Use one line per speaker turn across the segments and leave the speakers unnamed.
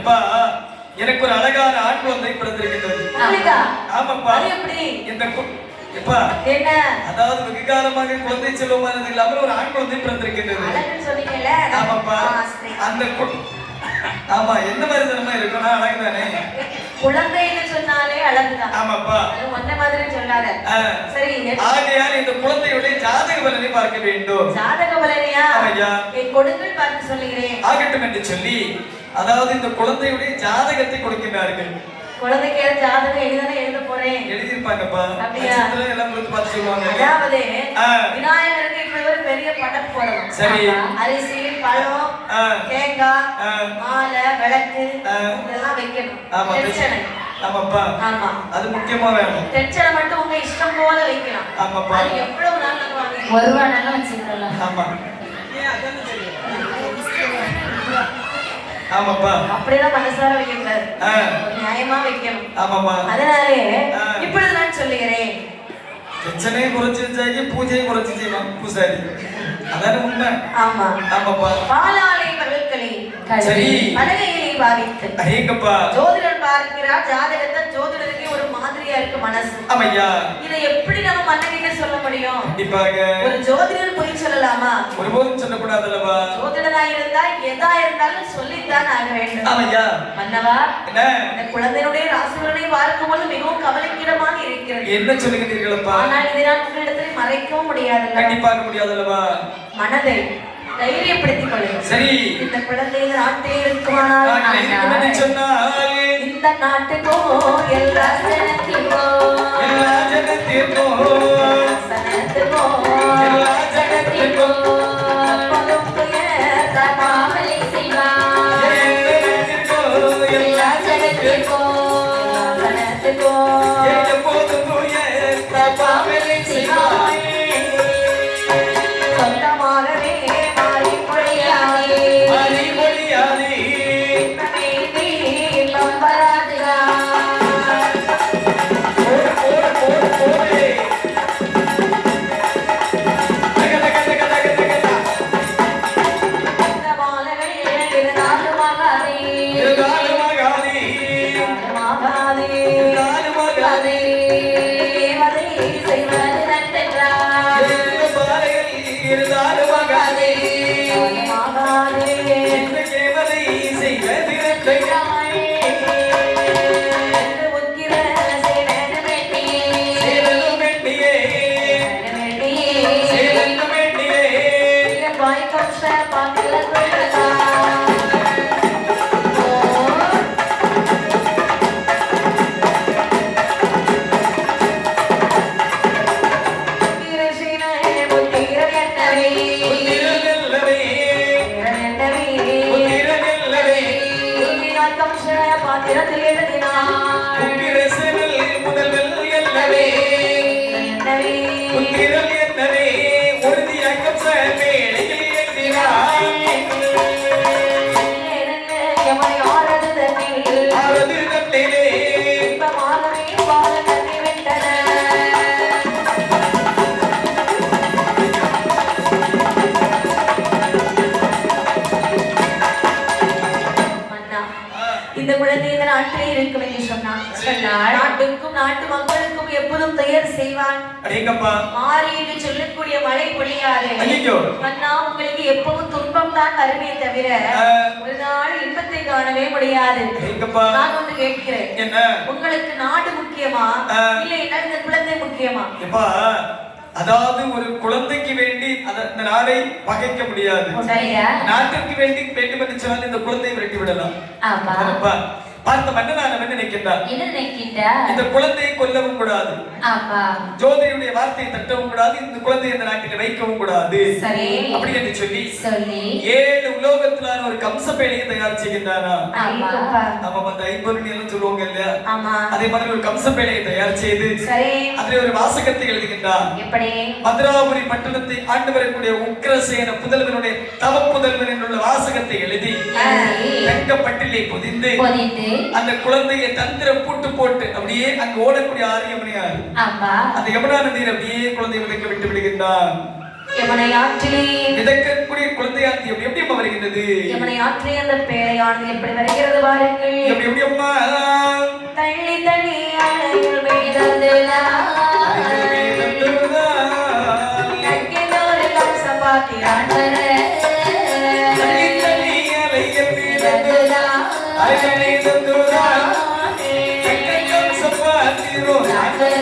எப்பா எனக்கு ஒரு அழகான ஆண் குழந்தை பிறந்திருக்கின்றது. ஆமாப்பா. இந்த எப்பா என்ன அதாவது வெகு காலமாக குழந்தை செல்வமானது இல்லாமல் ஒரு ஆண் குழந்தை பிறந்திருக்கின்றது. ஆமாப்பா. அந்த ஆமா எந்த மாதிரி தனமா இருக்கும்னா அழகுதானே. குழந்தைன்னு சொன்னாலே அழகுதான். ஆமாப்பா. ஒன்ன மாதிரி சொல்லாத. சரி. ஆகையால் இந்த குழந்தையுடைய ஜாதக பலனை பார்க்க வேண்டும். ஜாதக பலனையா? ஐயா கொடுங்கள் பார்த்து சொல்லுகிறேன். ஆகட்டும் என்று சொல்லி அதாவது இந்த குழந்தையுடைய ஜாதகத்தை கொடுக்கிறார்கள். குழந்தைக்கு ஜாதகம் எழுதானே எழுத போறேன். எழுதிருப்பாங்கப்பா. நட்சத்திரம் எல்லாம் கொடுத்து பார்த்து சொல்லுவாங்க. அதாவது விநாயகருக்கு இப்படி ஒரு பெரிய படம் போடணும். சரி. அரிசி, பழம், தேங்காய், மாலை, விளக்கு இதெல்லாம் வைக்கணும். தெச்சனை. ஆமாப்பா. ஆமா. அது முக்கியமா வேணும். தெச்சனை மட்டும் உங்க இஷ்டம் போல வைக்கலாம். ஆமாப்பா. அது எவ்வளவு நாள் வாங்குவீங்க? ஒரு வாரம் வச்சுக்கலாம். ஆமா. ஆமாப்பா. அப்படிதான் மனசார வைக்க கூடாது. நியாயமா வைக்கணும். ஆமாப்பா. அதனாலே இப்படி நான் சொல்லுகிறேன். பிரச்சனையை குறைச்சு வச்சாக்கி பூஜையை குறைச்சு செய்வான் பூசாரி. அதான உண்மை. ஆமா. ஆமாப்பா. பாலாலை பகல்களை சரி பலகையை பாவித்து அடேங்கப்பா ஜோதிடர் பார்க்கிறார். ஜாதகத்தை ஜோதிடருக்கு ஒரு மாதிரியா இருக்கு மனசு. ஆமையா. இதை எப்படி நம்ம மன்னகிட்ட சொல்ல முடியும்? கண்டிப்பாக. ஒரு ஜோதிடர் போய் சொல்லலாமா? ஒருபோதும் சொல்லக்கூடாது அல்லவா? ஜோதிடரா இருந்தா எதா இருந்தாலும் சொல்லித்தான் ஆக வேண்டும். ஆமையா. மன்னவா என்ன இந்த குழந்தையுடைய ராசிபலனை பார்க்கும்போது மிகவும் கவலைக்கிடமாக இருக்கிறது. என்ன சொல்லுகிறீர்களப்பா? ஆனால் இதை நான் உங்களிடத்தில் மறைக்கவும் முடியாது. கண்டிப்பாக முடியாது அல்லவா? மனதை தைரியப்படுத்திக் கொள்ளுங்க. சரி. இந்த குழந்தை நாட்டில் இருக்குமானால் இந்த நாட்டுக்கோ எல்லா ஜனத்திற்கோ சனத்துக்கோ எல்லா ஜனத்திற்கோ தபாவலை செய்வார். எல்லா ஜனத்திற்கோ சனத்துக்கோ தபாவலை செய்வார். சொந்தமாகவே இந்த குழந்தை இந்த நாட்டிலே இருக்கும் என்று சொன்னார். நாட்டுக்கும் நாட்டு மக்களுக்கும் எப்போதும் தயார் செய்வான். மாறி என்று சொல்லக்கூடிய மழை பொழியாது. மன்னா உங்களுக்கு எப்பவும் துன்பம் தான் வருமே தவிர ஒரு நாள் இன்பத்தை காணவே முடியாது. நான் ஒன்று கேட்கிறேன். உங்களுக்கு நாடு முக்கியமா இல்லை இந்த குழந்தை முக்கியமா? அதாவது ஒரு குழந்தைக்கு வேண்டி அந்த நாடை பகைக்க முடியாது. நாட்டிற்கு வேண்டி வேண்டும் என்று சொன்னால் இந்த குழந்தையை விரட்டி விடலாம். பார்த்த மன்னனான நினைக்கின்றார். இந்த குழந்தையை கொல்லவும் கூடாது. ஜோதியுடைய வார்த்தையை தட்டவும் கூடாது. இந்த குழந்தையை இந்த நாட்டில் வைக்கவும் கூடாது. அப்படி என்று சொல்லி 7 உலோகத்திலான ஒரு கம்சப்பேழையை தயார் செய்கின்றாரா? நம்ம அந்த ஐம்பொருள் எல்லாம் சொல்லுவாங்க இல்லையா? அதே மாதிரி ஒரு கம்சப்பேழையை தயார் செய்து அதில் ஒரு வாசகத்தை எழுதுகின்றார். மதுராபுரி பட்டணத்தை ஆண்டு வரக்கூடிய உக்கிரசேன புதல்வனுடைய தவ புதல்வன் என்ற வாசகத்தை எழுதி தங்கப்பட்டிலே பொதிந்து அந்த குழந்தையை தந்திர பூட்டு போட்டு அப்படியே அங்க ஓடக்கூடிய ஆறு யமுனையாறு அந்த யமுனா நதியில் அப்படியே குழந்தையை விட்டு விடுகின்றான். யமுனை ஆற்றிலே
மிதக்கக்கூடிய குழந்தையானது எப்படி அம்மா வருகின்றது?
யமுனை ஆற்றிலே அந்த பேழையானது எப்படி வருகிறது பாருங்கள்.
எப்படி அம்மா?
தள்ளி தள்ளி அலைகள் மீதந்ததா நக்கினோரு கம்சபாத்தி ஆண்டரே
தள்ளி தள்ளி அலைகள் மீதந்ததா அலைகள் மீதந்ததா கம்சபாத்தி ஆண்டரே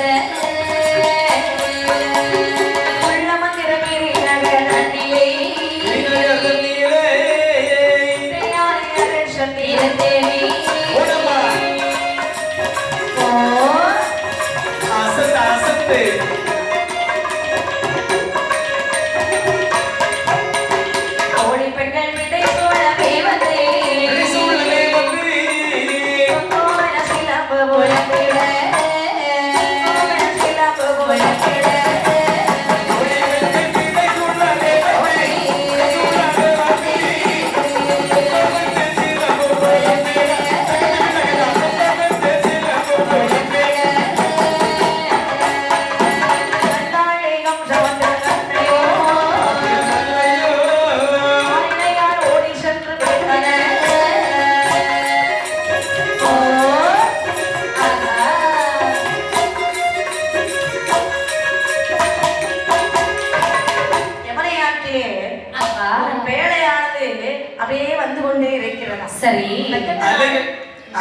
சரி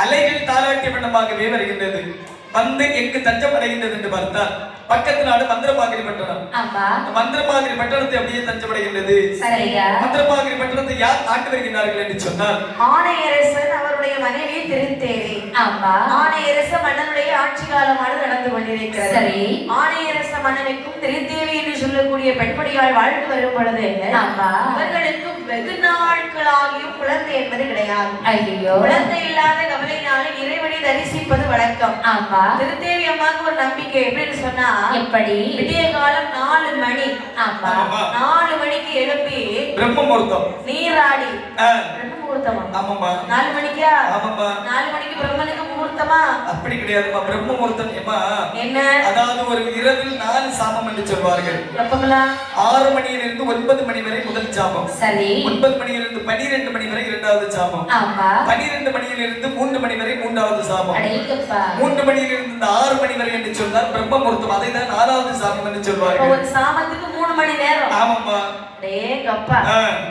அலைகள் தாலாட்டிய வண்ணமாகவே வருகின்றது. வந்து எங்கு தஞ்சம் அடைகின்றது என்று பார்த்தால் பக்கத்து நாடு மந்திரமாகிரி பட்டணம். மந்திரமாகிரி பட்டணத்தை அப்படியே தஞ்சம் அடைகின்றது. மந்திரமாகிரி பட்டணத்தை யார் ஆண்டு வருகின்றார்கள் என்று சொன்னால்
ஆணையரசன் அவருடைய மனைவி திருத்தேவி. ஆணையரச மன்னனுடைய ஆட்சி காலமானது நடந்து கொண்டிருக்கிறது. சரி, ஆணையரச மன்னனுக்கும் திருத்தேவி என்று சொல்லக்கூடிய பெண்படியால் வாழ்ந்து வரும் பொழுது அவர்களுக்கும் வெகு நாட்களாகியும் குழந்தை என்பது கிடையாது. ஐயோ, குழந்தை இல்லாத கவலையினாலும் இறைவனை தரிசிப்பது வழக்கம். திருத்தேவி அம்மாவுக்கு ஒரு நம்பிக்கை எப்படின்னு சொன்னா, எப்படி விடிய காலம் 4 மணி 4 மணிக்கு எழுப்பி
பிரம்ம முகூர்த்தம்
நீராடி பிரம்ம முகூர்த்தமா? ஆமாமா. 4 மணிக்கா? ஆமாமா. 4 மணிக்கு பிரம்மனுக்கு முகூர்த்தமா? அப்படி கிடையாதுமா. பிரம்ம முகூர்த்தம் என்ன? அதாவது ஒரு இரவில் 4 சாமம் என்று சொல்வார்கள். எப்பங்களா? 6 மணியிலிருந்து 9 மணி வரை முதல் சாமம். சரி. 9 மணியிலிருந்து 12 மணி வரை இரண்டாவது சாமம். ஆமா. 12 மணியிலிருந்து 3 மணி வரை மூன்றாவது சாமம். அடேங்கப்பா. 3 மணியிலிருந்து 6 மணி வரை என்று சொன்னால் பிரம்ம முகூர்த்தம். அதை தான் 4வது சாமம் என்று சொல்வார்கள். ஒரு சாமத்துக்கு 3 மணி நேரம். ஆமாமா. டேங்கப்பா.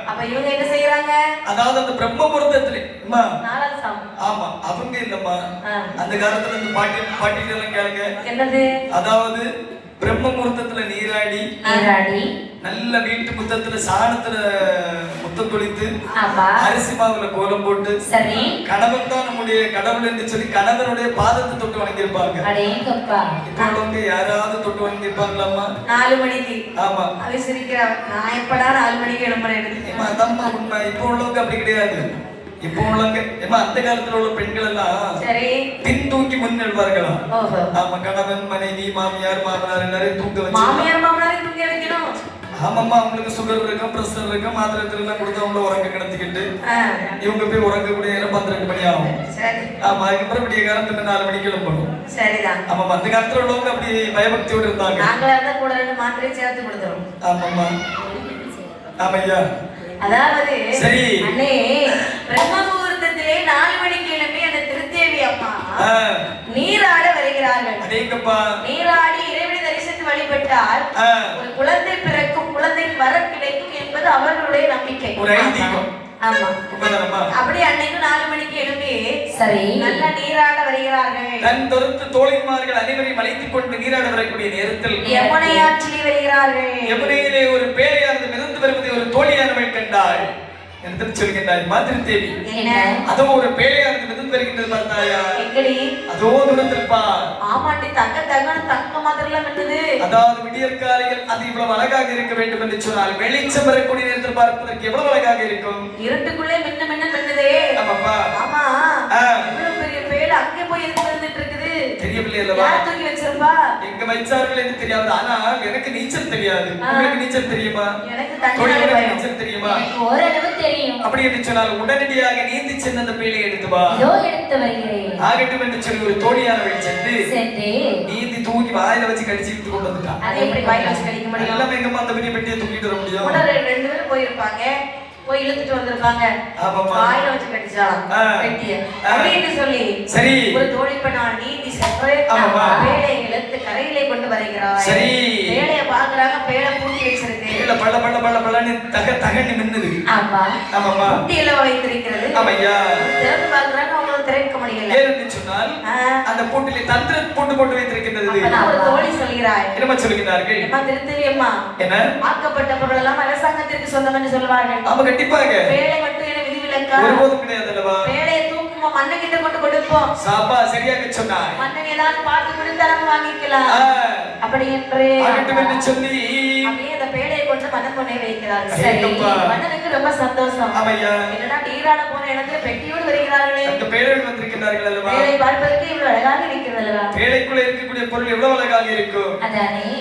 அப்ப இவங்க என்ன செய்யறாங்க? அதாவது அந்த பிரம்ம முகூர்த்தத்திலே அம்மா 4வது சாமம். ஆமா, அவங்க இல்லம்மா. அந்த காலத்துல இந்த பாட்டிகள் கேளுங்க. என்னது? அதாவது பிரம்ம முகூர்த்தத்துல நீராடி நல்ல வீட்டு முத்தத்துல சாணத்துல முத்தம் தொளித்து அரிசி மாவுல கோலம் போட்டு சரி கணவன் தான் நம்முடைய கடவுள் என்று சொல்லி கணவனுடைய பாதத்தை தொட்டு வணங்கியிருப்பாங்க. இப்போ உள்ளவங்க யாராவது தொட்டு வணங்கியிருப்பாங்களாமா? 4 மணிக்கு. ஆமா. அது சிரிக்கிறாங்க. நான் எப்படா 4 மணிக்கு எழும்புறேன்? அதாம்மா உண்மை. இப்போ உள்ளவங்க அப்படி கிடையாது. இப்போ உள்ளவங்க அந்த காலத்துல உள்ள பெண்கள் எல்லாம் பின் தூக்கி முன் எழுவார்களாம். ஆமா, கணவன் மனைவி மாமியார் மாமனார் எல்லாரையும் தூங்க வச்சு மாமியார் மாமனாரையும் தூங்க வைக்கணும். ஆமாம்மா, அவங்களுக்கு சுகர் இருக்கும், பிரஷர் இருக்கும், மாத்திரத்துல எல்லாம் கொடுத்து அவங்கள உறங்க கிடத்திக்கிட்டு இவங்க போய் உறங்கக்கூடிய நேரம் 12 மணி ஆகும். ஆமா, அதுக்கப்புறம் விடிய காலம் 4 மணிக்கு எழுப்பணும். சரிதான். ஆமாம்மா, அந்த காலத்துல உள்ளவங்க அப்படி பயபக்தியோடு இருந்தாங்க. கூட மாத்திரை சேர்த்து கொடுத்துரும். ஆமாம்மா. ஆமையா. அதாவது சரி அண்ணே, பிரம்ம முகூர்த்தத்திலே 4 மணிக்கு எழுப்பி அந்த திருத்தேவி அம்மா நீராட வருகிறார்கள். அடேங்கப்பா. நீராடி இறைவனை தரிசித்து வழிபட்டால் ஒரு குழந்தை பிறக்கும், குழந்தை வரம் கிடைக்கும் என்பது அவர்களுடைய நம்பிக்கை. ஒரு ஐதீகம். ஆமா, அப்படி அன்னைக்கு 4 மணிக்கு எழுப்பி சரி நல்ல நீராட வருகிறார்கள். தன் தொடுத்து தோழிமார்கள் அனைவரையும் அழைத்துக் கொண்டு நீராட வரக்கூடிய நேரத்தில் யமுனை ஆற்றிலே வருகிறார்கள். யமுனையிலே ஒரு பேழையானது மிதந்து வருவதை ஒரு தோழியானவள் கண்டாள். என்று சொல்கின்றாய் மாதிரி தேவி. அதோ ஒரு பேழையானது மிதந்து வருகின்றது பார்த்தாயா? எங்கடி? அதோ தூரத்தில் பார். ஆமாண்டி, தங்க மாதிரிலாம் என்னது? அதாவது விடியற் காலையில் அது இவ்வளவு அழகாக இருக்க வேண்டும் என்று சொன்னால் வெளிச்சம் வரக்கூடிய நேரத்தில் பார்ப்பதற்கு எவ்வளவு அழகாக இருக்கும். இருட்டுக்குள்ளே மின்ன மின்னதே. ஆமாப்பா. ஆமா, இவ்வளவு பெரிய பேழை அங்கே போய் எதுக்கு வந்துட்டு இருக்குது? தெரியவில்லை அல்லவா? யார் தூக்கி வச்சிருப்பா? எங்க வச்சார்கள் என்று தெரியாது. ஆனா எனக்கு நீச்சல் தெரியாது. உங்களுக்கு நீச்சல் தெரியுமா? எனக்கு தண்ணீர் நீச்சல் தெரியுமா? ஓரளவு தெரியும். அப்படி என்று சொன்னால் உடனடியாக நீந்தி சென்று அந்த பேழையை எடுத்து வா. இதோ எடுத்து வருகிறேன். ஆகட்டும் என்று சொல்லி ஒரு தோழியானவள் சென்று நீந்தி
தூக்கி வாயில வச்சு கடிச்சு இழுத்து கொண்டு வந்துட்டான்.
அது எப்படி வாயில வச்சு கடிக்க முடியும்?
எல்லாமே எங்கம்மா அந்த பெரிய பெட்டியை தூக்கிட்டு வர முடியும்?
கூட ரெண்டு பேரும் போயிருப்பாங்க, போய் இழுத்துட்டு வந்திருப்பாங்க, வாயில வச்சு கடிச்சாலாம் பெட்டிய அப்படின்னு சொல்லி
சரி
ஒரு தோழி பெண்ணால் நீந்தி சென்று பேழை இழுத்து கரையிலே கொண்டு வருகிறார்.
சரி
பேழைய பாக்குறாங்க, பேழை பூட்டி வச்சிருக்கு,
இல்ல பள்ள பள்ள பள்ள பள்ளன்னு தகன்னு மின்னுது.
ஆமா
ஆமாமா
பூட்டியில வைத்திருக்கிறது.
ஆமையா
திறந்து பாக்குறாங்க, அவங்களுக்கு திறக்க முடியல.
ஏன்னு சொன்னால் அந்த பூட்டிலே தந்திர பூட்டு போட்டு வைத்திருக்கின்றது.
ஒரு தோழி சொல்கிறார்,
என்னமா சொல்கிறார்கள்?
அம்மா திருத்தவியம்மா, என்ன ஆக்கப்பட்ட பொருள் எல்லாம் அரசாங்கத்திற்கு சொந்தம் என்று சொல்வார்கள்.
ஆமா கண்டிப்பாக.
பேழை மட்டும் என்ன விதிவிலக்கா?
ஒருபோதும் கிடையாது அல்லவா?
பேழையை தூக்குமா மண்ணன் கிட்ட கொண்டு கொடுப்போம்.
சாப்பா சரியாக சொன்னாய்.
மண்ணன் ஏதாவது பார்த்து கொடுத்தா நம்ம வாங்கிக்கலாம். அப்படி என்று
சொல்லி
அப்படியே அந்த பேழையை கொண்டு மண்ணன் கொண்டே வைக்கிறார். சரி மண்ணனுக்கு ரொம்ப சந்தோஷம்.
ஆமையா
என்னடா நீராட போன இடத்துல பெட்டியோடு வருகிறார்களே,
அந்த பேழையோடு வந்திருக்கிறார்கள் அல்லவா?
பேழை பார்ப்பதற்கு இவ்வளவு அழகாக இருக்கிறது அல்லவா?
பேழைக்குள்ள இருக்கக்கூடிய பொருள் எவ்வளவு அழகாக இருக்கும்
அதானே.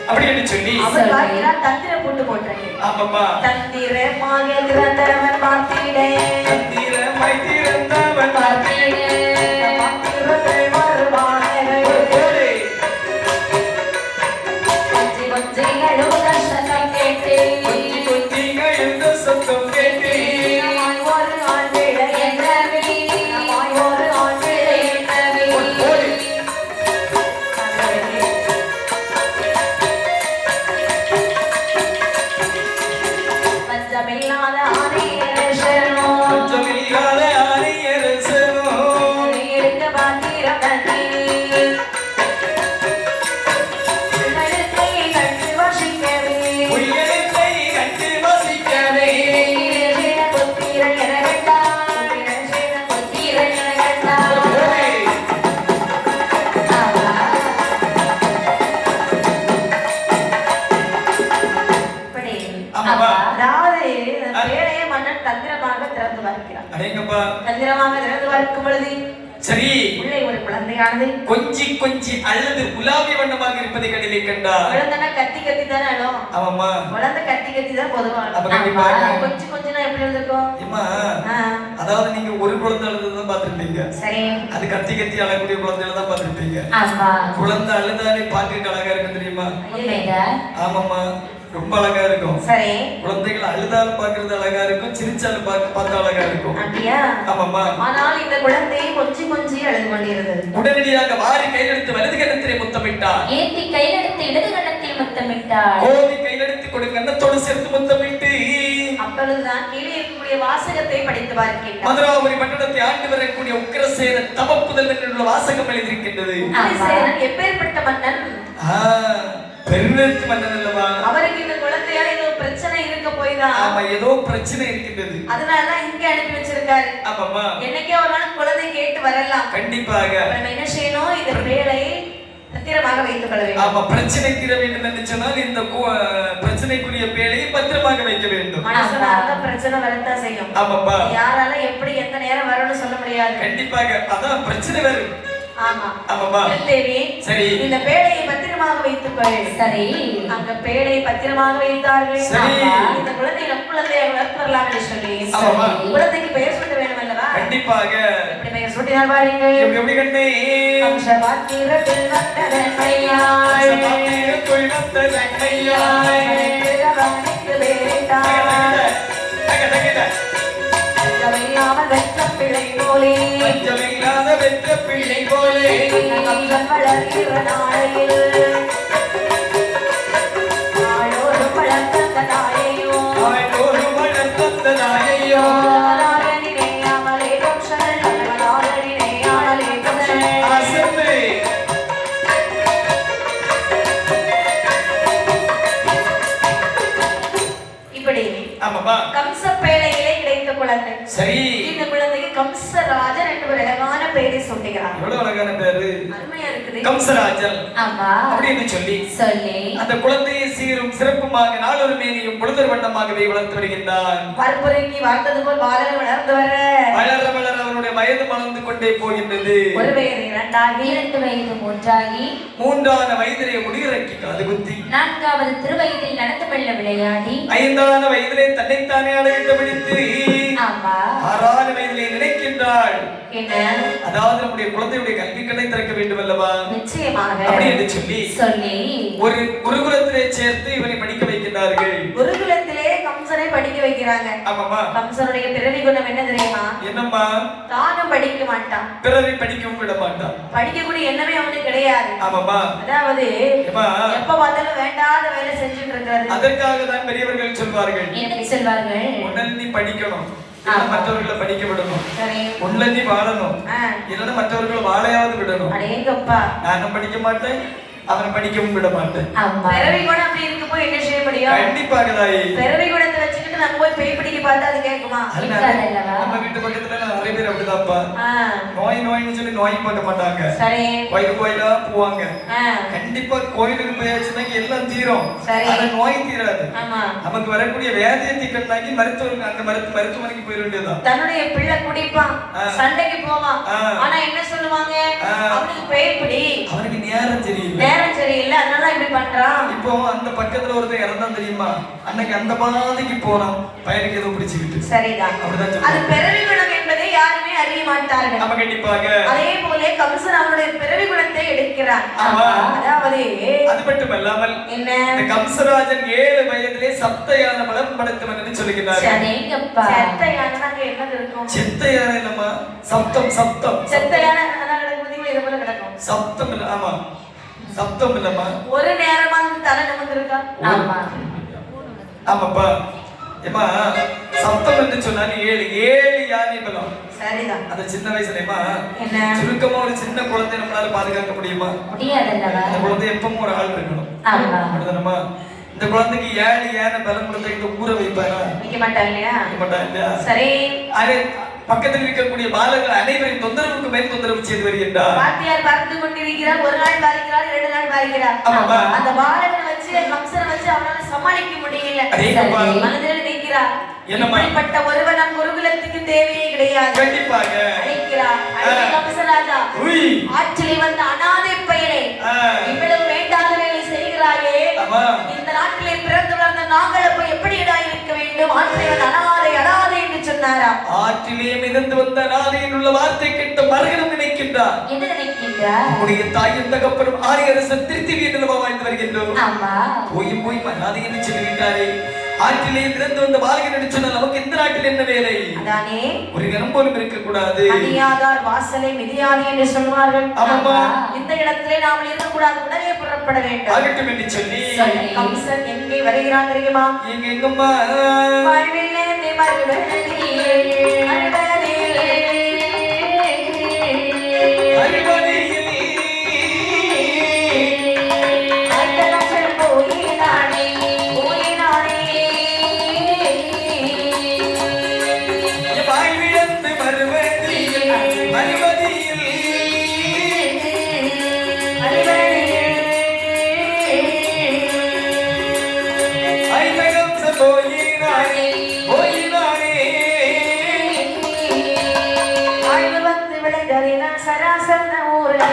அப்படி என்று சொல்லி
அவர் பார்க்கிறார், தந்திர போட்டு போட்டாங்க.
ஆமாமா
தந்திரமாக திறந்தவன் பார்த்திடே,
தந்திரமாய் திறந்தவன்
பார்த்திடே, தந்திரத்தை வருவானே கொஞ்சி கொஞ்சி அழுத சத்தம் கேட்டே,
கொஞ்சி கொஞ்சி அழுத சத்தம் கேட்டே,
நம்மாய் ஒரு ஆண் பிள்ளை என்றவே, நம்மாய் ஒரு ஆண் பிள்ளை என்றவே. பஞ்சமில்லாத ஆரியரசனோ,
பஞ்சமில்லாத ஆரியரசனோ,
எடுத்த பாத்திரம் தண்ணி, உயிரெழுத்தை கண்டு வசிக்கவே,
உயிரெழுத்தை கண்டு வசிக்கவே,
உயிரெழுத புத்திரன் என கண்டார், உயிரெழுத புத்திரன் என கண்டார். அதாவது பேழையை மன்னன் தந்திரமாக திறந்து பார்க்கிறார்.
அடேங்கப்பா
தந்திரமாக திறந்து பார்க்கும் பொழுது
சரி
உள்ளே ஒரு குழந்தையானது
கொஞ்சி கொஞ்சி அழுது உலாவி வண்ணமாக இருப்பதை கண்ணிலே கண்டார்.
குழந்தைனா கத்தி கத்தி தானே அழும்.
ஆமாம்மா
குழந்தை கத்தி கத்தி தான் பொதுவா
அப்ப கண்டிப்பாக
கொஞ்சம் கொஞ்சம் எப்படி இருந்திருக்கும்?
ஏம்மா அதாவது நீங்க ஒரு குழந்தை அழுதுதான் பார்த்திருப்பீங்க.
சரி
அது கத்தி கத்தி அழக்கூடிய குழந்தைகளை தான் பார்த்திருப்பீங்க.
ஆமா
குழந்தை அழுதாலே பார்க்க அழகா இருக்கு தெரியுமா? ஆமாம்மா ரொம்ப அழகா இருக்கும்.
சரி
குழந்தைகள் அழுதாலும் பார்க்கிறது அழகா இருக்கும், சிரிச்சாலும் பார்த்தா அழகா இருக்கும்.
அப்படியா?
ஆமாம்மா.
ஆனால் இந்த குழந்தை கொஞ்சம் கொஞ்சம் அழுது கொண்டிருந்தது.
உடனடியாக வாரி கையெடுத்து வலது கன்னத்திலே முத்தமிட்டார்.
ஏந்தி கையெடுத்து இடது கன்னத்தில் முத்தமிட்டார்.
கோதி கையெடுத்து கொடு கன்னத்தோடு சேர்த்து முத்தமிட்டு
அப்பொழுதுதான் கீழே இருக்கக்கூடிய வாசகத்தை படித்து பார்க்கின்றார்.
மதுராபுரி பட்டணத்தை ஆண்டு வரக்கூடிய உக்கிரசேன தவப்புதல் என்ற வாசகம் எழுதியிருக்கின்றது.
உக்கிரசேனன் எப்பேற்பட்ட மன்னன்?
பெருநெடுத்து மன்னன் அல்லவா?
அவருக்கு இந்த குழந்தையால ஏதோ பிரச்சனை இருக்க போய்தான்.
ஆமா ஏதோ பிரச்சனை இருக்கின்றது.
அதனாலதான் இங்க அனுப்பி வச்சிருக்காரு.
ஆமாமா
என்னைக்கே ஒரு நாள் குழந்தை கேட்டு வரலாம்.
கண்டிப்பாக
நம்ம என்ன செய்யணும்? இந்த பேழை பத்திரமாக வைத்துக் கொள்ள வேண்டும்.
ஆமா பிரச்சனை தீர வேண்டும் என்று சொன்னால் இந்த பிரச்சனைக்குரிய பேழையை பத்திரமாக வைக்க வேண்டும்.
மனசுல பிரச்சனை வரத்தான் செய்யும்.
ஆமாப்பா
யாரால எப்படி எந்த நேரம் வரும்னு சொல்ல முடியாது.
கண்டிப்பாக அதான் பிரச்சனை வரும்.
ஆமா
ஆமாப்பா
தேவி
சரி
இந்த பேழையை பத்திரமாக வைத்துக் கொள். சரி அங்க பேழை பத்திரமாக வைத்தார்கள். இந்த குழந்தை நம் குழந்தையை வளர்க்கலாம் என்று சொல்லி குழந்தைக்கு பெயர் சூட்ட வேண்டும் அல்லவா?
கண்டிப்பாக
எப்படி பெயர் சூட்டினார் பாருங்கள்.
எப்படி கண்ணே
அம்சபாத்திரத்தில் வந்த நன்மையாய்
சாத்திரத்தில் வந்த நன்மையாய்
ரவணிக்கு வேண்டாய் பஞ்சமில்லாமல் வெற்ற பிள்ளை போலே
பஞ்சமில்லாத வெற்ற பிள்ளை போலே
கம்சன் வளர்கிற நாளையில் நாளோடு வளர்த்த தாயையோ
நாளோடு வளர்த்த தாயையோ
நினையாமலே கம்சன் நினையாமலே கம்சன்
ஆசை
இப்படி
ஆமாப்பா
கம்ச பேழையிலே கிடைத்த குழந்தை.
சரி
இந்த குழந்தைக்கு கம்சராஜன் என்று ஒரு அழகான பெயரை சூட்டுகிறார்.
எவ்வளவு அழகான பேரு,
அருமையா இருக்குது.
கம்சராஜன்
ஆமா
அப்படின்னு சொல்லி
அந்த
குழந்தையை சீரும் சிறப்புமாக நாளொரு மேனியும் பொழுதொரு வண்ணமாகவே வளர்த்து வருகின்றான்.
பற்புரைக்கு வாழ்ந்தது போல் பாலன் வளர்ந்து
வளர வளர அவருடைய வயது வளர்ந்து கொண்டே போகின்றது.
ஒரு வயது இரண்டாகி 2 வயது மூன்றாகி
3ஆன வயதிலே முடியிறக்கி காது குத்தி
4வது திருவயதில் நடந்து கொள்ள விளையாடி
5ஆன வயதிலே தன்னைத்தானே அடைந்து பிடித்து 6ஆன வயதிலே நினைக்கின்றாள்
என்ன?
அதாவது நம்முடைய குழந்தையுடைய கல்வி கண்ணை திறக்க வேண்டும் அல்லவா?
நிச்சயமாக.
அப்படி என்று சொல்லி ஒரு குருகுலத்திலே சேர்த்து இவனை படிக்க வைக்கிறார்கள்.
குருகுலத்திலே கம்சனை படிக்க வைக்கிறாங்க.
ஆமாமா.
கம்சனுடைய பிறவி குணம் என்ன தெரியுமா?
என்னம்மா?
தானும் படிக்க மாட்டான்,
பிறரை படிக்கவும் விட மாட்டான்.
படிக்கக்கூடிய எண்ணமே அவனுக்கு கிடையாது.
ஆமாமா.
அதாவது எப்ப பார்த்தாலும் வேண்டாத வேலை செஞ்சுட்டு இருக்காரு.
அதற்காக தான் பெரியவர்கள் சொல்வார்கள்,
என்ன சொல்வார்கள்?
உடனே நீ படிக்கணும், மற்றவர்களை படிக்க விடணும், உள்ள நீ வாழணும், இல்லைன்னா மற்றவர்களை வாழையாவது விடணும்.
அடேங்கப்பா,
நானும் படிக்க மாட்டேன், அவனை படிக்கவும் விட மாட்டேன்.
பிறவி குணம் அப்படி இருக்க போய் என்ன செய்ய முடியும்?
கண்டிப்பாக தாயே.
பிறவி குணத்தை வச்சுக்கிட்டு நம்ம போய் பேய் பிடிக்க பார்த்தா அது கேட்குமா?
நம்ம வீட்டு பக்கத்துல நிறைய பேர் அப்படிதான்ப்பா. நோய்னு சொல்லி நோய் பார்க்க மாட்டாங்க.
சரி.
கோயிலா போவாங்க. கண்டிப்பா கோயிலுக்கு போயாச்சுன்னா எல்லாம் தீரும், ஆனா நோய் தீராது. நமக்கு வரக்கூடிய வேதியை தீக்கணும்னாக்கி மருத்துவருக்கு அந்த மருத்துவமனைக்கு போயிட வேண்டியதுதான்.
தன்னுடைய பிள்ளை குடிப்பான், சண்டைக்கு போவான், ஆனா என்ன சொல்லுவாங்க? அவனுக்கு பேய் பிடி,
அவனுக்கு நேரம் சரியில்லை,
சரியில்லை, அதனால இப்படி பண்றான்.
இப்போ அந்த பக்கத்துல ஒருத்தர் இறந்தான் தெரியுமா? அன்னைக்கு அந்த பாதைக்கு போறான், பையனுக்கு ஏதோ பிடிச்சுக்கிட்டு. சரிதான், அப்படிதான். அது பிறவி குணம் என்பதை யாருமே அறிய மாட்டார்கள். நம்ம கண்டிப்பாக. அதே போல கம்சன் அவனுடைய பிறவி குணத்தை எடுக்கிறான். அதாவது அது மட்டுமல்லாமல் என்ன, இந்த கம்சராஜன் 7 வயதிலே சப்தயான பலம் படைத்தவன் என்று சொல்லுகிறார். சரிங்கப்பா. சப்தயானனா என்ன இருக்கும்? செத்தையான இல்லம்மா, சப்தம் சப்தம். செத்தையான நடக்கும்போது இது போல நடக்கும். சப்தம் இல்ல, ஆமா சப்தம் இல்லம்மா. ஒரு நேரமா தலை நிமிர்ந்திருக்கா? ஆமா ஆமாப்பா. ஏமா சப்தம் என்று சொன்னாலே 7 யானை பலம். சரிதான். அந்த சின்ன வயசுலமா என்ன சுருக்கமா ஒரு சின்ன குழந்தை நம்மளால பாதுகாக்க முடியுமா? முடியாதுல்லவா. அந்த குழந்தை எப்பவும் ஒரு ஆள் இருக்கணும். ஆமா அப்படிதானமா. இந்த குழந்தைக்கு 7 யானை பலம் கொடுத்தா இந்த ஊரை வைப்பாரா? வைக்க மாட்டாங்க இல்லையா? வைக்க மாட்டாங்க இல்லையா? சரி. அதே பக்கத்தில் இருக்கக்கூடிய பாலகர்கள் அனைவரின் தொந்தரவுக்கு மேல் தொந்தரவு செய்து வருகின்றார். வாத்தியார் பார்த்து கொண்டிருக்கிறார், ஒரு நாள் பாதிக்கிறார், 2 நாள் பாதிக்கிறார். அந்த பாலகனை வச்சு கம்சனை வச்சு அவனால சமாளிக்க முடியல. மனதில் நிற்கிறார், இப்படிப்பட்ட ஒருவன் நம் குருகுலத்துக்கு தேவையே கிடையாது. கண்டிப்பாக அழைக்கிறார். கம்சராஜா, ஆற்றிலே வந்த அனாதை பயனை இவ்வளவு வேண்டாத வேலை செய்கிறாயே, இந்த நாட்டிலே பிறந்து வளர்ந்த நாங்கள் அப்ப எப்படிடா இருக்க வேண்டும்? ஆற்றிலே வந்த அனாதை அனாதை என்று சொன்னாரா? ஆற்றிலே மிதந்து வந்த அனாதை உள்ள வார்த்தை கேட்ட மறுகணம் நினைக்கின்றார். என்ன நினைக்கின்றார்? உடைய தாயின் தகப்பனும் ஆரியரசன் திருத்தி வீட்டில் வாழ்ந்து வருகின்றோம். போய் அனாதை என்று சொல்லுகின்றாரே, ஆற்றிலே பிறந்து வந்த பாலகன் என்று சொன்னால் நமக்கு இந்த நாட்டில் என்ன வேலை? அதானே ஒரு கணம் போலும் இருக்க கூடாது. அடியாதார் வாசலை மிதியாதே என்று சொல்வார்கள். ஆமாமா. இந்த இடத்திலே நாம் இருக்க கூடாது, உடனே புறப்பட வேண்டும். ஆகட்டும் என்று சொல்லி கம்சன் எங்கே வருகிறான் தெரியுமா? எங்கம்மா? வாழ்விலே நீ மறுபடியே சராசந்த ஊரே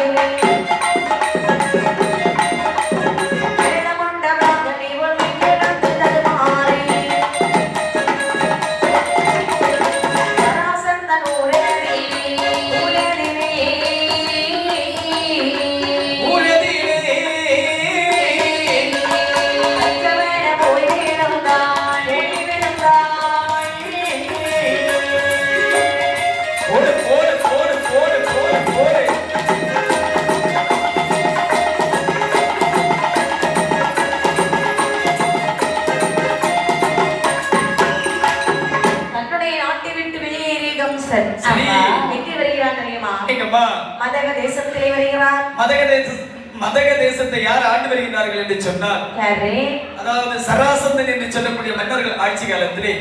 மதக தேசத்தை யார் ஆண்டு வருகிறார்கள் என்று சொன்னால், அதாவது சராசந்தன் என்று சொல்லக்கூடிய மன்னர்கள் ஆட்சி காலத்திலே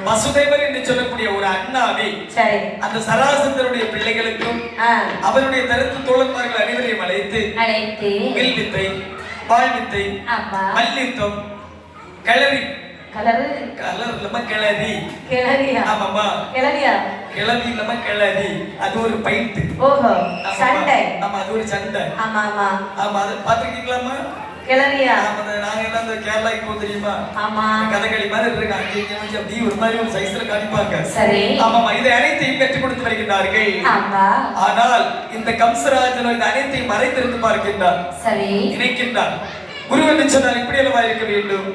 வசுதேவர் என்று சொல்லக்கூடிய ஒரு அண்ணாவை அந்த சராசந்தனுடைய பிள்ளைகளுக்கும் அவருடைய தருத்து தோழன்மார்கள் அனைவரையும் அழைத்து வில் வித்தை, வாழ் வித்தை, மல்யுத்தம், களரி கலர் இல்லாம கிளறி, கிளறியா? ஆமாமா, கிளறியா? கிளறி இல்லாம கிளறி, அது ஒரு பைட்டு. ஓஹோ, சண்டை. ஆமா, அது ஒரு சண்டை. ஆமா ஆமா ஆமா, அது பாத்துக்கிட்டீங்களாமா?
கிளறியா
நாங்க எல்லாம் இந்த கேரளாக்கு போ தெரியுமா
ஆமா
கதகளி மாதிரி இருக்கு அங்கே இங்கே வச்சு அப்படி ஒரு மாதிரி ஒரு சைஸ்ல காணிப்பாங்க
சரி
ஆமாமா இதை அனைத்தையும் கற்றுக் கொடுத்து வருகின்றார்கள்
ஆமா
ஆனால் இந்த கம்சராஜனோ இந்த அனைத்தையும் மறைத்திருந்து பார்க்கின்றார்
சரி
நினைக்கின்றார் குரு என்று சொன்னால் இப்படி அல்லவா இருக்க வேண்டும்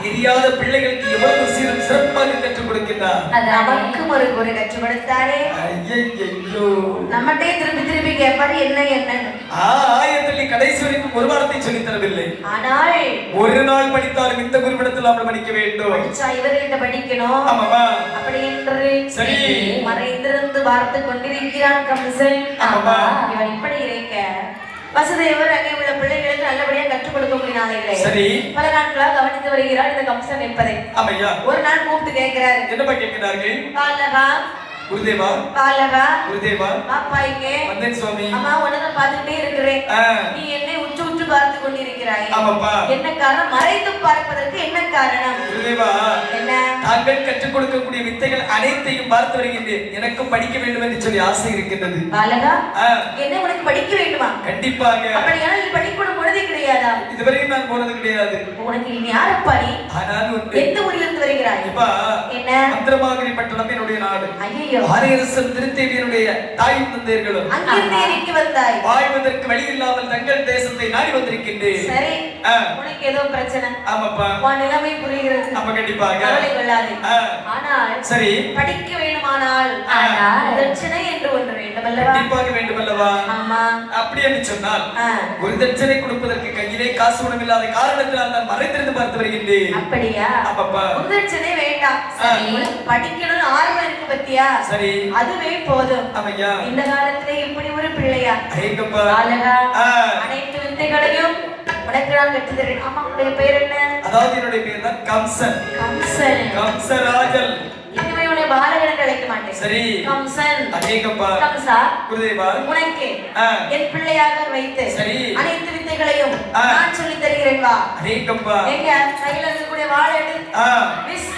தெரியாத பிள்ளைகளுக்கு எவ்வளவு சீரம் சிறப்பாக கற்றுக் கொடுக்கின்றார்
நமக்கும் ஒரு குரு கற்றுக் கொடுத்தாரே
ஐயோ
நம்மகிட்டே திருப்பி திருப்பி கேட்பாரு என்ன என்னன்னு
ஆயத்தில் கடைசி வரைக்கும் ஒரு வார்த்தை சொல்லி தரவில்லை
ஆனால்
ஒரு நாள் படித்தாலும் இந்த குருவிடத்தில் நாம் படிக்க வேண்டும்
படிச்சா இவர்கிட்ட படிக்கணும்
ஆமாமா
அப்படி என்று
சரி
மறைந்திருந்து பார்த்து கொண்டிருக்கிறான் கம்சன்
ஆமாமா
இவன் இப்படி இருக்க வசுதேவர் அங்கே உள்ள பிள்ளைகளுக்கு நல்லபடியா கற்றுக் கொடுக்க முடியாதே
சரி
பல நாட்களாக கவனித்து வருகிறார் இந்த கம்சன் என்பதை
ஆமையா
ஒரு நாள் கூப்பிட்டு கேட்கிறாரு
என்னப்பா கேட்கிறார்கள்
பாலகா
குருதேவா
பாலகா
குருதேவா
பாப்பா இங்கே
வந்தேன் சுவாமி
அம்மா உனதான் பார்த்துட்டே இருக்கிறேன் நீ என்னை உற்று உற்று பார்த்து கொண்டிருக்கிறாய்
ஆமாப்பா
என்ன காரணம் மறைத்து பார்ப்பதற்கு என்ன காரணம்
குருதேவா
என்ன
தாங்கள் கற்றுக் கொடுக்கக்கூடிய வித்தைகள் அனைத்தையும் பார்த்து வருகின்றேன் எனக்கும் படிக்க வேண்டும் என்று சொல்லி ஆசை இருக்கின்றது
பாலகா என்ன உனக்கு படிக்க வேண்டுமா
கண்டிப்பாக
அப்படியானால் நீ படிக்கணும் பொழுதே கிடையாதா
இதுவரையும் நான் போனது கிடையாது
உனக்கு நீ யாரப்பா நீ
ஆனால்
எந்த ஊரிலிருந்து வருகிறாய்
இப்பா
என்ன
மந்திரமாகிரி பட்டணம் என்னுடைய நாடு
ஐயோ
ஆரியரசன் திருத்தேவியனுடைய தாய் தந்தையர்களும்
அங்கிருந்தே இங்கு வந்தாய்
வாழ்வதற்கு வழி இல்லாமல் தங்கள் தேசத்தை நாடி வந்திருக்கின்றேன்
சரி உனக்கு ஏதோ பிரச்சனை
ஆமாப்பா
உன் நிலைமை புரிகிறது
ஆமா கண்டிப்பாக
கவலை கொள்ளாதே ஆனால்
சரி
படிக்க வேண்டுமானால் தட்சணை என்று ஒன்று வேண்டும் அல்லவா
கண்டிப்பாக வேண்டும் அல்லவா
ஆமா
அப்படி என்று சொன்னால் ஒரு தட்சணை கொடுப்பதற்கு கையிலே காசு உணவு இல்லாத காரணத்தினால் நான் மறைந்திருந்து பார்த்து வருகின்றேன்
அப்படியா
ஆமாப்பா
ஒரு தட்சணை வேண்டாம் படிக்கணும்னு ஆர்வம் இருக்கு பத்தியா
சரி
அதுவே போதும்
ஆமையா
இந்த காலத்துல இப்படி ஒரு பிள்ளையா
ஐயப்பா
அனைத்து வித்தைகளையும் உனக்கு நான் கற்று தரேன் ஆமா உன்னுடைய பேர் என்ன
அதாவது என்னுடைய பேர் தான் கம்சன்
கம்சன்
கம்சராஜல்
இனிமே உன்னை பாலகன் அழைக்க மாட்டேன்
சரி
கம்சன்
ஐயப்பா
கம்சா
குருதேவா
உனக்கு என் பிள்ளையாக வைத்து
சரி
அனைத்து வித்தைகளையும் நான் சொல்லி தருகிறேன் வா
ஐயப்பா
எங்க கையில இருக்கக்கூடிய வாழை எடு மிஸ்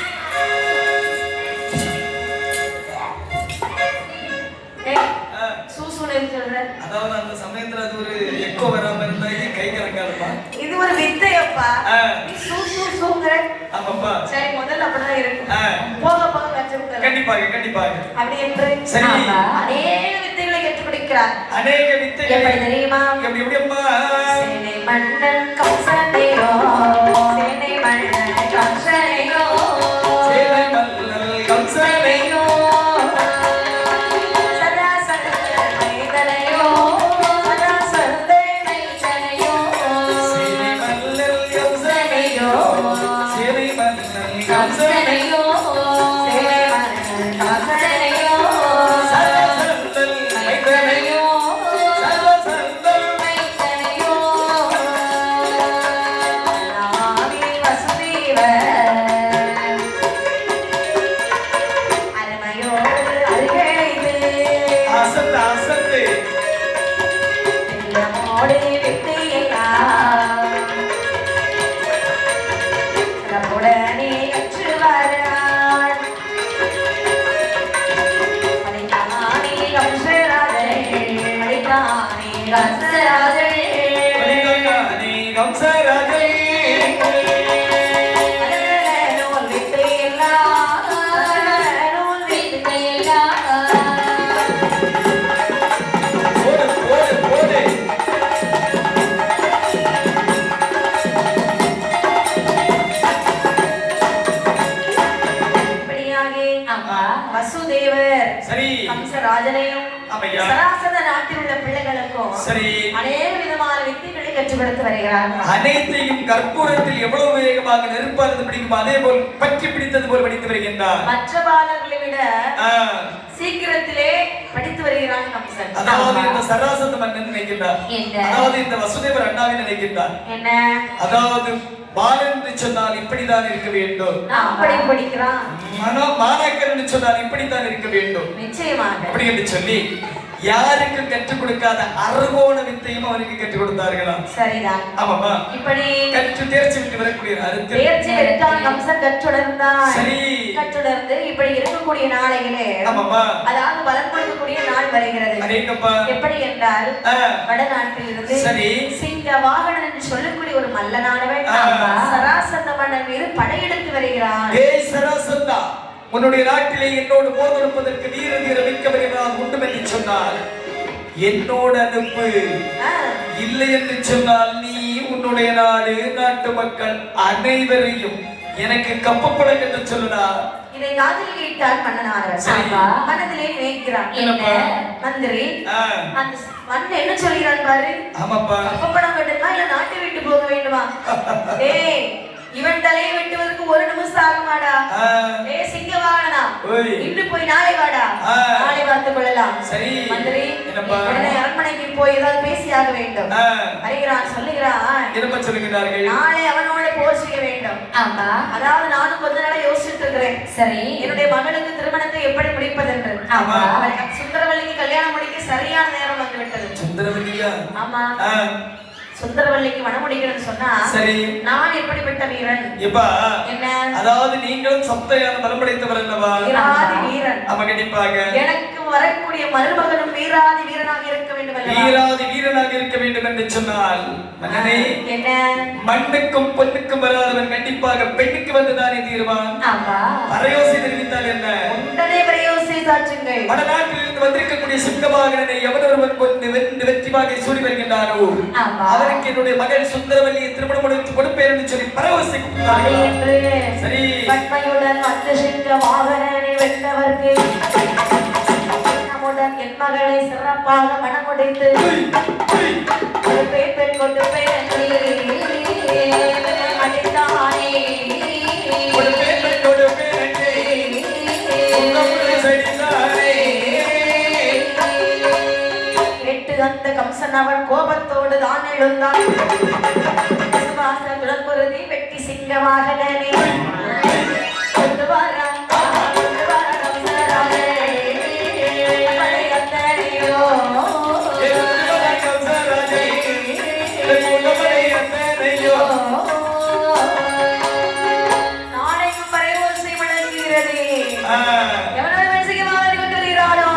அதாவது அந்த சமயத்துல அது ஒரு எக்கோ வராம இருந்தா கை கறக்காதுப்பா
இது ஒரு வித்தையப்பா
ஆமாப்பா
சரி முதல்ல அப்படிதான் இருக்கும் போக போக கற்றுக்
கண்டிப்பாக கண்டிப்பாக
அப்படி என்று
சரி
அநேக வித்தைகளை கற்றுக் கொடுக்கிறார்
அநேக வித்தைகள்
எப்படி தெரியுமா
எப்படி அம்மா
சேனை மன்னன் கம்சனையோ சேனை மன்னன் கம்சனையோ
சேனை மன்னன் கம்சனையோ
வசுதேவர்
சரி
கம்சராஜனையும் சராசர நாட்டில் உள்ள பிள்ளைகளுக்கும்
சரி
அநேக விதமான வித்தைகளை கற்றுக் கொடுத்து வருகிறார்
அனைத்தையும் கற்பூரத்தில் எவ்வளவு வேகமாக நெருப்பானது பிடிக்கும் அதே போல் பற்றி பிடித்தது போல் படித்து வருகின்றார்
மற்ற பாலர்களை விட சீக்கிரத்திலே படித்து வருகிறான் கம்சன்
அதாவது இந்த சராசர மன்னன் நினைக்கின்றார் அதாவது இந்த வசுதேவர் அண்ணாவை நினைக்கின்றார்
என்ன
அதாவது பாலன் என்று சொன்னால் இப்படிதான் இருக்க வேண்டும்
அப்படி படிக்கிறான்
மாணாக்கர் என்று சொன்னால் இப்படித்தான் இருக்க வேண்டும்
நிச்சயமாக
அப்படி என்று சொல்லி யாருக்கு கற்றுக் கொடுக்காத அறுகோண வித்தையும் அவருக்கு கற்றுக் கொடுத்தார்களா
சரிதான்
ஆமாமா
இப்படி
கற்று தேர்ச்சி விட்டு வரக்கூடிய
தேர்ச்சி பெற்றான் கம்சன் கற்றுணர்ந்தான்
சரி
கற்றுணர்ந்து இப்படி இருக்கக்கூடிய நாளைகளே
ஆமாமா
அதாவது பலம் கொடுக்கக்கூடிய நாள் வருகிறது
அடேங்கப்பா
எப்படி என்றால் வடநாட்டில் இருந்து
சரி
சிங்க வாகனன் என்று சொல்லக்கூடிய ஒரு மல்லனானவன் சராசந்த மன்னன் மீது படையெடுத்து வருகிறான்.
ஏய் சராசந்தா, உன்னுடைய நாட்டிலே என்னோடு போர் தொடுப்பதற்கு வீர தீர மிக்கவர்கள் உண்டு என்று சொன்னால் என்னோடு அனுப்பு. இல்லை என்று சொன்னால் நீ உன்னுடைய நாடு நாட்டு மக்கள் அனைவரையும் எனக்கு கப்பப்படம் என்று சொல்லுடா.
இதை காதில் கேட்டால் மன்னனானவன் மனதிலே நினைக்கிறான். மந்திரி அந்த மன்னன் என்ன சொல்கிறான் பாரு.
ஆமாப்பா,
கப்பப்படம் வேண்டுமா இல்ல நாட்டை விட்டு போக வேண்டுமா? ஏய், இவன் தலையை வெட்டுவதற்கு ஒரு நிமிஷம் ஆகுமாடா? ஏ சிங்கவாகனா, இன்று போய் நாளை வாடா, நாளை பார்த்துக் கொள்ளலாம்.
சரி
மந்திரி, உடனே அரண்மனைக்கு போய் ஏதாவது பேசியாக வேண்டும். வருகிறான், சொல்லுகிறான்.
என்ன சொல்லுகிறார்கள்?
நாளை அவனோட போர் செய்ய வேண்டும். ஆமா, அதாவது நானும் கொஞ்ச நாளா யோசிச்சுட்டு இருக்கிறேன். சரி, என்னுடைய மகளுக்கு திருமணத்தை எப்படி முடிப்பதென்று. ஆமா, சுந்தரவல்லிக்கு கல்யாணம் முடிக்க சரியான நேரம் வந்து விட்டது.
சுந்தரவல்லியா?
ஆமா, சுந்தரவல்லிக்கு மணமுடிக்கணும்னு சொன்னா சரி, நான் எப்படிப்பட்ட வீரன் இப்பா என்ன, அதாவது நீங்களும் சப்தையான பலப்படைத்தவர் அல்லவா? வீராதி வீரன். ஆமா, கண்டிப்பாக எனக்கு வரக்கூடிய மருமகனும் வீராதி வீரனாக இருக்க வேண்டும் அல்லவா? வீராதி வீரனாக இருக்க வேண்டும் என்று சொன்னால் மன்னனே, என்ன மண்ணுக்கும் பொண்ணுக்கும் வராதவன் கண்டிப்பாக பெண்ணுக்கு வந்துதானே தீர்வான். ஆமா, பரயோசி தெரிவித்தால் என்ன? உடனே பரயோசி சாற்றுங்கள். வடநாட்டில் இருந்து வந்திருக்கக்கூடிய சிங்கவாகனனை எவனொருவன் கொண்டு வெற்றி வாகை சூடி வருகின்றானோ அவருக்கு என்னுடைய மகள் சுந்தரவல்லியை திருமணம் முடித்து கொடுப்பேன் என்று சொல்லி பரவசி என்று சரி பத்மையுடன் வந்த சிங்கவாகனனை வென்றவர்க்கு நம்முடன் என் மகளை சிறப்பாக மணமுடைத்து ஒரு பேர் கொண்டு பேர் அடைத்தானே. ஒரு பேர் கொண்டு பேர் அந்த கம்சன் அவன் கோபத்தோடு தான் எழுந்தான். சுவாச குலம்புருதி வெட்டி சிங்கவாகனே கொண்டு வரான், கொண்டு வர கம்சராஜே படையத்தனையோ நாளைக்கும் பறையோசை முழங்குகிறது. எவனோட சிங்கவாகனை கொண்டு வருகிறானோ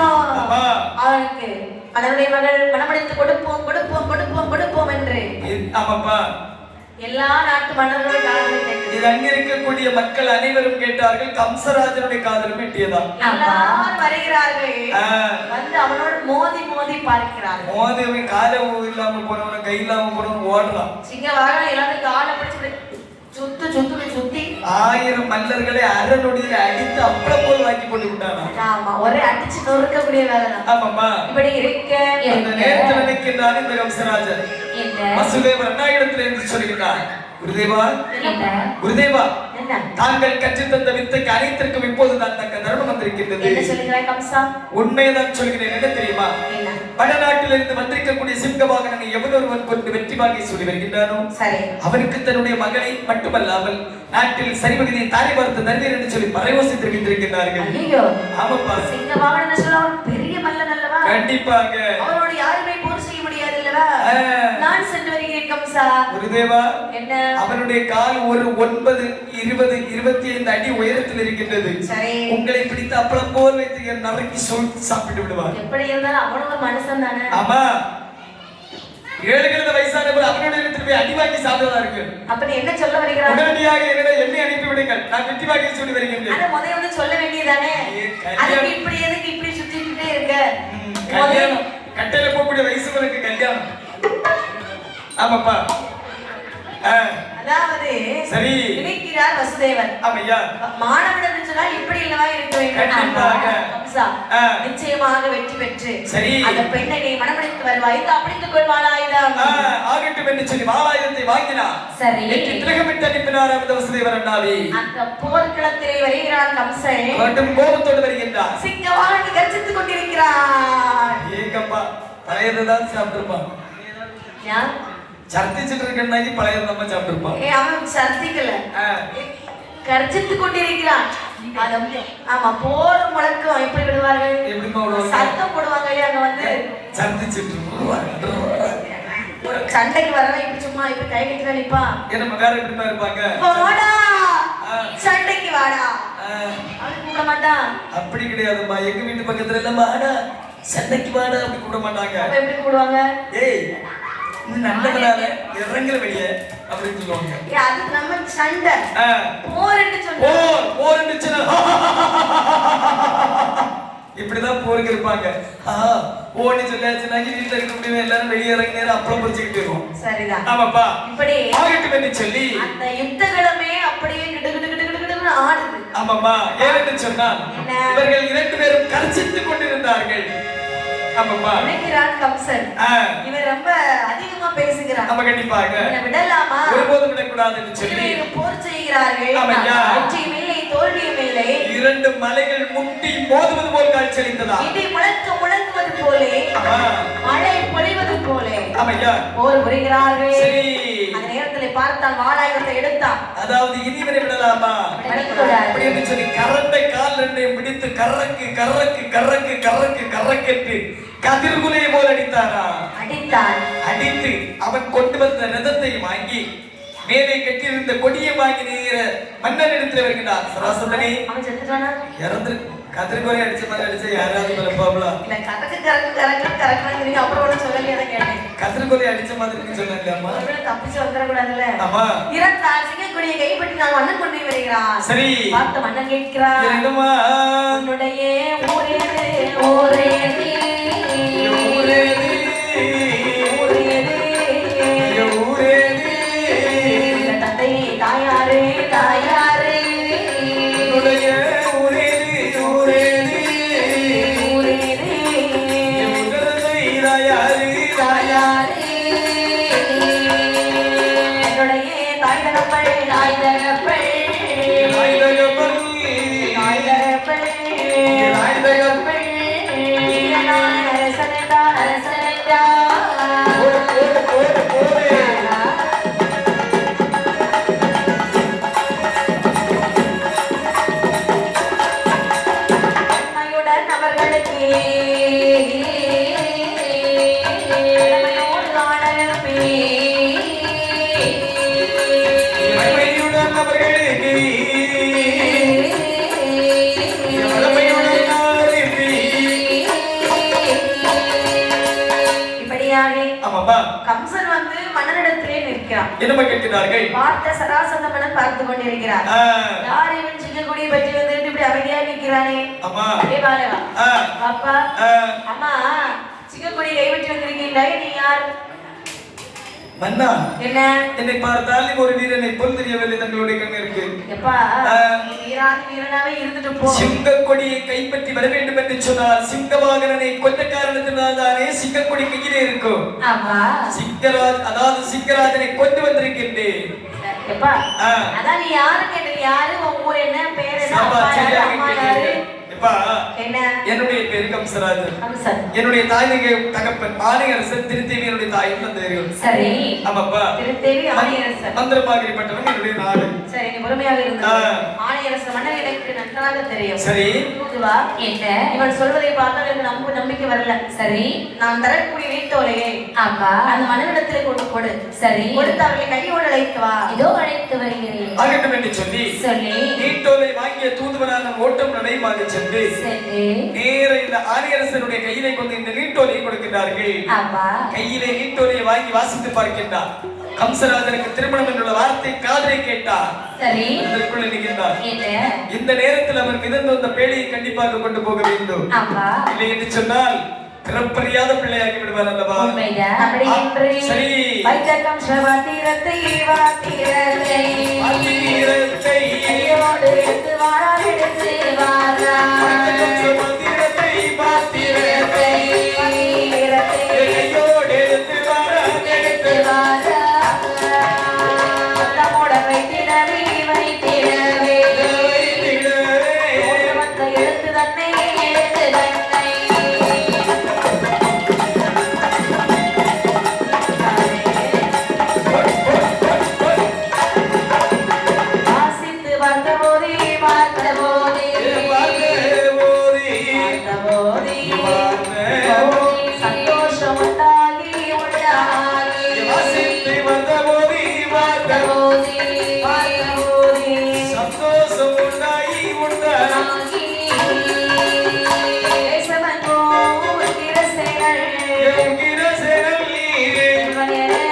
அவனுக்கு அதனுடைய மகள் மனமடைத்து கொடுப்போம் கொடுப்போம் கொடுப்போம் கொடுப்போம் என்று எல்லா நாட்டு மன்னர்களும் காதலும் கேட்டது. இது அங்க இருக்கக்கூடிய மக்கள் அனைவரும் கேட்டார்கள். கம்சராஜனுடைய காதலும் எட்டியதான். எல்லாரும் வருகிறார்கள், வந்து அவனோட மோதி மோதி பார்க்கிறார்கள். மோதி காலை இல்லாம போனவன கை இல்லாம போனவன் ஓடுறான். சிங்கவாகன எல்லாரும் காலை பிடிச்சு சுத்து சுத்து சுத்தி 1000 மல்லர்களை அரநொடியில அடித்து அப்பள போல் வாக்கி போட்டு விட்டானா. ஆமா, ஒரே அடிச்சு நொறுக்கக்கூடிய வேலை தான். ஆமாமா, இப்படி இருக்க அந்த நேரத்துல நிற்கின்றான் இந்த கம்சராஜர். வசுதேவர் அண்ணாயிடத்துல என்று சொல்கிறார், குருதேவா குருதேவா, தாங்கள் கற்றுத்தந்த வித்தைக்கு அனைத்திற்கும் இப்போதுதான் தக்க தருணம் வந்திருக்கின்றது. என்ன சொல்கிறாய் கம்சா? உண்மையதான் சொல்கிறேன். என்ன தெரியுமா? வடநாட்டிலிருந்து வந்திருக்கக்கூடிய சிங்கவாகனனை எவனொருவன் கொண்டு வெற்றி வாங்கி சொல்லி வருகின்றானோ அவனுக்கு தன்னுடைய மகளை மட்டுமல்லாமல் நாட்டில் சரிபகுதியை தாரை பார்த்து தருவீர் என்று சொல்லி பரயோசி தெரிவித்திருக்கின்றார்கள். ஆமாப்பா, சிங்கவாகனன் சொல்ல பெரிய மல்லன் அல்லவா? கண்டிப்பாக அவரோட யாருமே போர் செய்ய முடியாது அல்லவா? நான் சென்று வருகிறேன் கம்சா. குருதேவா, என்ன அவனுடைய கால் ஒரு 9, 20, 25 அடி உயரத்தில் இருக்கின்றது. உங்களை பிடித்து அப்பளம் போல் வைத்து நறுக்கி சாப்பிட்டு விடுவார். எப்படி இருந்தாலும் அவனோட மனுஷன் தானே. ஆமா, 7 வயசானவர் அவனுடைய இடத்துல போய் அடி வாங்கி சாப்பிடுவதா இருக்கு. அப்ப நீ என்ன சொல்ல வருகிறாய்? உடனடியாக என்னை அனுப்பி விடுங்கள், நான் வெற்றி வாங்கி சொல்லி வருகின்றேன். அத முதல்ல வந்து சொல்ல வேண்டியதானே. அதுக்கு இப்படி எதுக்கு இப்படி சுத்திட்டே இருக்க? கல்யாணம் கட்டையில போகக்கூடிய வயசு உனக்கு கல்யாணம். ஆமாப்பா, அதாவது சரி நினைக்கிறார் வசுதேவன். ஆமையா, மாணவன் சொன்னால் இப்படி இல்லவா இருக்க வேண்டும். கம்சா நிச்சயமாக வெற்றி பெற்று சரி அந்த பெண்ணை நீ மணமுடித்து வருவாய், அப்படித்துக் கொள்வாளாயுதம் ஆகட்டும் என்று சொல்லி வாளாயுதத்தை வாங்கினார். சரி, வெற்றி திலகமிட்டு அனுப்பினார் அந்த வசுதேவர் அண்ணாவி. அந்த போர்க்களத்திலே வருகிறார் கம்சன். கடும் கோபத்தோடு வருகின்றார். சிங்கவாகனன் கர்ஜித்துக் கொண்டிருக்கிறார். ஏங்கப்பா, பழையதுதான் சாப்பிட்டுருப்பான். யார் சர்த்திச்சிட்டு இருக்கேன் பழைய நம்ம சாப்பிட்டுருப்பான். அவன் சர்த்திக்கல, கர்ஜித்து கொண்டிருக்கிறான். ஆமா, போர் முழக்கம் எப்படி விடுவார்கள்? சத்தம் போடுவாங்க இல்லையா? அங்க வந்து சர்த்திச்சிட்டு சண்டைக்கு வரவன் இப்படி சும்மா இப்படி கை கட்டி நிப்பான். என்ன வேற எப்படி இருப்பாங்க? வாடா சண்டைக்கு வாடா அப்படி கூப்பிட மாட்டான். அப்படி கிடையாதுமா, எங்க வீட்டு பக்கத்துல எல்லாம் வாடா சண்டைக்கு வாடா அப்படி கூப்பிட மாட்டாங்க. எப்படி கூப்பிடுவாங்க? ஏய்
நண்டதுனால இறங்குற வெளியே அப்படின்னு சொல்லுவாங்க.
அது நம்ம சண்டை போர்ன்னு சொல்லுவாங்க.
போர்ன்னு சொன்னா இப்படிதான் போருக்கு இருப்பாங்க. ஓடி சொல்லாச்சுன்னா வீட்டுல இருக்க முடியும், எல்லாரும் வெளியே இறங்கி நேரம் அப்பளம் பொரிச்சுக்கிட்டு இருக்கோம்.
சரிதான்.
ஆமாப்பா.
இப்படி
ஆகட்டும் என்று சொல்லி
அந்த யுத்தகளமே அப்படியே கிடுகிடுகிடுகிடுகிடுன்னு ஆடுது.
ஆமாப்பா. ஏன்னு சொன்னால் இவர்கள் 2 பேரும் கர்ச்சித்துக் கொண்டிருந்தார்கள். ஆமாப்பா.
நினைக்கிறான் கம்சன் இவன் ரொம்ப அதிகமா பேசுகிறான்.
நம்ம கண்டிப்பாக
இவனை விடலாமா?
ஒருபோதும் விடக்கூடாது என்று சொல்லி
போர் செய்கிறார்கள். வெற்றியும் இல்லை தோல்வியும் இல்லை.
2 மலைகள் முட்டி மோதுவது போல் காட்சியளித்ததா?
இடி முழங்குவது போலே, மழை பொழிவது போலே போர் புரிகிறார்கள். அந்த நேரத்தில் பார்த்தால் வாளாயுதத்தை எடுத்தான். அதாவது
இனிவரை விடலாமா அப்படின்னு சொல்லி கரண்டை கால் 2 பிடித்து கர்ரக்கு கர்ரக்கு கர்ரக்கு கர்ரக்கு கர்ரக்கென்று கதிர்குலையை போல் அடித்து அவன் கொண்டு வந்த ரதத்தை வாங்கி மேலே கட்டியிருந்த கொடியை வாங்கி நேர மன்னன் இடத்துல வருகிறார். சராசரி இறந்து கதிர்குலை அடிச்ச மாதிரி அடிச்ச யாராவது பலப்பாப்ளா கதிர்குலை அடிச்ச மாதிரி சொன்னாங்களாமா?
தப்பிச்சு வந்துடக்கூடாதுல்ல.
ஆமா.
இறந்தார் சிங்கக்குடியை கைப்பற்றி நான் மன்னன் கொண்டு வருகிறான்.
சரி.
பார்த்த மன்னன் கேட்கிறார், உன்னுடைய ஊரேது ஊரேது கம்சன் வந்து மன்னனிடத்திலே நிற்கிறான்.
என்ன கேட்கிறார்கள்?
பார்த்த சராசந்த மன்னன் பார்த்து கொண்டிருக்கிறார். யார் இவன் சிங்கக்குடியை பற்றி வந்துட்டு இப்படி அமைதியா நிற்கிறானே?
அம்மா
ஏ பாலவா அப்பா அம்மா சிங்கக்குடியை கைப்பற்றி வந்திருக்கீங்களா? நீ யார்?
மன்னா
என்ன
என்னை பார்த்தால் ஒரு வீரனை போல் தெரியவில்லை தங்களுடைய கண்ணிற்கு.
எப்பா வீரனாவே இருந்துட்டு போ.
சிங்கக்கொடியை கைப்பற்றி வர வேண்டும் என்று சொன்னால் சிங்கவாகனனை கொண்ட காரணத்தினால் தானே சிங்கக்கொடி கையிலே இருக்கும்.
ஆமா.
சிங்கராஜ் அதாவது சிங்கராஜனை கொண்டு வந்திருக்கின்றேன்.
எப்பா அதான் நீ யாரு கேட்ட? யாரு? உன் ஊர் என்ன? பேர் என்ன? அம்மா யாரு?
என்னுடைய பேரு கம்சராஜன். என்னுடைய தாய்க்கு தகப்பன் ஆணையரசன் திருத்தேவி என்னுடைய தாயின் தந்தையர்கள்.
சரி.
ஆமாப்பா.
திருத்தேவி ஆணையரசன்.
மந்திரமாகிரிப்பட்டவன் என்னுடைய நாடு.
சரி, நீ பொறுமையாக இருந்து. ஆணையரசன் மன்னர் எனக்கு நன்றாக தெரியும்.
சரி.
தூதுவா என்ன? இவன் சொல்வதை பார்த்தால் எனக்கு நம்பிக்கை வரல. சரி. நான் தரக்கூடிய வீட்டோலையை ஆமா அந்த மன்னனிடத்திலே கொண்டு கொடு. சரி. கொடுத்து அவர்களை கையோடு அழைத்து வா. இதோ அழைத்து வருகிறேன்.
ஆகட்டும் என்று சொல்லி வீட்டோலை வாங்கிய தூதுவனான ஓட்டம் நடைமாக சென்று நேர இந்த ஆரியரசனுடைய கையிலே கொண்டு இந்த நீட்டோலையை கொடுக்கிறார்கள். கையிலே நீட்டோலையை வாங்கி வாசித்து பார்க்கின்றார். கம்சராஜனுக்கு திருமணம் என்ற வார்த்தை காதலை கேட்டார். அதற்குள் நிற்கின்றார். இந்த நேரத்தில் அவர் மிதந்து வந்த பேழையை கண்டிப்பாக கொண்டு போக வேண்டும். இல்லை என்று சொன்னால் பிறப்பறியாத பிள்ளையாகி விடுவார் அல்லவா? சரி.
Yeah.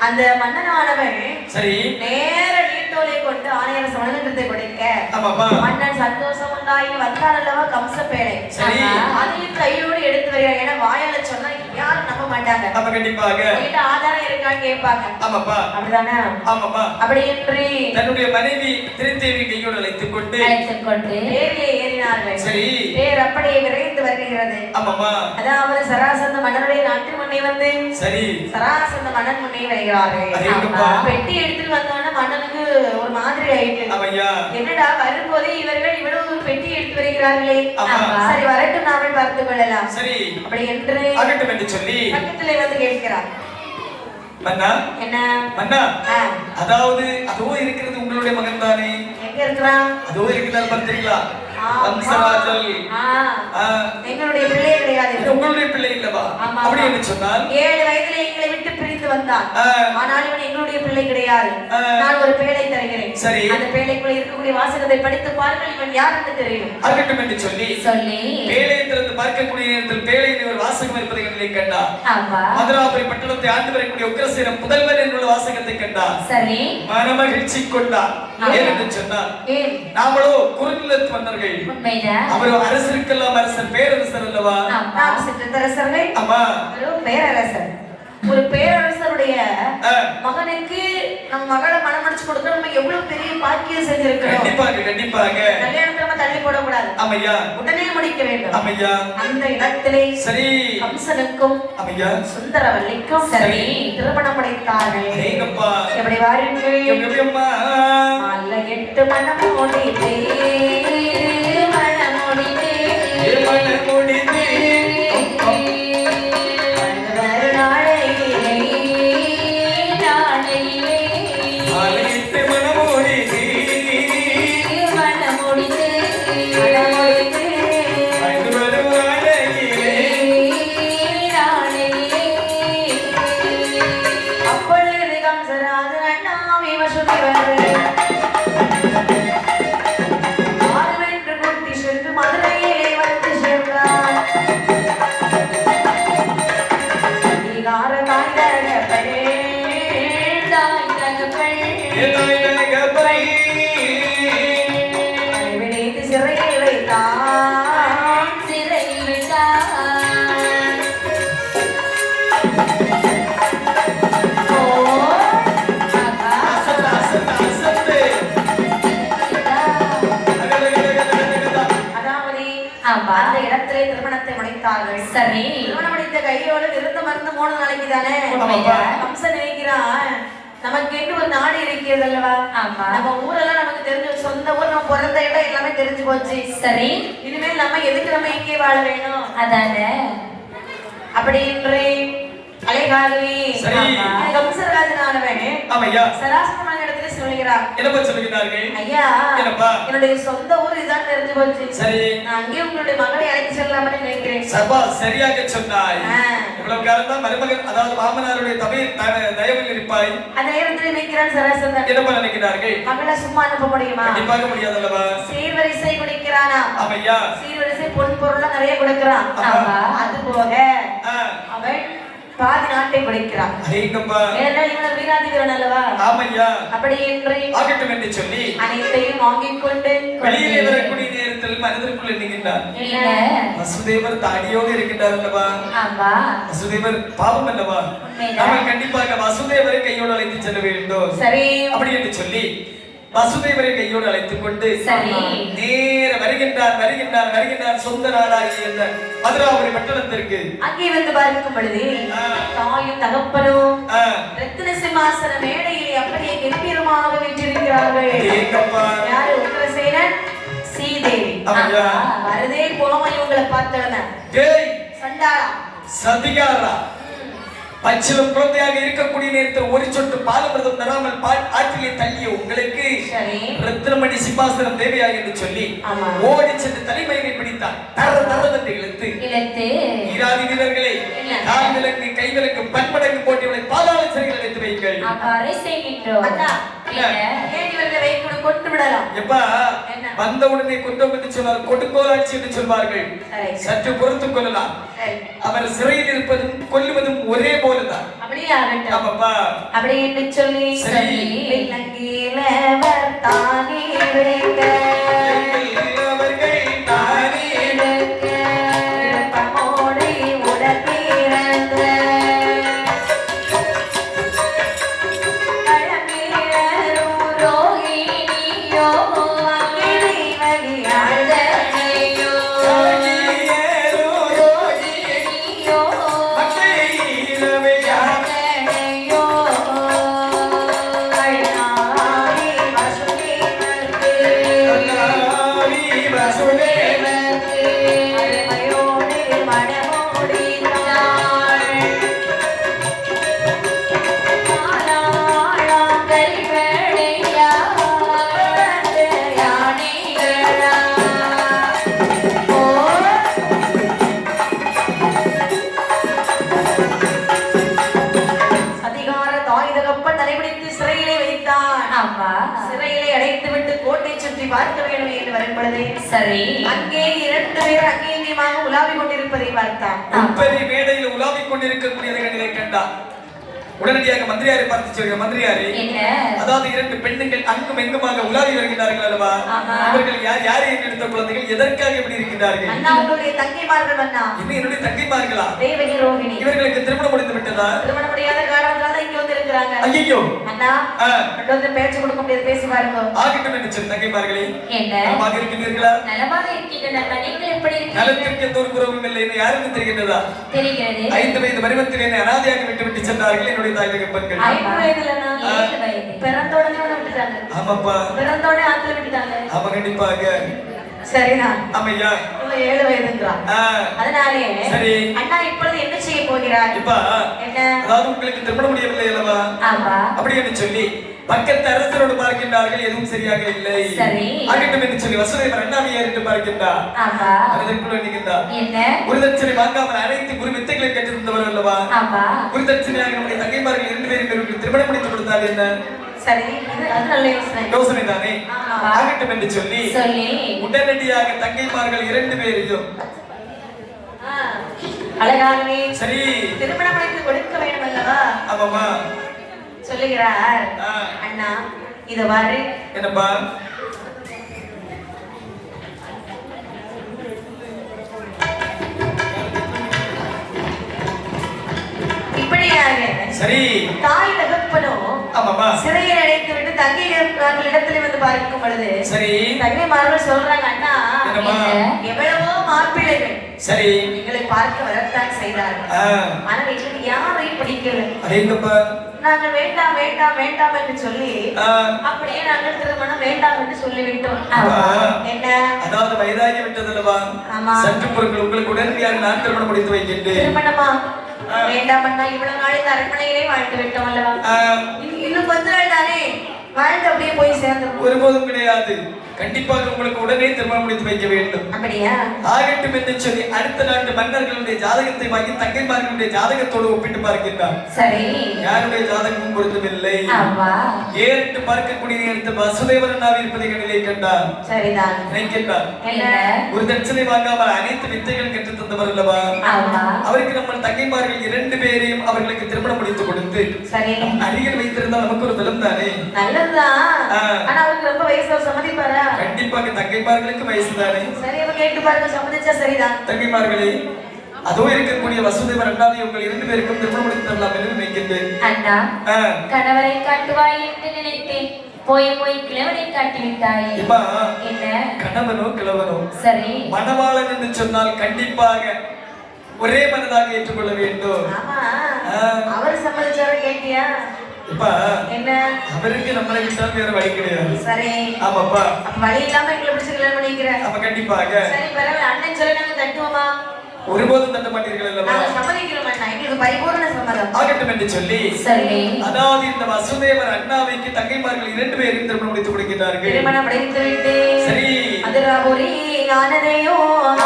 அந்த மன்னனானவன்
சரி
நேர நீட்டோலை கொண்டு ஆணையரச வணக்கத்தை கொடுக்க
ஆமாப்பா
மன்னன் சந்தோஷம் உண்டாகி வந்தான் அல்லவா கம்சப்பேடை
சரி
அதையும் கையோடு எடுத்து வருகிறார். ஏன்னா வாயால சொன்னா யாரும் நம்ப மாட்டாங்க.
நம்ம கண்டிப்பாக
ஆதாரம் இருக்கான்னு கேட்பாங்க.
ஆமாப்பா
அப்படிதானே?
ஆமாப்பா.
அப்படி என்று
தன்னுடைய மனைவி திருத்தேவி கையோடு அழைத்துக் கொண்டு
தேரிலே ஏறினார்கள்.
சரி
தேர் அப்படியே விரைந்து வருகிறது.
ஆமாப்பா.
அதாவது சராசந்த மன்னனுடைய நாட்டு முன்னே வந்து
சரி
சராசந்த மன்னன் முன்னே வருகிறார்கள். பெட்டி எடுத்துட்டு வந்தோன்னா மன்னனுக்கு ஒரு மாதிரி ஆயிட்டு என்னடா வரும்போதே இவர்கள் இவ்வளவு பெட்டி எடுத்து வருகிறார்களே, சரி வரட்டும் நாமல் பார்த்துக் கொள்ளலாம்
சரி
அப்படி என்று
ஆகட்டும் என்று சொல்லி
பக்கத்திலே வந்து கேட்கிறார்.
மன்னா
என்ன
மன்னா அதாவது அதோ இருக்கிறது உங்களுடைய மகன் தானே?
எங்க இருக்கிறான்?
அதோ இருக்கிறார் பார்த்தீங்களா வம்சராஜல்.
எங்களுடைய பிள்ளை கிடையாது.
உங்களுடைய பிள்ளை இல்லவா? அப்படி என்று சொன்னால்
7 வயதிலே எங்களை விட்டு பிரிந்து வந்தான். ஆனால் இவன் எங்களுடைய பிள்ளை கிடையாது. நான் ஒரு பேழை தருகிறேன்.
சரி
அந்த பேழைக்குள்ள இருக்கக்கூடிய வாசகத்தை படித்து பாருங்கள், இவன் யார் என்று தெரியும்.
ஆகட்டும் என்று சொல்லி பேழையை திறந்து பார்க்கக்கூடிய நேரத்தில் பேழையில் ஒரு வாசகம் இருப்பதை நிலை கண்டார். மதுராபுரி பட்டணத்தை ஆண்டு வரக்கூடிய உக்கிரசேன புதல்வர் என்ற வாசகத்தை கண்டார்.
சரி
மனமகிழ்ச்சி கொண்டார். ஏனென்று சொன்னார் நாமளோ குறுநிலத்து மன்னர்கள், அவர் அரசருக்கெல்லாம் அரசர் பேரரசர் அல்லவா?
சிற்றரசர்கள்.
ஆமா
பேரரசர். ஒரு பேரரசருடைய மகனுக்கு நம்ம மகளை மனமடிச்சு கொடுத்தா நம்ம எவ்வளவு பெரிய பாக்கியம் செஞ்சிருக்கிறோம்.
கண்டிப்பாக கண்டிப்பாக
கல்யாணத்தை நம்ம தள்ளி போடக்கூடாது.
ஆமையா உடனே
முடிக்க வேண்டும்.
ஆமையா
அந்த இடத்திலே
சரி
கம்சனுக்கும்
ஆமையா
சுந்தரவல்லிக்கும் சரி திருமணம் முடித்தார்கள்.
ஏங்கப்பா
எப்படி வாருங்கள்
எப்படியம்மா
அல்ல 8 மனம் முடித்தே மனம் முடித்தே
மனம் முடித்தே
அந்த இடத்திலே திருமணத்தை முடித்தார்கள். சரி திருமணம் முடித்த கையோடு விருந்து மருந்து 3 நாளைக்கு தானே. கம்சன் நினைக்கிறான் நமக்கு என்று ஒரு நாடு இருக்கிறது அல்லவா? நம்ம ஊரெல்லாம் நமக்கு தெரிஞ்சு, சொந்த ஊர் நம்ம பிறந்த இடம் எல்லாமே தெரிஞ்சு போச்சு. சரி இனிமேல் நம்ம எதுக்கு நம்ம இங்கே வாழ வேணும்? அதானே அப்படி என்று அலைகாலி கம்சராஜனானவன் சராசரமான இடத்துல சொல்லுகிறார்.
என்ன சொல்லுகிறார்கள்?
ஐயா என்னுடைய சொந்த ஊர் இதான் தெரிஞ்சு போச்சு. சரி நான் அங்கே உங்களுடைய மகளை அழைத்து செல்லலாம்னு நினைக்கிறேன்.
சபா சரியாக சொன்னாய். இவ்வளவு காலம் தான் மருமகன் அதாவது மாமனாருடைய தயவில் இருப்பாய்.
அந்த நேரத்தில் நினைக்கிறான் சராசரன்.
என்ன நினைக்கிறார்கள்?
மகளை சும்மா அனுப்ப முடியுமா?
கண்டிப்பாக முடியாது அல்லவா?
சீர்வரிசை கொடுக்கிறானா?
ஆமையா
சீர்வரிசை பொன் பொருள்லாம் நிறைய கொடுக்கிறான். அது போக அவன் பாதி நாட்டை கொடுக்கிறான். இவன் வீராதிவீரன் அல்லவா?
ஆமையா
அப்படி என்று
ஆகட்டும் என்று சொல்லி
அனைத்தையும் வாங்கிக் கொண்டு
வெளியே வரக்கூடிய நேரத்தில் மனதிற்குள் எண்ணுகின்றார். வசுதேவர் தாடியோடு இருக்கின்றார் அல்லவா? வசுதேவர் பாவம் அல்லவா? நம்ம கண்டிப்பாக வசுதேவரை கையோடு அழைத்து செல்ல வேண்டும்.
சரி
அப்படி என்று சொல்லி வசுதேவரை கையோடு அழைத்துக் கொண்டு நேர வருகின்றார் சொந்த நாடாகிய இந்த மதுராபுரி பட்டணத்திற்கு.
அங்கே வந்து பார்க்கும் பொழுது தாயும் தகப்பனும் ரத்தின சிம்மாசன மேடையிலே அப்படியே கம்பீரமாக வீற்றிருக்கிறார்கள். யாரு? உக்கிரசேனன், சீதேவி. வரதே போகாம இவங்களை பார்த்தவன சண்டாளா
சதிகாரா பச்சிலம் குழந்தையாக இருக்கக்கூடிய நேரத்தில் ஒரு சொட்டு பாலமிரதம் தராமல் ஆற்றிலே தள்ளிய உங்களுக்கு ரத்னமணி சிம்மாசனம் தேவையாக என்று சொல்லி ஓடி சென்று தலைமையை பிடித்தார். தரதரத்தை இழுத்து ஈராதி வீரர்களை கால் விலங்கு கை விலங்கு பன்மடங்கு போட்டிகளை பாதாள சிறையில் வைத்து வைங்கள்.
அவ்வாறே செய்கின்றோம். அண்ணா ஏன் இவர்களை வைத்து கொண்டு விடலாம்?
எப்பா வந்த உடனே கொண்டோம் என்று சொன்னால் கொடுங்கோலாட்சி என்று சொல்வார்கள். சற்று பொறுத்துக் கொள்ளலாம். அவர் சிறையில் இருப்பதும் கொல்லுவதும் ஒரே போலதான்.
அப்படியே ஆகட்டும்.
ஆமாப்பா.
அப்படி என்று சொல்லி விலங்கிலவர் தானே இருக்க அவர்கள் தானே இருக்க பமோடை உடற்பிறந்த பார்க்க வேண்டும் என்று வரும் பொழுது சரி அங்கே 2 பேர் அங்கேயுமாக உலாவிக் கொண்டிருப்பதை பார்த்தான்.
அப்படி மேடையில் உலாவிக் கொண்டிருக்கக்கூடியதை கண்டான். உடனடியாக மந்திரியாரை பார்த்து சொல்கிற மந்திரியாரே, அதாவது 2 பெண்ணுங்கள் அங்கும் எங்குமாக உலாவி வருகிறார்கள் அல்லவா? அவர்கள் யாரை எடுத்த குழந்தைகள் எதற்காக எப்படி இருக்கிறார்கள்?
அண்ணா உங்களுடைய தங்கைமார்கள் அண்ணா.
இன்னும் என்னுடைய தங்கைமார்களா?
தேவகி ரோகிணி.
இவர்களுக்கு திருமணம் முடிந்து விட்டதா?
திருமணம் முடியாத காரணத்தால தான் இங்க வந்து இருக்கிறாங்க.
ஐயோ
அண்ணா ரெண்டு பேச்சு கொடுக்க முடியாது, பேசி பாருங்க.
ஆகட்டும் என்று சொன்ன தங்கைமார்களே,
என்ன
நலமாக இருக்கிறீர்களா?
நலமாக இருக்கிறீர்கள். நீங்கள் எப்படி இருக்கிறீர்கள்?
நலத்திற்கு எந்த ஒரு குறைவும் இல்லை என்று யாருக்கு தெரிகிறதா?
தெரிகிறது.
5 வயது பருவத்தில் என்னை அனாதையாக விட்டு சென்றார்கள் என்னுடைய தாய் தகப்பன்கள்.
5 வயதுல நான் 7 வயது. பிறந்தோடனே விட்டுட்டாங்க.
ஆமாப்பா.
பிறந்தோடனே ஆத்துல விட்டுட்டாங்க.
ஆமா கண்டிப்பாக.
சரிதான்.
ஆமையா.
7 வயதுங்கறான். அதனாலே சரி அண்ணா இப்பொழுது என்ன செய்ய போகிறார்?
இப்ப
என்ன?
அதாவது உங்களுக்கு திருமணம் முடியவில்லை அல்லவா?
ஆமா.
அப்படி என்று சொல்லி பக்கத்து அரசரோடு பார்க்கின்றார்கள், எதுவும் சரியாக இல்லை.
சரி
ஆகட்டும் என்று சொல்லி வசுதேவர் அண்ணாமையார் என்று பார்க்கின்றார்.
ஆமா.
அதற்குள்ள நிற்கின்றார்.
என்ன?
குருதட்சணை வாங்காமல் அனைத்து குரு வித்தைகளை கற்று தந்தவர் அல்லவா?
ஆமா.
குருதட்சணையாக நம்முடைய தங்கைமார்கள் 2 பேரும் திருமணம் முடித்து கொடுத்தால் என்ன?
சரி அது நல்ல யோசனை.
யோசனை தானே. ஆகட்டும் என்று சொல்லி உடனடியாக தங்கைமார்கள் 2 பேரையும்
அழகாகவே
சரி
திருமணம் முடித்து கொடுக்க வேண்டும் அல்லவா?
ஆமாமா.
சொல்லுகிறார். அண்ணா இத பாரு.
என்னப்பா?
இப்படியாக
சரி
தாய் தகப்பனோ
ஆமாமா
சிறையில் அடைத்து விட்டு தங்கைகள் இடத்துல வந்து பார்க்கும் பொழுது
சரி
தங்கைமார்கள் சொல்றாங்க, அண்ணா எவ்வளவோ மாப்பிள்ளைகள்
சரி
எங்களை பார்க்க வரத்தான் செய்தார்கள். ஆனா எங்களுக்கு யாரையும் பிடிக்கல.
அடேங்கப்பா.
நாங்கள் வேண்டாம் வேண்டாம் வேண்டாம் என்று சொல்லி அப்படியே நாங்கள் திருமணம் வேண்டாம் என்று சொல்லிவிட்டோம். என்ன?
அதாவது வயதாகி விட்டதல்லவா? சற்று பொருட்கள் உங்களுக்கு உடனடியாக நான் திருமணம் முடித்து வைக்கின்றேன்.
திருமணமா? வேண்டாம் அண்ணா, இவ்வளவு நாள் இந்த அரண்மனையிலே வாழ்ந்து விட்டோம் அல்லவா? இன்னும் 10 நாள் தானே வாழ்ந்து அப்படியே போய் சேர்ந்துடும்.
ஒருபோதும் கிடையாது. கண்டிப்பாக உங்களுக்கு உடனே திருமணம் முடித்து வைக்க வேண்டும்.
அப்படியா?
ஆகட்டும் என்று சொல்லி அடுத்த நாட்டு மன்னர்களுடைய ஜாதகத்தை வாங்கி தங்கைமார்களுடைய ஜாதகத்தோடு ஒப்பிட்டு பார்க்கின்றார். சரி யாருடைய ஜாதகமும் பொருத்தமில்லை. ஏறிட்டு பார்க்கக்கூடிய நேரத்தில் வசுதேவர் அண்ணாவை இருப்பதை கண்ணிலே கண்டார். சரிதான் நினைக்கின்றார். ஒரு தட்சணை வாங்காமல் அனைத்து வித்தைகள் கற்று தந்தவர் அல்லவா? அவருக்கு நம்ம தங்கைமார்கள் 2 பேரையும் அவர்களுக்கு திருமணம் முடித்து கொடுத்து அருகில் வைத்திருந்தால் நமக்கு ஒரு பலம் தானே.
நல்லதுதான். ஆனா அவருக்கு ரொம்ப வயசு சம்மதிப்பாரா?
கண்டிப்பாக தங்கைமார்களுக்கு வயசுதானே.
சரி அப்ப கேட்டு பாருங்க, சம்மதிச்சா சரிதான்.
தங்கைமார்களே, அதோ இருக்கக்கூடிய வசுதேவர் அண்ணாவை உங்கள் 2 பேருக்கும் திருமணம் முடித்து தரலாம் என்று நினைக்கின்றேன்.
அண்ணா கணவரை காட்டுவாய் என்று நினைத்தேன், போய் போய் கிழவனை காட்டிவிட்டாய். என்ன?
கணவனோ கிழவனோ
சரி
மணவாளன் என்று சொன்னால் கண்டிப்பாக ஒரே மனதாக ஏற்றுக்கொள்ள வேண்டும்.
அவர் சம்மதிச்சார கேட்டியா?
என்ன அவருக்கு நம்மளை விட்டால் வேற வழி கிடையாது.
சரி
ஆமாப்பா.
அப்ப வழி இல்லாம எங்களை பிடிச்சு கல்யாணம் பண்ணிக்கிறேன்.
அப்ப கண்டிப்பாக
சரி பரவாயில்ல, அண்ணன் சொல்ல நாங்க தட்டுவோமா?
ஒருபோதும் தட்ட மாட்டீர்கள் அல்லவா?
நாங்க சம்மதிக்கிறோம் அண்ணா, எங்களுக்கு பரிபூர்ண சம்மதம்.
ஆகட்டும் என்று சொல்லி சரி அதாவது இந்த வசுதேவர் அண்ணாவைக்கு தங்கைமார்கள் 2 பேரையும் திருமணம் முடித்து கொடுக்கிறார்கள்.
திருமணம் முடித்து விட்டு
சரி
அதுராபுரி ஆனதையோ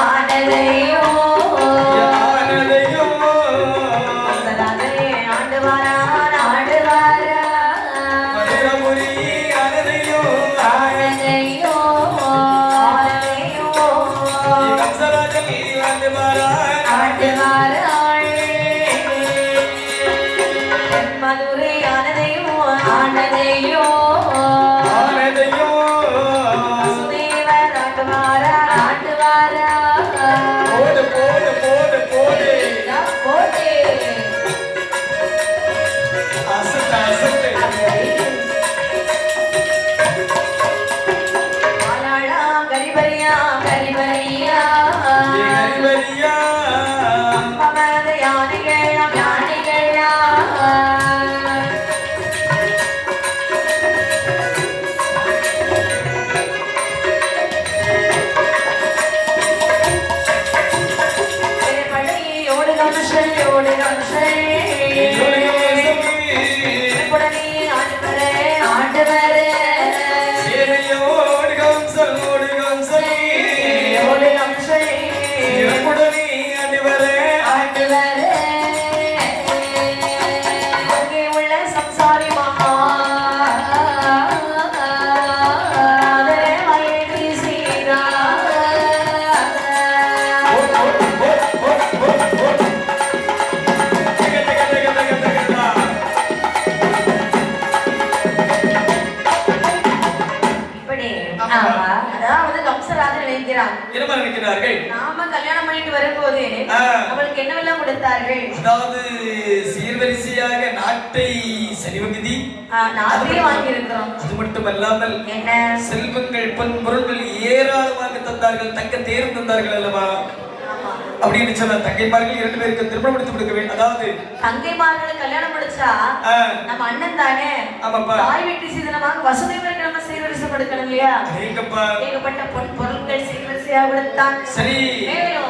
ஆனதையோ ஆனதையோ சதாதரே ஆண்டு வாரா ஆண்டு வாரா அதாவது கம்சராஜன் நினைக்கிறான்.
என்ன நினைக்கிறார்கள்?
நாம கல்யாணம் பண்ணிட்டு வரும்போது அவளுக்கு என்னவெல்லாம் கொடுத்தார்கள்?
அதாவது சீர்வரிசையாக நாட்டை செல்வமிதி
நாட்டையே வாங்கி இருக்கிறோம்.
அது மட்டுமல்லாமல்
என்ன
செல்வங்கள் பொன் பொருட்கள் ஏராளமாக தந்தார்கள். தங்க தேர் தந்தார்கள் அல்லவா? அப்படின்னு சொன்ன தங்கைமார்கள் 2 பேருக்கு திருமணம் முடித்து கொடுக்க வேண்டும். அதாவது
தங்கைமார்களுக்கு கல்யாணம் முடிச்சா நம்ம அண்ணன் தானே, தாய் வீட்டு சீதனமாக வசுதேவருக்கு நம்ம சீர்வரிசை கொடுக்கணும் இல்லையா? ஏகப்பட்ட பொன் பொருட்கள் சீர்வரிசையா கொடுத்தான்.
சரி,
மேலும்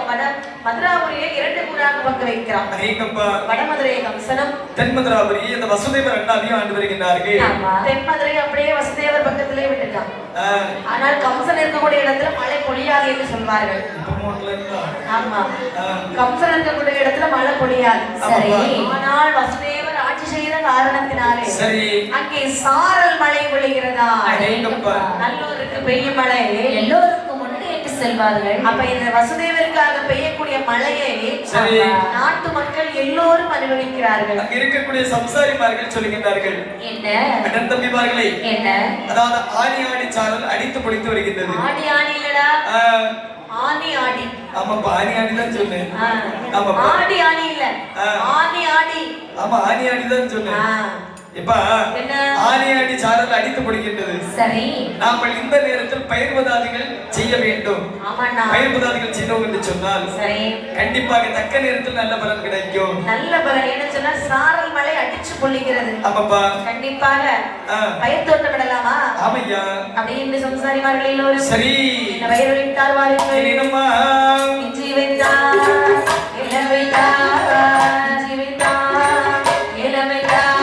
மதுராபுரியை 2 கூறாக பங்கு வைக்கிறான். வடமதுரையை கம்சனும்,
தென் மதுராபுரியை அந்த வசுதேவர் அண்ணாவையும் ஆண்டு வருகின்றார்கள்.
தென் மதுரை அப்படியே வசுதேவர் பக்கத்திலே விட்டுட்டான். ஆனால் கம்சன் இருக்கக்கூடிய இடத்துல மழை பொழியாது என்று சொல்வார்கள். ஆமா, கம்சன் இருக்கக்கூடிய இடத்துல மழை பொழியாது. சரி, ஆனால் வசுதேவர் ஆட்சி செய்த காரணத்தினாலே அங்கே சாரல் மழை பொழிகிறதா? நல்லூருக்கு பெய்யும் மழை எல்லோருக்கும் முன்னேற்று செல்வார்கள். அப்ப இந்த வசுதேவருக்காக பெய்யக்கூடிய மழையை நாட்டு மக்கள் எல்லோரும் அனுபவிக்கிறார்கள்.
அங்க இருக்கக்கூடிய சம்சாரிமார்கள் சொல்லுகின்றார்கள், என்ன தம்பிமார்களே,
என்ன
அதாவது ஆடி ஆடி சாரல் அடித்து பொழித்து வருகின்றது.
ஆடி ஆடி இல்லடா, ஆனி ஆடி.
ஆமாப்பா, ஆனி ஆடி தான் சொன்னேன்.
ஆடி ஆடி இல்ல, ஆனி ஆடி.
ஆமா, ஆனி ஆடி தான் சொன்னேன். இப்ப ஆனி ஆடி சாரல் அடித்து பொழிகின்றது.
சரி,
நாம இந்த நேரத்தில் பயிர் பதாதிகள் செய்ய வேண்டும். பயிர் பதாதிகள் செய்தோம் என்று சொன்னால் கண்டிப்பாக தக்க நேரத்தில் நல்ல பலன் கிடைக்கும்.
நல்ல பலன் என்ன சொன்னா சாரல் மழை அடிச்சு பொழிகிறது.
ஆமாப்பா,
கண்டிப்பாக பயிர் தோட்டம் விடலாமா?
ஆமையா,
அப்படின்னு சம்சாரிமார்கள் எல்லோரும்
சரி
பயிர் வைத்தார். வாருங்கள், இஞ்சி வைத்தார், இலை வைத்தார், இஞ்சி வைத்தார், இலை வைத்தார்,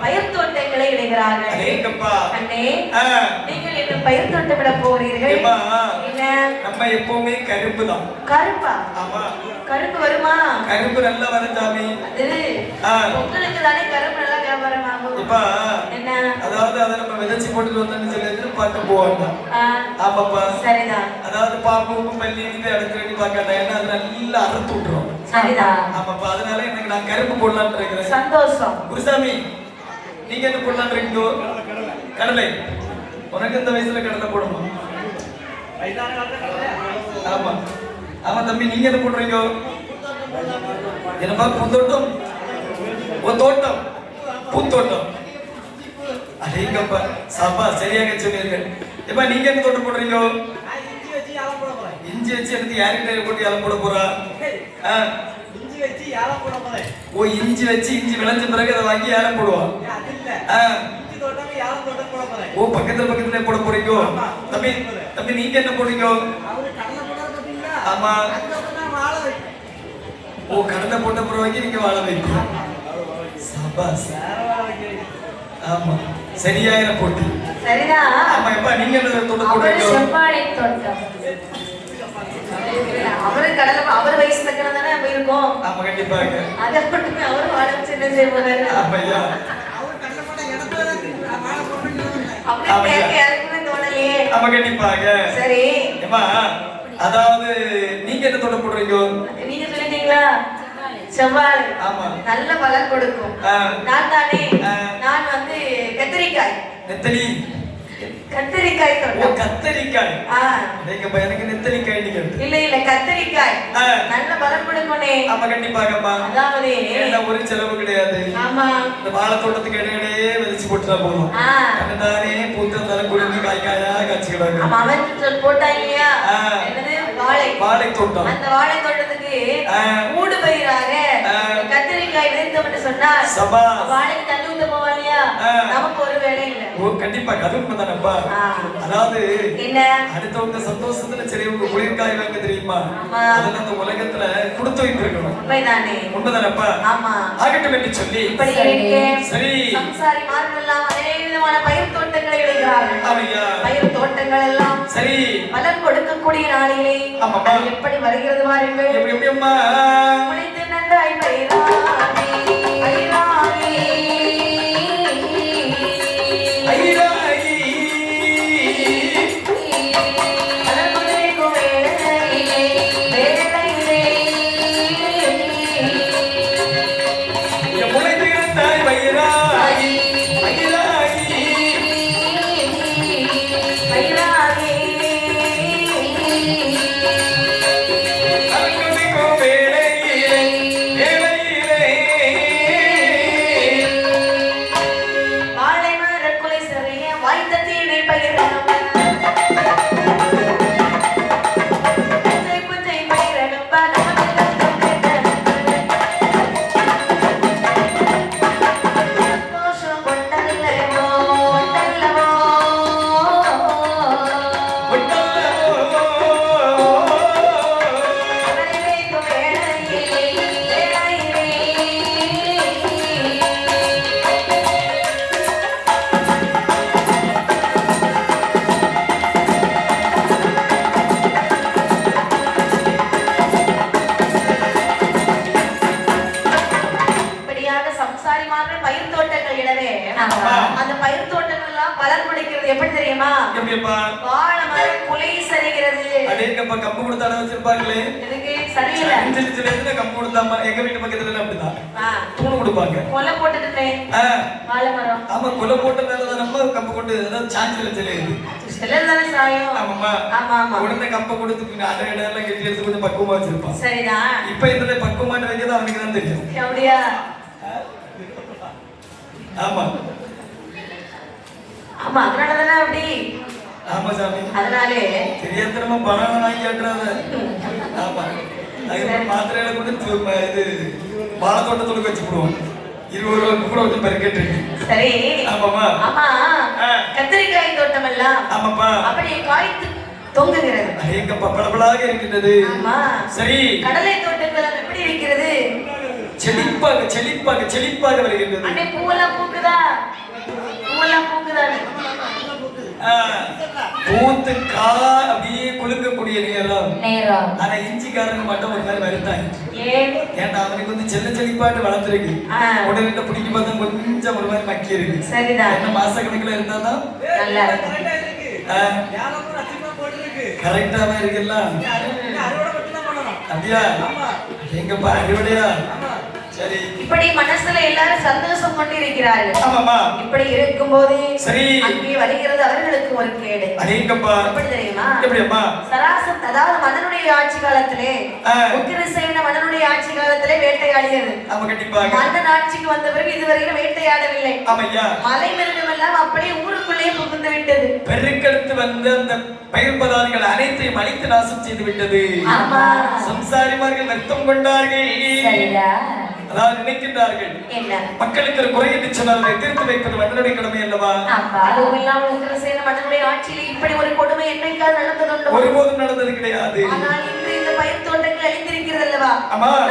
பயிர் தோட்டங்களை இடுகிறார்கள். நீங்கள் என்ன பயிர் தோட்டம் விட போகிறீர்கள்?
நம்ம எப்பவுமே கரும்பு தான்.
கரும்பா? கரும்பு வருமா?
கரும்பு நல்லா வரும் சாமி.
உங்களுக்கு தானே கரும்பு நல்லா வியாபாரம் ஆகும். என்ன
அதாவது அதை நம்ம விதைச்சு போட்டு வந்தோம்னு சொல்லி பார்க்க போவாங்க. ஆமாப்பா,
சரிதான்.
அதாவது பாம்பும் பள்ளி இது அடுத்து பார்க்காத, ஏன்னா அது நல்லா அறுத்து விட்டுரும்.
சரிதான்.
ஆமாப்பா, அதனால எனக்கு நான் கரும்பு போடலான்னு இருக்கிறேன்.
சந்தோஷம்.
குருசாமி, நீங்க என்ன போடலான்னு இருக்கீங்க? கடலை. உனக்கு இந்த வயசுல கடலை போடுமா? ஆமா ஆமா தம்பி, நீங்க என்ன போடுறீங்க? என்னப்பா, பூந்தோட்டம்? தோட்டம், பூந்தோட்டம். அடேங்கப்பா, சாப்பா, சரியாக சொன்னீர்கள். எப்பா, நீங்க என்ன தோட்டம் போடுறீங்க? இஞ்சி வச்சு எடுத்து யாருக்கிட்ட போட்டு ஏலம் போட போறா? இஞ்சி வச்சு ஏலம் போட போறேன். இஞ்சி வச்சு இஞ்சி விளைஞ்ச பிறகு அதை வாங்கி ஏலம் போடுவான். பக்கத்துல போட போறீங்க. தம்பி தம்பி, நீங்க என்ன போடுறீங்க? ஆமா, கடலை போட்ட பிறகு நீங்க வாழ வைப்பீங்க. சபாஸ், ஆமா, சரியான போட்டி.
சரிதான்.
ஆமா, எப்பா நீங்க என்ன தோட்டம் போடுறீங்க?
செவ்வாழை தோட்டம். அவரு கடலை அவர் வயசு தக்கன தானே நம்ம இருக்கோம்.
ஆமா, கண்டிப்பாக.
அதை மட்டுமே அவரு வாழ வச்சு என்ன செய்ய போறாரு?
ஆமையா,
அப்படி கேட்க யாருக்குமே தோணலையே.
ஆமா, கண்டிப்பாக.
சரி,
ஏமா, அதாவது நீங்க என்ன தோட்டம் போடுறீங்க?
நீங்க சொல்லிட்டீங்களா? செவ்வாழை.
ஆமா,
நல்ல பலன் கொடுக்கும். நான் தானே, நான் வந்து
நெத்தலி
கத்தரிக்காய் தோட்டம்.
கத்தரிக்காய். எனக்கு நெத்தலிக்காய்
இல்ல இல்ல கத்தரிக்காய் நல்ல பலம் கொடுக்கணே.
ஆமா கண்டிப்பாகப்பா.
அதாவது
ஒரு செலவு கிடையாது.
ஆமா
இந்த வாழை தோட்டத்துக்கு இடையிடையே விதைச்சு போட்டுட்டா போதும். தானே பூத்திருந்தாலும் குடிஞ்சு காய்க்காயா காய்ச்சிக்கிறாங்க.
ஆமா அவன் போட்டா இல்லையா என்னது வாழை தோட்டம். அந்த வாழை தோட்டத்துக்கு மூடு பயிராக கத்தரிக்காய் விதைத்தோம்னு சொன்னா வாழைக்கு தண்ணி ஊத்த போவா இல்லையா நமக்கு ஒரு வேலை இல்ல.
கண்டிப்பா கரும்பு தானப்பா. அதாவது என்ன அடுத்தவங்க சந்தோஷத்துல சரி உங்க குளிர்காய் வாங்க தெரியுமா அதெல்லாம் அந்த உலகத்துல கொடுத்து வைத்திருக்கணும். உண்மைதானப்பா. ஆகட்டும் என்று சொல்லி சரி
சம்சாரி மார்களெல்லாம் அதே விதமான பயிர் தோட்டங்களை விளைகிறார்கள். பயிர் தோட்டங்கள் எல்லாம் சரி பலன் கொடுக்கக்கூடிய நாளிலே எப்படி வருகிறது பாருங்கள்.
எப்படி அம்மா
குளித்து நன்றாய் பயிராகி அந்த பயிர் தோட்டங்கள் எல்லாம் பலன் கொடுக்கிறது எப்படி தெரியுமா? வாழை மரம் குலை சரிகிறது.
அடேங்கப்பா கம்பு கொடுத்து அட வச்சிருப்பாங்களே
இதுக்கு சரியில்லை.
இந்த கம்பு கொடுத்தாமா எங்க வீட்டு பக்கத்துல அப்படிதான் தூணு கொடுப்பாங்க.
கொலை போட்டுட்டே வாழை மரம்.
ஆமா கொலை போட்ட மேலதான் நம்ம கம்பு கொண்டு அதாவது சாஞ்சில தெரியுது.
செல்லதானே சாயம்.
ஆமாமா.
ஆமா ஆமா.
உடனே கம்பை கொடுத்து அட இடம்லாம் கட்டி எடுத்து கொஞ்சம் பக்குவமா வச்சிருப்பான்.
சரிதான்.
இப்ப இதுல பக்குவமான வைக்கிறது அவனுக்கு தான் தெரியும்.
அப்படியா?
ஆமா
ஆமா அதனாலதானே அப்படி.
ஆமா சாமி.
அதனாலே
தெரியாதனமா பணம் வாங்கி காட்டுறாங்க. ஆமா அதுக்கு மாத்திரையில கூட இது வாழை தோட்டத்துக்கு வச்சு போடுவோம். 20 ரூபாய்க்கு கூட வச்சு பெருக்கெட்டு.
சரி.
ஆமாமா.
ஆமா கத்திரிக்காய் தோட்டம் எல்லாம்
ஆமாப்பா
அப்படியே காய்த்து தொங்குகிறது.
எங்க பப்பளப்பளாக இருக்கின்றது.
ஆமா சரி. கடலை தோட்டங்கள் எப்படி இருக்கிறது?
செழிப்பாக செழிப்பாக செழிப்பாக வருகின்றது.
அண்ணே பூவெல்லாம் பூக்குதா? பூவெல்லாம் பூக்குதா?
பூத்து கா அப்படியே குலுங்கக்கூடிய நேரம். ஆனா இஞ்சிக்காரங்க மட்டும் ஒரு மாதிரி வருத்தாங்க. ஏன்னா அவனுக்கு வந்து செல்ல செழிப்பாட்டு வளர்ந்துருக்கு. உடனே பிடிக்க பார்த்தா கொஞ்சம் ஒரு மாதிரி மக்கி இருக்கு.
சரிதான்.
என்ன மாச கணக்குல இருந்தாதான்
நல்லா
கரெக்டாவே இருக்குல்ல. அப்படியா எங்கப்பா அறுவடையா? சரி.
இப்படி மனசுல எல்லாரும் சந்தோஷம் கொண்டு இருக்கிறார்கள்.
ஆமாமா.
இப்படி இருக்கும்போது
சரி
அங்கே வருகிறது அவர்களுக்கு ஒரு கேடு.
அடேங்கப்பா.
எப்படி தெரியுமா?
எப்படிப்பா?
சராசத் அதாவது மன்னனுடைய ஆட்சி காலத்திலே உக்கிரசேன மன்னனுடைய ஆட்சி காலத்திலே வேட்டையாடியது.
ஆமா கண்டிப்பா.
மன்னன் ஆட்சிக்கு வந்த பிறகு இதுவரையிலும் வேட்டையாடவில்லை.
ஆமையா.
மலை மிருகம் எல்லாம் அப்படியே ஊருக்குள்ளே புகுந்து விட்டது.
பெருக்கெடுத்து வந்த அந்த பயிர் பதார்த்தங்கள் அனைத்தையும் அழித்து நாசம் செய்து விட்டது.
ஆமா.
சம்சாரிமார்கள் வருத்தம் கொண்டார்கள்.
சரிடா.
அதாவது நினைக்கின்றார்கள் மக்களுக்கு ஒரு குறை என்று சொன்னால் தீர்த்து வைப்பது மன்னனுடைய கடமை அல்லவா?
அதுவும் இல்லாமல் உக்கிரசேன மன்னனுடைய ஆட்சியில் இப்படி ஒரு கொடுமை என்னைக்காவது நடந்ததுண்டோ?
ஒருபோதும் நடந்தது கிடையாது.
ஆனால் இன்று இந்த பயிர் தோட்டங்கள் அழிந்திருக்கிறது அல்லவா?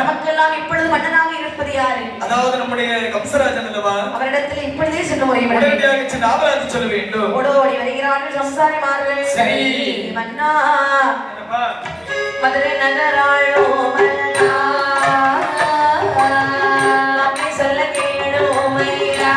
நமக்கெல்லாம் இப்பொழுது மன்னனாக இருப்பது யாரு?
அதாவது நம்முடைய கம்சராஜன் அல்லவா?
அவரிடத்தில் இப்பொழுதே சென்று முறையிட
உடனடியாக சென்று ஆபராதி சொல்ல வேண்டும்.
ஓடோடி வருகிறார்கள் சம்சாரிமார்கள்.
சரி
மன்னா மதுரை நகராளோ மன்னா சொல்ல கேளும் ஐயா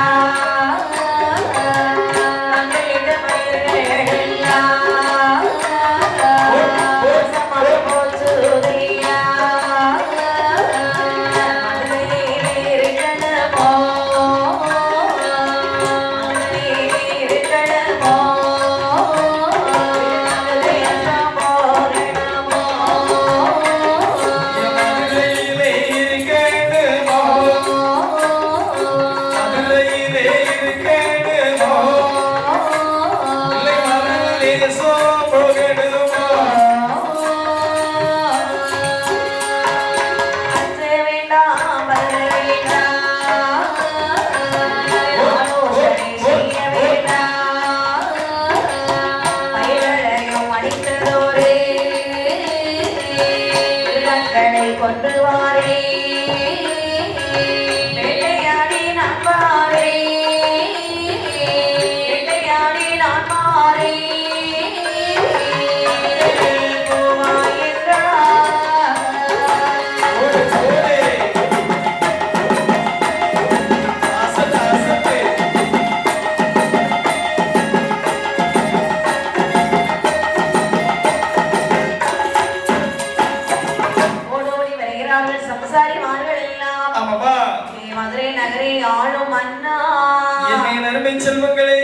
மன்னா
என் அருமை செல்வங்களே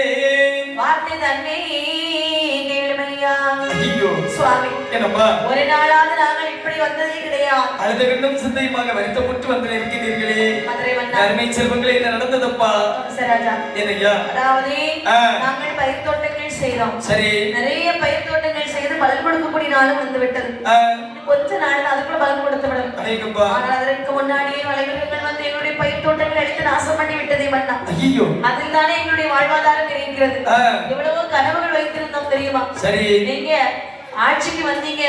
வார்த்தை தன்னை கேளுமையா.
ஐயோ
சுவாமி
என்னப்பா
ஒரு நாளாவது நாங்கள் இப்படி வந்ததே கிடையாது.
அழுத கண்ணும் சிந்தையுமாக வருத்தப்பட்டு வந்து இருக்கிறீர்களே
மதுரை மன்னா
அருமை செல்வங்களே என்ன நடந்ததப்பா
ராஜா.
என்னய்யா
அதாவது நாங்கள் பயிர் தோட்டங்கள் செய்தோம்.
சரி
நிறைய பயிர் தோட்டங்கள் செய்து பலன் கொடுக்கக்கூடிய நாளும் வந்து விட்டது. கொஞ்ச நாள் அதுக்குள்ள பலன் கொடுத்து விடும். ஆனால் அதற்கு முன்னாடியே வலைவிலங்குகள் வந்து எங்களுடைய பயிர் தோட்டங்கள் எடுத்து நாசம் பண்ணி விட்டதே மன்னா.
ஐயோ
அதில் தானே எங்களுடைய வாழ்வாதாரம் இருக்கிறது. எவ்வளவோ கனவுகள் வைத்திருந்தோம் தெரியுமா?
சரி
நீங்க ஆட்சிக்கு வந்தீங்க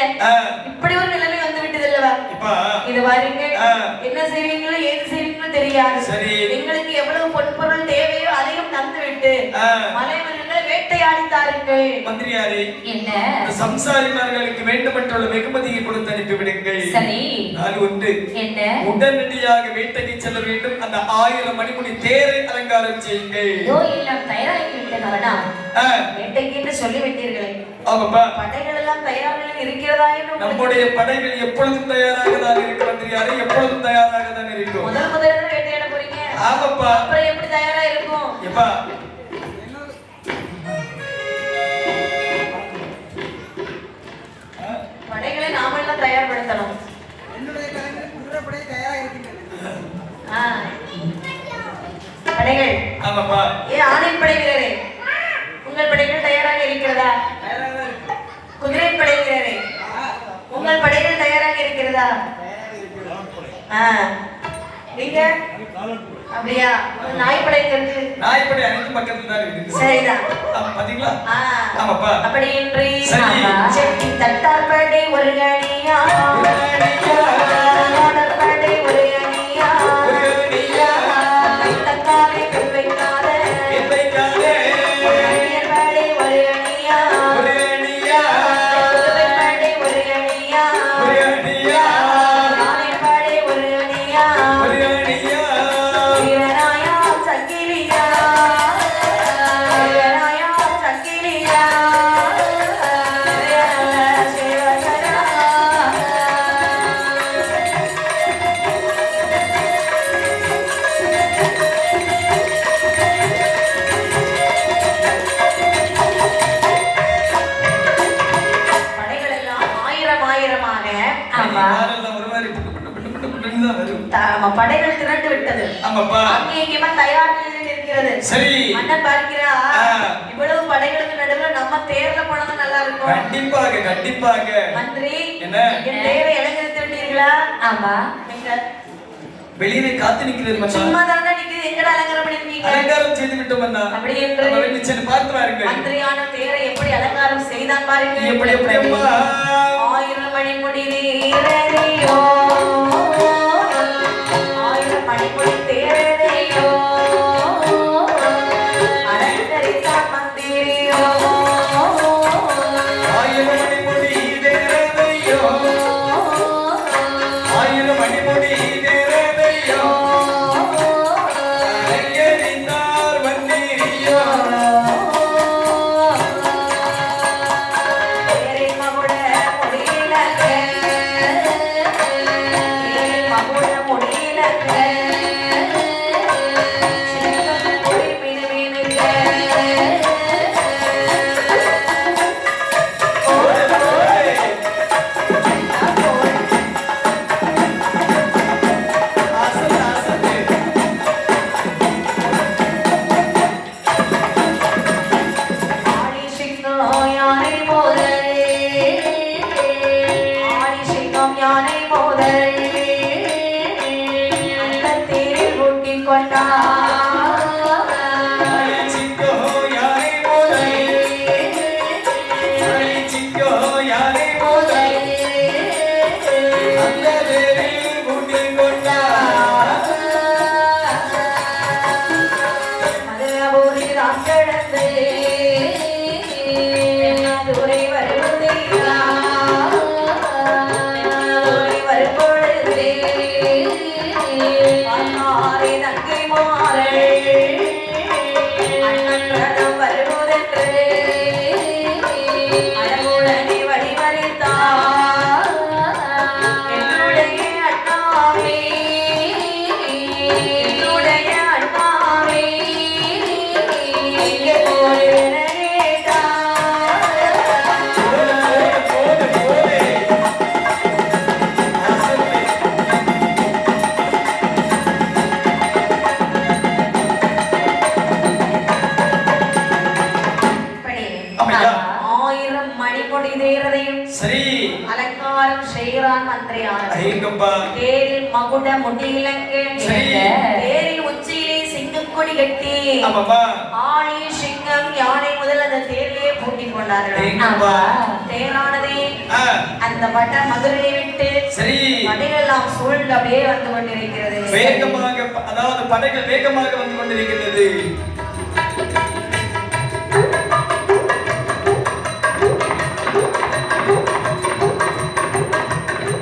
இப்படி ஒரு நிலைமை வந்து விட்டது அல்லவா? இது வாருங்க என்ன செய்வீங்களோ ஏது செய்வீங்களோ தெரியாது. எங்களுக்கு எவ்வளவு பொன்பொருள் தேவையோ அதையும் தந்து விட்டு மலைவர்களை வேட்டையாடித்தாருங்கள்.
மந்திரியாரே
என்ன
சம்சாரிமார்களுக்கு வேண்டுமென்றுள்ள வெகுமதியை கொடுத்து அனுப்பிவிடுங்கள்.
சரி
அது உண்டு.
என்ன
உடனடியாக வேட்டைக்கு செல்ல வேண்டும். அந்த 1000 மணிமுடி தேரை அலங்காரம் செய்யுங்கள்.
எல்லாம் தயாராகி விட்டதா? வேட்டைக்கு என்று சொல்லி விட்டீர்களே படைகள் எல்லாம் தயாராக இருக்கிறதா?
நம்முடைய படைகள் எப்பொழுதும் தயாராக தான் இருக்கு மந்திரியாரே, எப்பொழுதும் தயாராக தான் இருக்கும்.
முதல்ல வேட்டையாட போறீங்க.
ஆமாப்பா.
அப்புறம் எப்படி தயாரா இருக்கும்?
எப்பா
படைகளை நாமெல்லாம் தயார்படுத்தணும்.
என்னுடைய கலைஞர் குதிரைப்படை தயாராக இருக்கின்றன.
படைகள்
ஆமாப்பா.
ஆணைப்படை வீரரே உங்கள் படைகள் தயாராக இருக்கிறதா? குதிரை வீரரே உங்கள் படைகள் தயாராக இருக்கிறதா? நீங்க அப்படியா? நாய்ப்படை இருக்கு.
நாய்ப்படை அனைத்து பக்கத்துல தான் இருக்கு.
சரிதான்.
பாத்தீங்களா? ஆமாப்பா.
அப்படி என்று செட்டி தட்டார் படை ஒரு அணியா, படை ஒரு அணியா, தக்காளி வைக்காத படை ஒரு அணியா, படை ஒரு அணியா, படை ஒரு அணியா, வீரராயா சங்கிலியா, வீரராயா சங்கிலியா, சிவசரா. படைகள் எல்லாம் ஆயிரமாக படைகள் திரண்டு விட்டது. அங்கே இங்கேயுமா தயார் நிலையில் இருக்கிறது. மன்னன் பார்க்கிறா இவ்வளவு படைகளுக்கு நடுவில் நம்ம தேர்ல போனது நல்லா இருக்கும்.
கண்டிப்பாக கண்டிப்பாக.
மந்திரி
என்ன
என் தேரை அலங்கரித்து விட்டீர்களா? ஆமா.
வெளியே காத்து நிக்கிறது
சும்மா தானே நிக்குது. எங்கட அலங்காரம் பண்ணிருக்கீங்க?
அலங்காரம் செய்து விட்டோம் அண்ணா.
அப்படி என்று
சென்று பார்த்து வாருங்கள்.
மந்திரியான தேரை எப்படி அலங்காரம் செய்தான் பாருங்க.
எப்படி எப்படி அம்மா
1000 மணிமுடி தேரையோ, 1000 மணிமுடி தேரையோ, அலங்கரித்தான் மந்திரியோ,
1000 மணிமுடி தேரையோ, 1000 மணிமுடி தேரையோ, அலங்கரித்தார் மந்திரியோ.
தேரை மகுட முடியிலங்க மந்திரியார்
ஐயப்பா
தேரில் மகுட முடியிலங்க
சரி.
தேரில் உச்சியிலே சிங்கக்கொடி கட்டி
ஆமாப்பா
ஆணி சிங்கம் யானை முதல் அந்த தேரிலே பூட்டி கொண்டார்கள்
ஐயப்பா
தேரானதே
ஆ
அந்த பட்ட மதுரையை விட்டு
சரி
படைகளெல்லாம் சூழ்ந்து அப்படியே வந்து கொண்டிருக்கிறது
வேகமாக அதாவது படைகள் வேகமாக வந்து கொண்டிருக்கிறது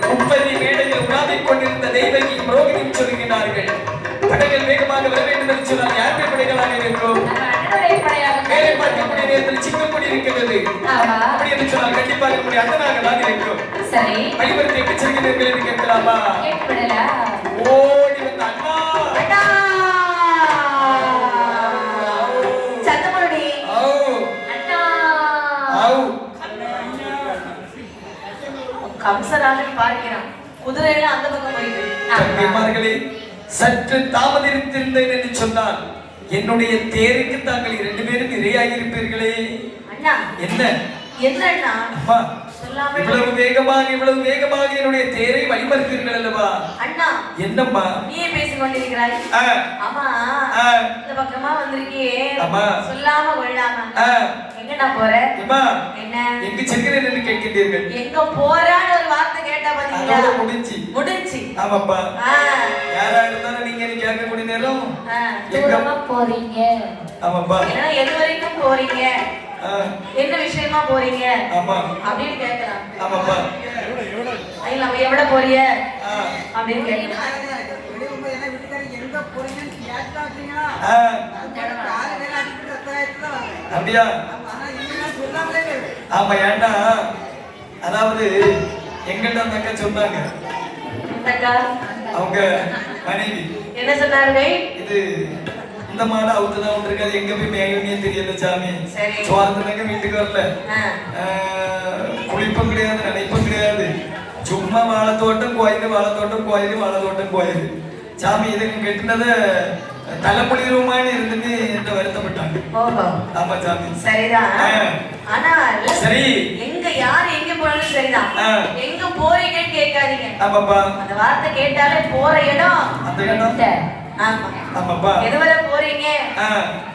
முப்பதி மேடையில் உலாவிக் கொண்டிருந்த தெய்வகியும் ரோகிணியும் சொல்கிறார்கள் படைகள் வேகமாக வர வேண்டும் என்று சொன்னால் யாருடைய படைகளாக இருக்கும் வேலை பார்க்கக்கூடிய நேரத்தில் சிங்கப்படி இருக்கிறது அப்படி என்று சொன்னால் கண்டிப்பாக நம்முடைய அண்ணனாக தான் இருக்கும்
சரி
வழிபடுத்தி எட்டு செல்கிறீர்கள் என்று கேட்கலாமா
கேட்கலாம்
ஓடி வந்த அண்ணா
அண்ணா சத்தமுடி
ஆவ்
அண்ணா
ஆவ்
கம்சராஜன் பார்க்கிறான் குதிரையில அந்த பக்கம் போயிட்டு
தம்பிமார்களே சற்று தாமதித்திருந்தேன் என்று சொன்னால் என்னுடைய தேருக்கு தாங்கள் 2 பேரும் இரையாகி இருப்பீர்களே
அண்ணா
என்ன
என்னண்ணா
அம்மா
சொல்லாமல்
இவ்வளவு வேகமாக என்னுடைய தேரை வழிமறுத்தீர்கள் அல்லவா
அண்ணா
என்னம்மா
நீயே பேசிக் கொண்டிருக்கிறாய்
ஆ,
ஆமா
ஆ,
இந்த பக்கமா வந்திருக்கியே
ஆமா.
சொல்லாம கொள்ளாம
ஆ,
எங்கடா போற
அம்மா
என்ன
எங்கு செல்கிறேன் என்று கேட்கின்றீர்கள்
எங்க போறான்னு ஒரு வார்த்தை கேட்டா பாத்தீங்களா
அதோட முடிஞ்சு ஆமாப்பா
ஆ,
யாரா இருந்தாலும் நீங்க எனக்கு கேட்கக்கூடிய நேரம்
ஆ.
எங்க
போறீங்க
ஆமாப்பா
ஏன்னா எது வரைக்கும் போறீங்க
ஆ,
என்ன விஷயமா போறீங்க
ஆமா
அப்படின்னு கேட்கலாம்
ஆமாப்பா
ஐயா நம்ம எவ்வளவு போறிய
ஆ,
அப்படின்னு கேட்கலாம்
வெளியே என்ன வீட்டுக்காரங்க எங்க போறீங்கன்னு கேட்டாங்களா
ஆ,
காலை வேலை அடிக்கிட்டு ரத்தாயிட்டு
அப்படியா
ஆனா நீங்க சொல்லாமலே
ஆமா ஏன்னா அதாவது எங்கிட்ட அந்த அக்கா சொன்னாங்க
இந்தக்கா
அவங்க மனைவி
என்ன சொன்னார்கள்
இது இந்த மாடு அவுத்துதான் வந்திருக்காது எங்க போய் மேயுமே தெரியல சாமி
சரி.
சுவார்த்தனங்க வீட்டுக்கு வரல
ஆ,
குளிப்பும் கிடையாது நினைப்பும் கிடையாது சும்மா வாழைத்தோட்டம் கோயில் வாழைத்தோட்டம் கோயில் வாழைத்தோட்டம் கோயில் சாமி இதுக்கு கெட்டினத தலைப்பொழிருமான்னு இருந்துட்டு என்ன வருத்தப்பட்டாங்க
ஓஹோ
ஆமா சாமி
சரிதான்
ஆ.
ஆனா
சரி
எங்க யாரு எங்க போனாலும் சரிதான்
ஆ.
எங்க போறீங்கன்னு கேட்காதீங்க
ஆமாப்பா
அந்த வார்த்தை கேட்டாலே போற இடம்
அந்த இடம்?
ஆமா
ஆமாப்பா
எதுவரை போறீங்க
ஆ,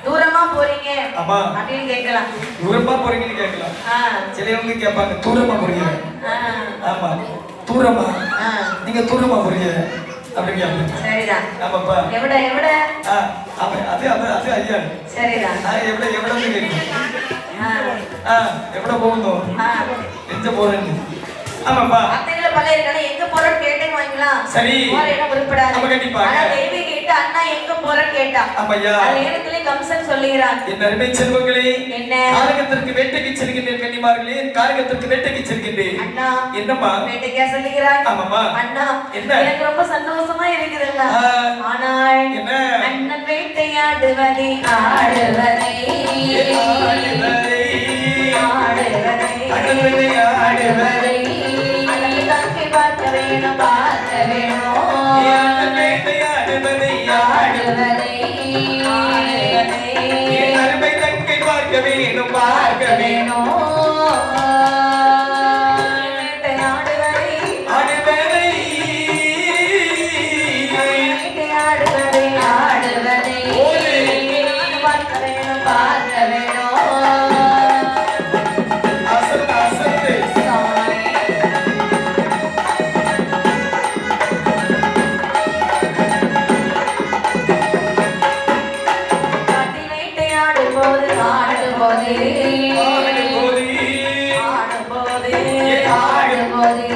தூரமா போறீங்க
ஆமா
அப்படின்னு கேட்கலாம்
தூரமா போறீங்கன்னு கேட்கலாம்
ஆ,
சிலவங்க கேட்பாங்க தூரமா போறீங்க
ஆ,
ஆமா தூரமா
ஆ.
நீங்க தூரமா போறீங்க அப்படின்னு கேட்பாங்க
சரிதான்
ஆமாப்பா
எவிட எவிட
ஆ, ஆமா, அது ஐயா
சரிதான்
எவ்வளவு கேட்கும்
ஆ,
எவ்வளவு போகணும்
ஆ.
எங்க போறேன்னு ஆமாப்பா
அத்தைகளை பல இருக்கானே எங்க போறோம்னு கேட்டேன்னு வாங்கலாம்
சரி.
போற இடம் உருப்படாது
ஆமா, கண்டிப்பாக.
ஆனா தேவி கேட்டா அண்ணா எங்க போறேன்னு கேட்டா
ஆமாய்யா.
அது நேரத்திலே கம்சன் சொல்லுகிறான்
என் அருமை செல்வங்களே
என்ன?
காரகத்திற்கு வேட்டைக்கு செல்கின்றேன் கன்னிமார்களே என் காரகத்திற்கு வேட்டைக்கு செல்கின்றேன்
அண்ணா
என்னம்மா
வேட்டைக்கா சொல்லுகிறாய்
ஆமாம்மா.
அண்ணா
என்ன?
எனக்கு ரொம்ப சந்தோஷமா இருக்குதுண்ணா
ஆ.
ஆனால்
என்ன?
அண்ணன் வேட்டையாடுவதை ஆடுவதை ஆடுவதை
ஆடுவதை
அண்ணன் தங்கை பார்க்க வேணும் பார்க்க வேணும்
வேட்டையாடுவதை
ஆடுவதை ஆடுவதை
என் அருமை தங்கை பார்க்க வேணும் பார்க்க வேணும்
வேட்டையாடுவதை
ஆடுவதை
வேட்டையாடுவதை ஆடுவதை பார்க்க வேணும் பார்க்க வேணும்
அசத்து அசத்து
காட்டில் வேட்டையாடும் போது ஆடும்போது ஆடும்போது ஆடும்போது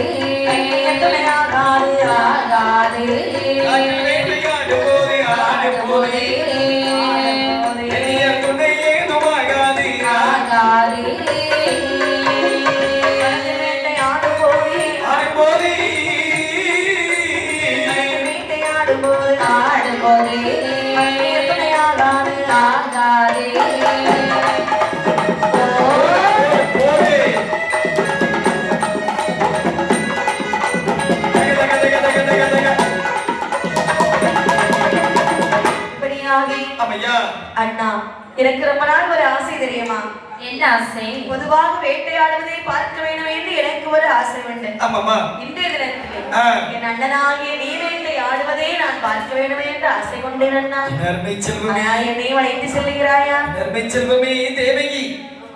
துணையாகாது ஆகாது
வேட்டையாடும்போது ஆடும்போது துணை ஏதுமாகாது
ஆகாது வேட்டையாடும் போது
ஆடும்போது
வேட்டையாடும் போது ஆடும்போது துணையாகாது ஆகாது
போடு தக தக தக தக தக தக
இப்படியாகி
ஆமையா
அண்ணா எனக்கு ரொம்ப நாள் ஒரு ஆசை தெரியுமா என்ன ஆசை? பொதுவாக வேட்டையாடுவதை பார்க்க வேண்டும் என்று எனக்கு ஒரு ஆசை உண்டு.
ஆமாமா.
இன்றைய தினத்திலே என் அண்ணனாகிய நீ வேட்டையாடுவதை நான் பார்க்க வேண்டும் என்று ஆசை கொண்டேன் அண்ணா.
நர்மை செல்வமே,
என்னை வளைத்து செல்லுகிறாயா?
நர்மை செல்வமே தேவகி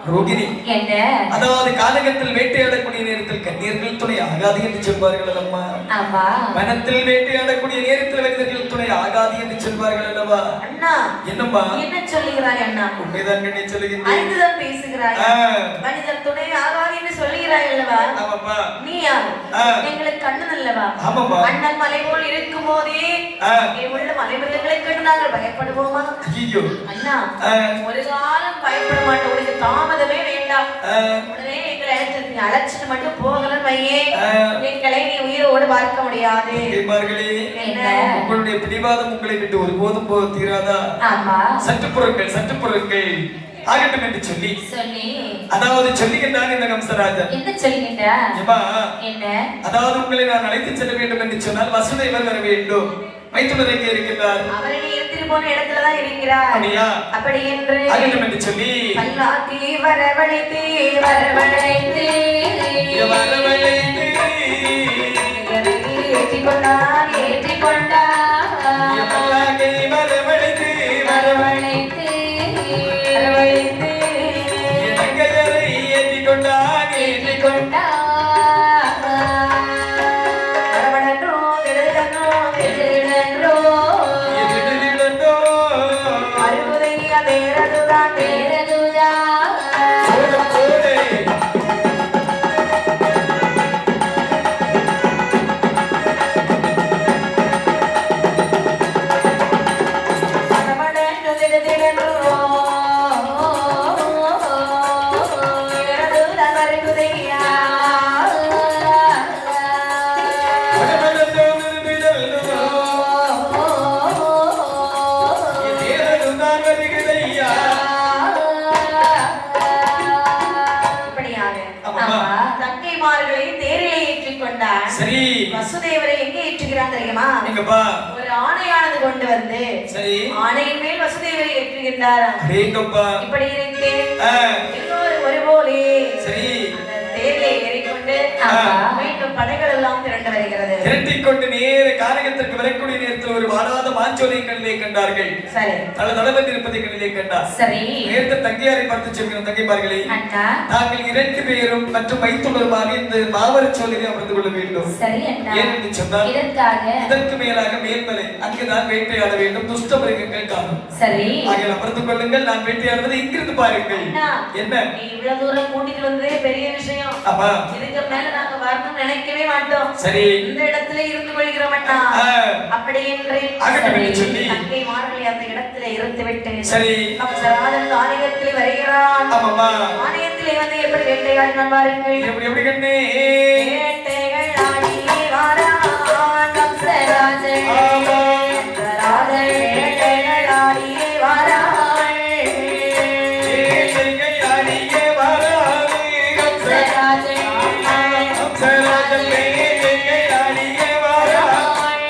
ரோகிணி,
என்ன
அதாவது காலகத்தில் வேட்டையாடக்கூடிய நேரத்தில் கண்ணீர்கள் துணை ஆகாது என்று சொல்வார்கள் அல்லவா?
ஆமா.
வனத்தில் வேட்டையாடக்கூடிய நேரத்தில் மனிதர்கள் துணை ஆகாது என்று சொல்வார்கள் அல்லவா?
அண்ணா,
என்னம்மா
என்ன சொல்லுகிறாய் அண்ணா?
உண்மைதான் கண்ணே சொல்லுகின்றேன்.
அறிந்துதான் பேசுகிறாய். மனிதர் துணை ஆகாது என்று சொல்லுகிறாய் அல்லவா?
ஆமாப்பா.
நீ யார்? எங்களுக்கு கண்ணன் அல்லவா?
ஆமாப்பா.
அண்ணன் மலை போல் இருக்கும் போதே உள்ள மலைமிருகங்களை கண்டு நாங்கள் பயப்படுவோமா?
ஐயோ
அண்ணா, ஒரு காலம் பயப்பட மாட்டோம். உனக்கு தாமதமே வேண்டாம். உடனே எங்களை அழைச்சிட்டு மட்டும் போகல வையே, எங்களை நீ உயிரோடு பார்க்க முடியாது.
உங்களுடைய பிடிவாதம் உங்களை விட்டு ஒருபோதும் போக தீராதா?
ஆமா.
சற்று பொருட்கள் ஆகட்டும் என்று சொல்லி அதாவது சொல்லுகின்றான் இந்த கம்சராஜன்.
என்ன சொல்லுகின்ற? என்ன?
அதாவது உங்களை நான் அழைத்து செல்ல வேண்டும் என்று சொன்னால் வசுதேவர் வர வேண்டும். மைத்துனர் எங்கே இருக்கின்றார்?
அவரை நீ எடுத்துட்டு போன இடத்துலதான் இருக்கிறார்.
அப்படியா?
அப்படி என்று
ஆகட்டும் என்று சொல்லி
பல்லாக்கி வரவழைத்து ஏற்றிக்கொண்டார்
பல்லாக்கை வரவழைத்து நங்கையரை ஏற்றிக்கொண்டார் சரி.
வசுதேவரை எங்கே ஏற்றுகிறான் தெரியுமா?
எங்கப்பா?
ஒரு ஆணையானது கொண்டு வந்து
சரி
ஆணையின் மேல் வசுதேவரை ஏற்றுகின்றார்.
எங்கப்பா?
இப்படி இருக்கு எல்லோரும் ஒருபோலே
சரி
தேரிலே ஏறிக்கொண்டு மீண்டும் படைகள் எல்லாம் திரண்டு வருகிறது.
திரட்டிக் கொண்டு நேர காரகத்திற்கு வரக்கூடிய நேரத்தில் ஒரு வாடாத மாஞ்சோலை கண்ணிலே கண்டார்கள்.
சரி.
தளதளவென்று இருப்பதை கண்ணிலே கண்டார்.
சரி.
நேரத்தை தங்கையாரை பார்த்து சொல்கிறோம். தங்கைமார்களே, நாங்கள் 2 பேரும் மற்றும் மைத்துனருமாக இந்த மாவரச் சோலையை அமர்ந்து கொள்ள வேண்டும்.
சரி அண்ணா.
ஏனென்று சொன்னால் இதற்கு மேலாக மேல்மலை அங்குதான் வேட்டையாட வேண்டும். துஷ்ட மிருகங்கள் காணும்.
சரி.
ஆகிய அமர்ந்து கொள்ளுங்கள். நான் வேட்டையாடுவதை இங்கிருந்து பாருங்கள். என்ன
நீ இவ்வளவு தூரம் கூட்டிட்டு வந்ததே பெரிய விஷயம்.
ஆமா.
இதுக்கு மேல நாங்க வரணும்னு நினைக்கவே மாட்டோம்.
சரி.
இந்த இடத்துல இருந்து கொள்கிறோம் அண்ணா. அப்படி என்று தங்கை மார்களை அந்த இடத்துல இருந்துவிட்டு
சரி
கம்சராஜன் ஆலயத்திலே வருகிறான்.
ஆமாமா.
ஆலயத்திலே வந்து எப்படி வேட்டையாடினான் பாருங்கள்.
எப்படி கண்ணே?
வேட்டைகள் ஆடியே வாரான் கம்சராஜன்.
ஆமா.
கம்சராஜன் வேட்டைகள் ஆடியே வாரான்.
வேட்டைகள் ஆடியே வாரான் கம்சராஜன். கம்சராஜன் வேட்டைகள் ஆடியே வாரான்.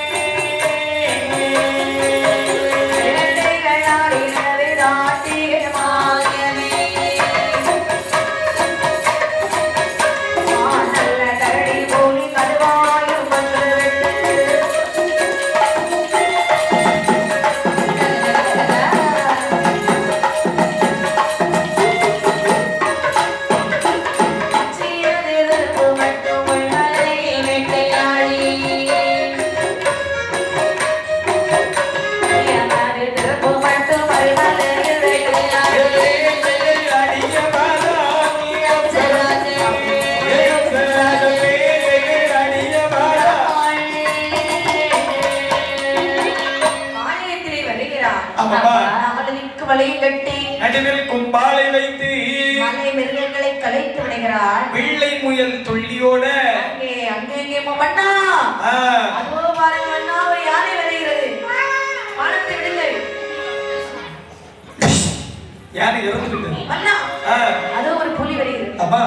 வேட்டைகள் ஆடினவே நாட்டியமாயனே. நல்ல கரடி போலி கடுவாயும் வந்துவிட்டு சீரதிருப்பு மட்டும் உள்ளதை வேட்டையாடி திருப்பு மட்டும் மறுமலையில் வேட்டையாடி
வேட்டைகள் ஆடியே வாரான்
கம்சராஜன்
கம்சராஜன் வேட்டைகள் ஆடியே வாரான்.
ஆலயத்திலே வருகிறான்.
ஆமாப்பா.
அவனுக்கு வலையை கட்டி
நடுவில் கும்பாலை வைத்து
மலை மிருகங்களை கலைத்து விடுகிறான்.
வெள்ளை முயல் துள்ளியோட
அங்கே அங்கே மண்ணா அதோ பாருங்க அண்ணா, ஒரு யானை வருகிறது. வானத்தை விடுங்கள்
யானை இறந்து விட்டது.
அண்ணா. அதோ ஒரு புலி வருகிறது.
அப்பா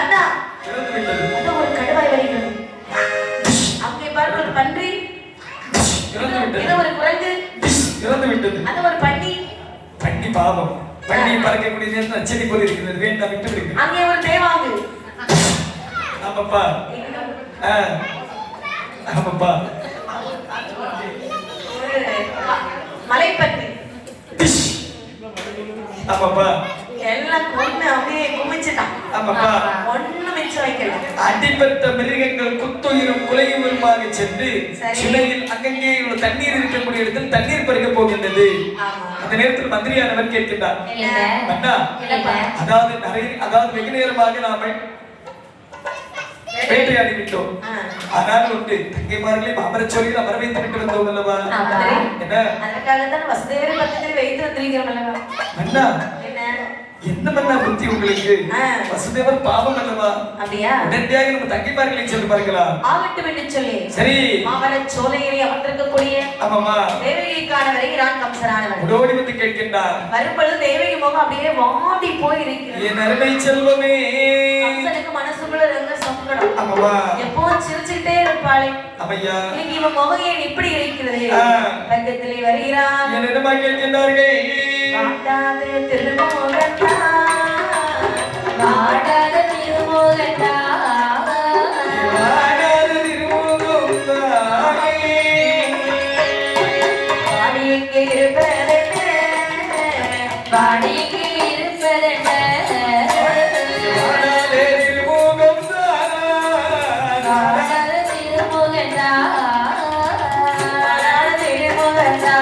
அண்ணா.
இறந்து விட்டது.
அதோ ஒரு கடுவாய் வருகிறது. அங்கே பாருங்க ஒரு பன்றி.
இறந்து விட்டது.
இதோ ஒரு குரங்கு.
இறந்து விட்டது.
அதோ ஒரு பன்னி.
பன்னி பாவம் பண்ணி பறக்கக்கூடிய நேரத்தில் நச்சரி போல் இருக்கிறது வேண்டாம் விட்டு விடுங்க
அங்கே ஒரு தேவாங்கு
ஆமாப்பா ஆமாப்பா
மலைப்பட்டி
ஆமாப்பா
எல்லாம் கொண்டு அப்படியே குமிச்சுட்டான்
ஆமாப்பா
ஒண்ணு மிச்சம் வைக்கல
அடிப்பட்ட மிருகங்கள் குத்துயிரும் குலையுமாக சென்று சிலையில் அங்கங்கே உள்ள தண்ணீர் இருக்கக்கூடிய இடத்தில் தண்ணீர் பறிக்க போகின்றது அந்த நேரத்தில் மந்திரியானவர் கேட்கின்றார் அதாவது வெகு நேரமாக நாம வேட்டையாடி விட்டோம் ஆனால் உண்டு தங்கைமார்களை மாமரச்சோழியில் அமர வைத்து விட்டு வந்தோம் அல்லவா என்ன
அதற்காகத்தான் வசுதேவர் பக்கத்தில் வைத்து வந்திருக்கிறோம் அல்லவா
அண்ணா என்ன பண்ணா புத்தி உங்களுக்கு வசுதேவர் பாவம் அல்லவா
அப்படியா
உடனடியாக நம்ம தங்கைமார்களை சென்று பார்க்கலாம்
ஆகட்டும் என்று சொல்லி
சரி
மாமரச்சோலையிலே அமர்ந்திருக்கக்கூடிய
ஆமாமா
தேவகிக்கான வருகிறான் கம்சனானவன்
ஓடி வந்து கேட்கின்றார்
வரும்பொழுது தேவகி முகம் அப்படியே வாடி போய் இருக்கிறது
என் அருமை செல்வமே
கம்சனுக்கு மனசுக்குள்ள ரொம்ப சங்கடம்
ஆமாமா
எப்பவும் சிரிச்சுக்கிட்டே இருப்பாளே
அம்மையா
இன்னைக்கு இவன் முகம் ஏன் இப்படி இருக்கிறது பக்கத்திலே வருகிறான்
என்னமா கேட்கின்றார்கள்
வாடாத திருமோகந்தா வாடாத திருமோகந்தா
வாடாத திருமோகந்தா
வாடி எங்கே இருப்பதென்ன வாடி எங்கே இருப்பதென்ன
வாடாத திருமோகந்தா
வாடாத திருமோகந்தா வாடாத திருமோகந்தா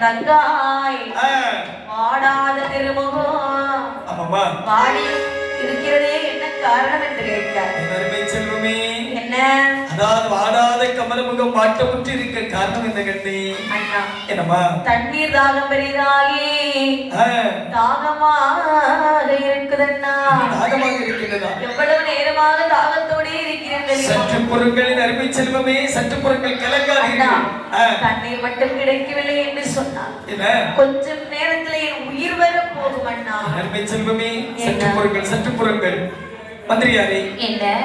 தங்காய் வாடாத திருமுகம் வாடி இருக்கிறதே என்ன காரணம் என்று கேட்டார். என்ன
அதாவது வாடாத கமலமுகம் வாட்டமுற்று இருக்க காரணம் என்ன கண்ணி?
அண்ணா
என்னம்மா
தண்ணீர் தாகம் பெரிதாகி தாகமாக இருக்குதண்ணா.
தாகமாக இருக்கிறதா?
எவ்வளவு நேரமாக தாகத்தோடே இருக்கிறது.
சற்று பொருட்களின் அருமை செல்வமே, சற்று பொருட்கள் கலங்காதீர்கள்.
தண்ணீர் மட்டும் கிடைக்கவில்லை என்று சொன்னார். கொஞ்சம் நேரத்தில் என் உயிர் வர போகும் அண்ணா.
அருமை செல்வமே, சற்று பொருட்கள், சற்று பொருட்கள். மந்திரியாரே,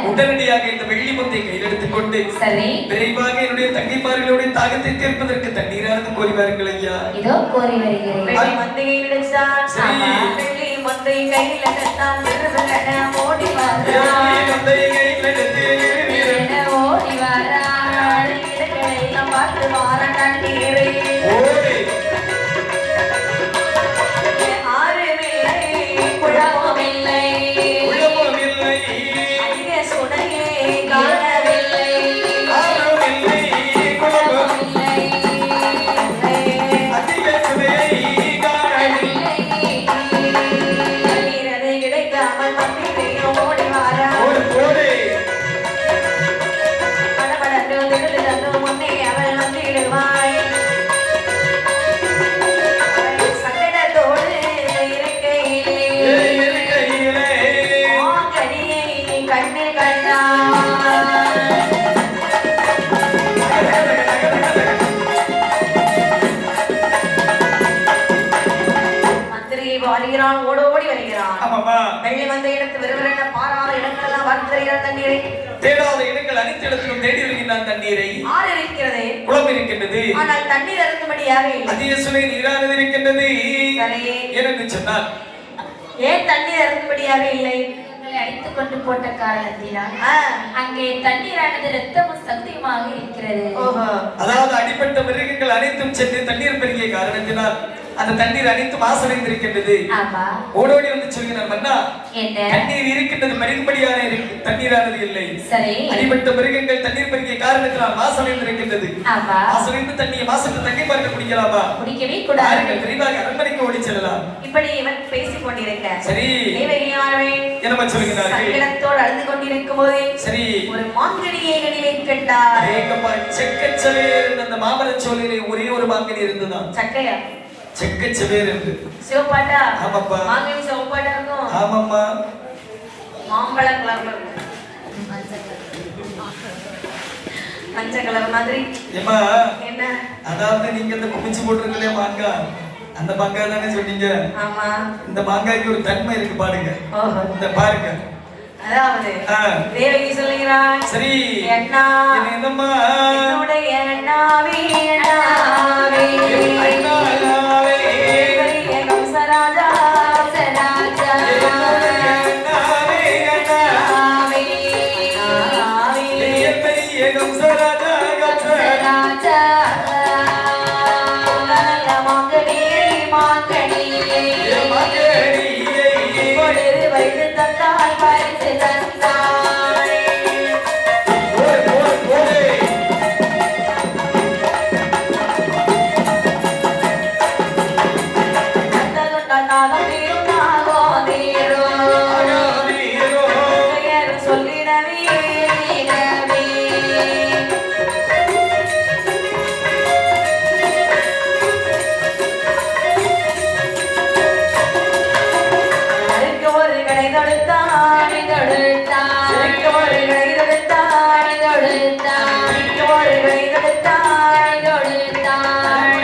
உடனடியாக இந்த வெள்ளி முத்தை கையில் எடுத்துக் கொண்டு விரைவாக என்னுடைய தங்கைமார்களுடைய தாகத்தை தீர்ப்பதற்கு தண்ணீரானது கோரி வாருங்கள் ஐயா.
இதோ கோரி வருகிறேன். வெள்ளி மந்தை கையில் எடுத்தால் வெள்ளி மந்தை கையில் எடுத்தால் ஓடி வாரா ஓடி வாரா எல்லாம் பார்த்து வார தண்ணீரை தேடி வந்த இடத்து விறுவிறுன பாராத இடங்களெல்லாம் வருகிறார் தண்ணீரை.
தேடாத இடங்கள் அனைத்து இடத்திலும் தேடி வருகின்றான் தண்ணீரை.
ஆறு இருக்கிறது,
குளம் இருக்கின்றது,
ஆனால் தண்ணீர் அருந்தும்படியாக இல்லை.
அதிக சுவை நீரானது இருக்கின்றது.
சரி,
ஏனென்று சொன்னால்
ஏன் தண்ணீர் அருந்தும்படியாக இல்லை?
அடித்துக் கொண்டு போட்ட காரணத்தினால் அங்கே தண்ணீரானது ரத்தமும் சக்தியுமாக இருக்கிறது.
அதாவது அடிப்பட்ட மிருகங்கள் அனைத்தும் சென்று தண்ணீர் பெருகிய காரணத்தினால் அந்த தண்ணீர் அனைத்து மாசடைந்திருக்கின்றது. ஓடோடி வந்து சொல்கிறார், மன்னா தண்ணீர் இருக்கின்றது, மறிக்கும்படியான தண்ணீரானது இல்லை.
சரி,
அடிப்பட்ட மிருகங்கள் தண்ணீர் பெருகிய காரணத்தினால் மாசடைந்திருக்கின்றது. மாசடைந்து தண்ணியை மாசத்து தண்ணி பார்க்க குடிக்கலாமா?
குடிக்கவே கூடாது.
விரைவாக அரண்மனைக்கு ஓடி செல்லலாம்.
இப்படி இவன் பேசிக் கொண்டிருக்க
சரி, என்ன சொல்கிறார்கள்?
சங்கடத்தோடு அழுது கொண்டிருக்கும் போதே சரி ஒரு மாங்கனியை கனிவை கேட்டார்.
செக்கச்சவே அந்த மாமரச்சோலையிலே ஒரே ஒரு மாங்கனி இருந்துதான்.
சக்கையா?
செக்கச்சவேர் என்று
சிவப்பாட்டா?
ஆமாப்பா.
மாங்கனி சிவப்பாட்டா இருக்கும்.
ஆமாம்மா.
மாம்பழ கலர்ல இருக்கும். மஞ்சள் கலர் மாதிரி.
ஏமா
என்ன?
அதாவது நீங்க இந்த குமிச்சு போட்டுருக்கலையே மாங்காய், அந்த மாங்காய் தானே சொன்னீங்க?
ஆமா.
இந்த மாங்காய்க்கு ஒரு தன்மை இருக்கு பாருங்க. இந்த பாருங்க.
அதாவது தேவகி சொல்லுகிறான்.
சரி,
அண்ணா
என்னம்மா?
என்னுடைய அண்ணாவே அண்ணாவே
அண்ணாவே
கம்சராஜா கம்சராஜா
அண்ணாவே அண்ணாவே பெரிய கம்சராஜா கம்சராஜா
மாங்கனி மாங்கனி வைத்து தந்தாய் வைத்து தந்தாய். சொல்லிடவே ஒரு கடை தொடுத்தான் தொடுத்தான் ஒரு கடை தொடுத்தான் தொடுத்தான் ஒரு கடை தொடுத்தான் தொடுத்தான்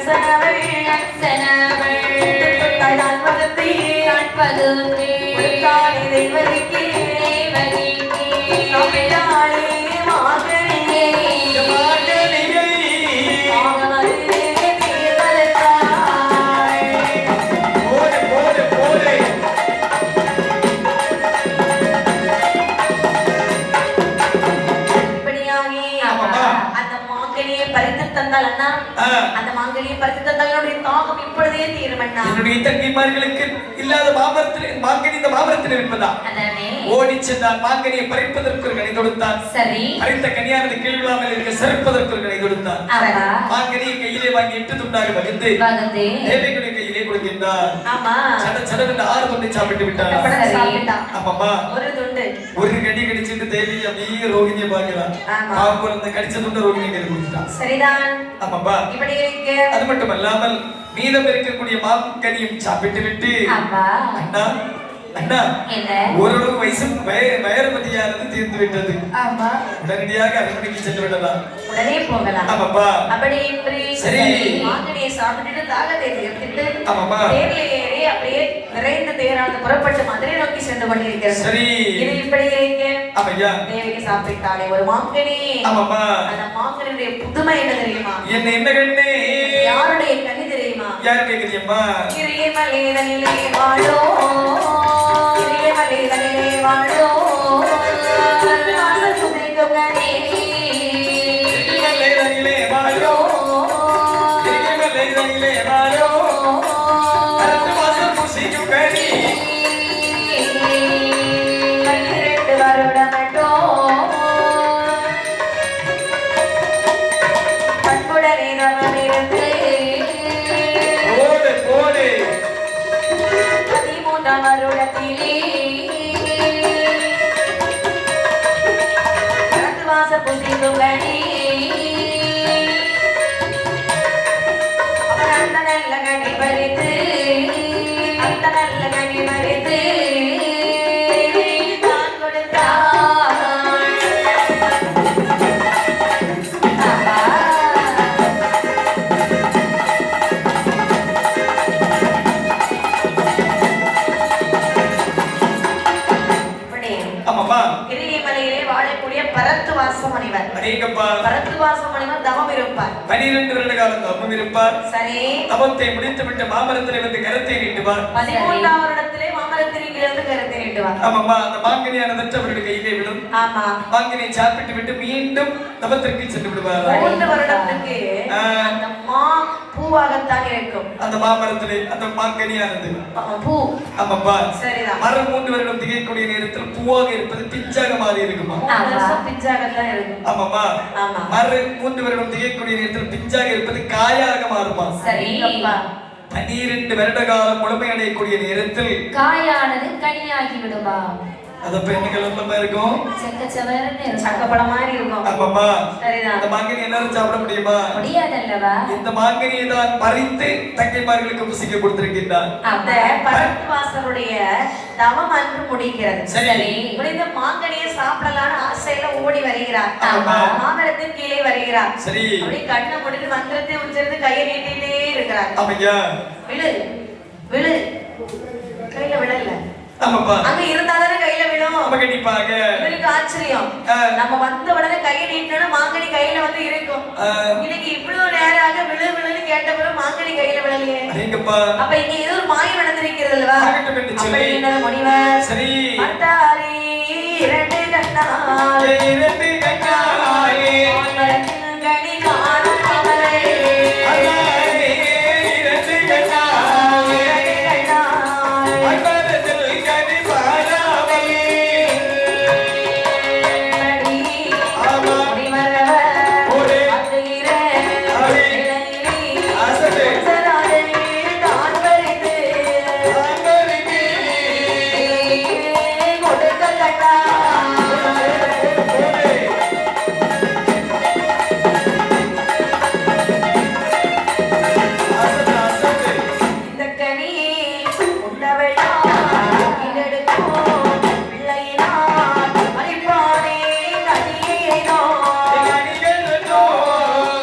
சனவள் சனவள் தான் பகுதி தான் பகுதி தானே தெய்வதிக்கு தெய்வதிக்கு தமிழாளே மாகனியே மாகனியே மாகமது தீர்வலத்தாய்.
போடு போடு போடு.
இப்படியாகி அந்த மாங்கனியை பறித்து தந்தால் அண்ணா, அந்த மாங்கனியை பறித்து தந்தால் என்னுடைய தாகம் இப்பொழுதே தீரும் அண்ணா.
என்னுடைய தங்கிமார்களுக்கு இல்லாத மாமரத்தில் மாங்கனி இந்த மாமரத்தில் இருப்பதா? ஓடி சென்றால் மாங்கனியை பறிப்பதற்கு ஒரு கனி கொடுத்தான்.
சரி,
பறித்த கனியானது கீழ்விழாமல் இருக்க சிறப்பதற்கு ஒரு கனி கொடுத்தான். மாங்கனியை கையிலே வாங்கி 8 துண்டாக வகுத்து தேவைகளுடைய கையிலே கொடுக்கின்றார். சட சடவென்று 6 துண்டை சாப்பிட்டு விட்டார். ஆமாம்மா,
ஒரு துண்டு
ஒரு கடி கடிச்சிட்டு தேவி அப்படியே ரோகிணியை பார்க்கலாம். பாம்பு அந்த கடிச்ச துண்டை ரோகிணியை கையில் கொடுத்துட்டான்.
சரிதான்.
ஆமாப்பா.
இப்படி இருக்கு.
அது மட்டும் அல்லாமல் மீதம் இருக்கக்கூடிய மாங்கனியும் சாப்பிட்டு விட்டு அண்ணா அண்ணா ஓரளவு வயசு வயறுமதியானது தீர்ந்து விட்டது. உடனடியாக அரண்மனைக்கு சென்று விடலாம்.
உடனே போகலாம்.
ஆமாப்பா.
அப்படி
சரி,
மாங்கனியை சாப்பிட்டுட்டு தாகத்தை தீர்த்துட்டு
ஆமாப்பா
தேர்ல ஏறி அப்படியே நிறைந்த தேரானது புறப்பட்டு மதுரை நோக்கி சென்று கொண்டிருக்கிறது.
சரி,
இது இப்படி இருக்கு.
ஆமையா,
தேவிக்கு சாப்பிட்டாலே ஒரு மாங்கனி.
ஆமாப்பா.
அந்த மாங்கனியுடைய புதுமை என்ன தெரியுமா?
என்ன கண்ணே?
யாருடைய கனி தெரியுமா?
யாருடைய கனியம்மா?
கிரியமலேதனிலே வாழோ கிரியமலேதனிலே வாழோ வாசல் சுமைக்கும் கனி
கிரியமலேதனிலே வாழோ கிரியமலேதனிலே வாழோ அரசு வாசல் சுமைக்கும் கனி
12 வருடமட்டோ பண்புடனே நவமிருந்து
ஓடு ஓடு
13 வருடத்திலே அரசு வாசல் புசிக்கும் கனி அந்த நல்ல கனி பறித்து அந்த நல்ல கனி பறித்து தான் கொடுத்தாள். பரத்வாச முனிவர்.
அடேங்கப்பா.
பரத்வாச முனிவர் தவம் இருப்பார்.
12 வருட காலம் தவம் இருப்பார்.
சரி.
தவத்தை முடித்துவிட்டு மாமரத்திலே வந்து கரத்தை நீட்டுவார்.
13ஆம் வருடத்திலே மாமரத்தின் கீழிருந்து கரத்தை நீட்டுவார்.
ஆமாம்மா, அந்த மாங்கனியானது அவருடைய கையிலே விடும்.
ஆமா.
மாங்கனியை சாப்பிட்டு விட்டு மீண்டும் தவத்திற்கு சென்று விடுவார்.
3 வருடத்துக்கு அந்த மா பூவாகத்தான் இருக்கும்.
அந்த மாமரத்திலே அந்த மாங்கனியானது
பூ.
ஆமாப்பா.
சரிதான்.
மரம் 3 வருடம் திகைக்கூடிய நேரத்தில் பூவாக இருப்பது பிஞ்சாக மாறி இருக்குமா?
பிஞ்சாகத்தான் இருக்கும்.
ஆமாம்மா. மரம் 3 வருடம் திகைக்கூடிய நேரத்தில் பிஞ்சாக இருப்பது காயாக மாறுமா?
சரி.
12 வருட காலம் முழுமையடையக்கூடிய நேரத்தில்
காயானது கனியாகி விடுமா?
அத பெண்கள் எல்லாம் இருக்கும்.
சக்கப்பட மாதிரி இருக்கும்.
ஆமாம்மா.
சரிதான்.
அந்த மாங்கனி எல்லாரும் சாப்பிட முடியுமா?
முடியாதல்லவா?
இந்த மாங்கனியை தான் பறித்து தங்கைமார்களுக்கு புசிக்க கொடுத்திருக்கின்றார்.
அந்த பரத்வாசருடைய தவம் அன்று முடிகிறது.
சரி.
முடிந்த மாங்கனியை சாப்பிடலான்னு ஆசையில ஓடி வருகிறார். மாமரத்தின் கீழே வருகிறார்.
சரி.
அப்படி கண்ணை முடிந்து மந்திரத்தை உச்சரித்து கையை நீட்டிட்டே இருக்கிறார்.
ஆமையா.
விழு விழு கையில விழல.
ஆமாப்பா.
அங்க இருந்தாதானே கையில விழும்.
ஆமா, கண்டிப்பாக.
இவருக்கு ஆச்சரியம். நம்ம வந்த உடனே கையை நீட்டினா மாங்கனி கையில வந்து இருக்கும். இன்னைக்கு இவ்வளவு நேராக விழு விழுன்னு கேட்ட பிறகு மாங்கனி கையில விழலையே.
அடேங்கப்பா.
அப்ப இங்க ஏதோ ஒரு மாயம் நடந்திருக்கிறது அல்லவா?
அப்படி
என்ன முனிவர்?
சரி.
அட்டாரி இரண்டு கண்ணாலே
இரண்டு கண்ணாலே
கனி காணும் அவரே.
அல்லாஹ்வே இரண்டு கண்ணாலே அன்பரத்தில் கனி பாராமலே. ஆமா.
முனிவரவர்
ஓரே.
அத்துயிரே
அவே.
இளையிலே
ஆசதே.
சராதே தான் பறித்து
அன்பருக்கு
கொடுக்க கட்டா. இந்த கனியை உண்டவளா இதெடுக்கும் பிள்ளையினால் அழிப்பானே கனியேனோ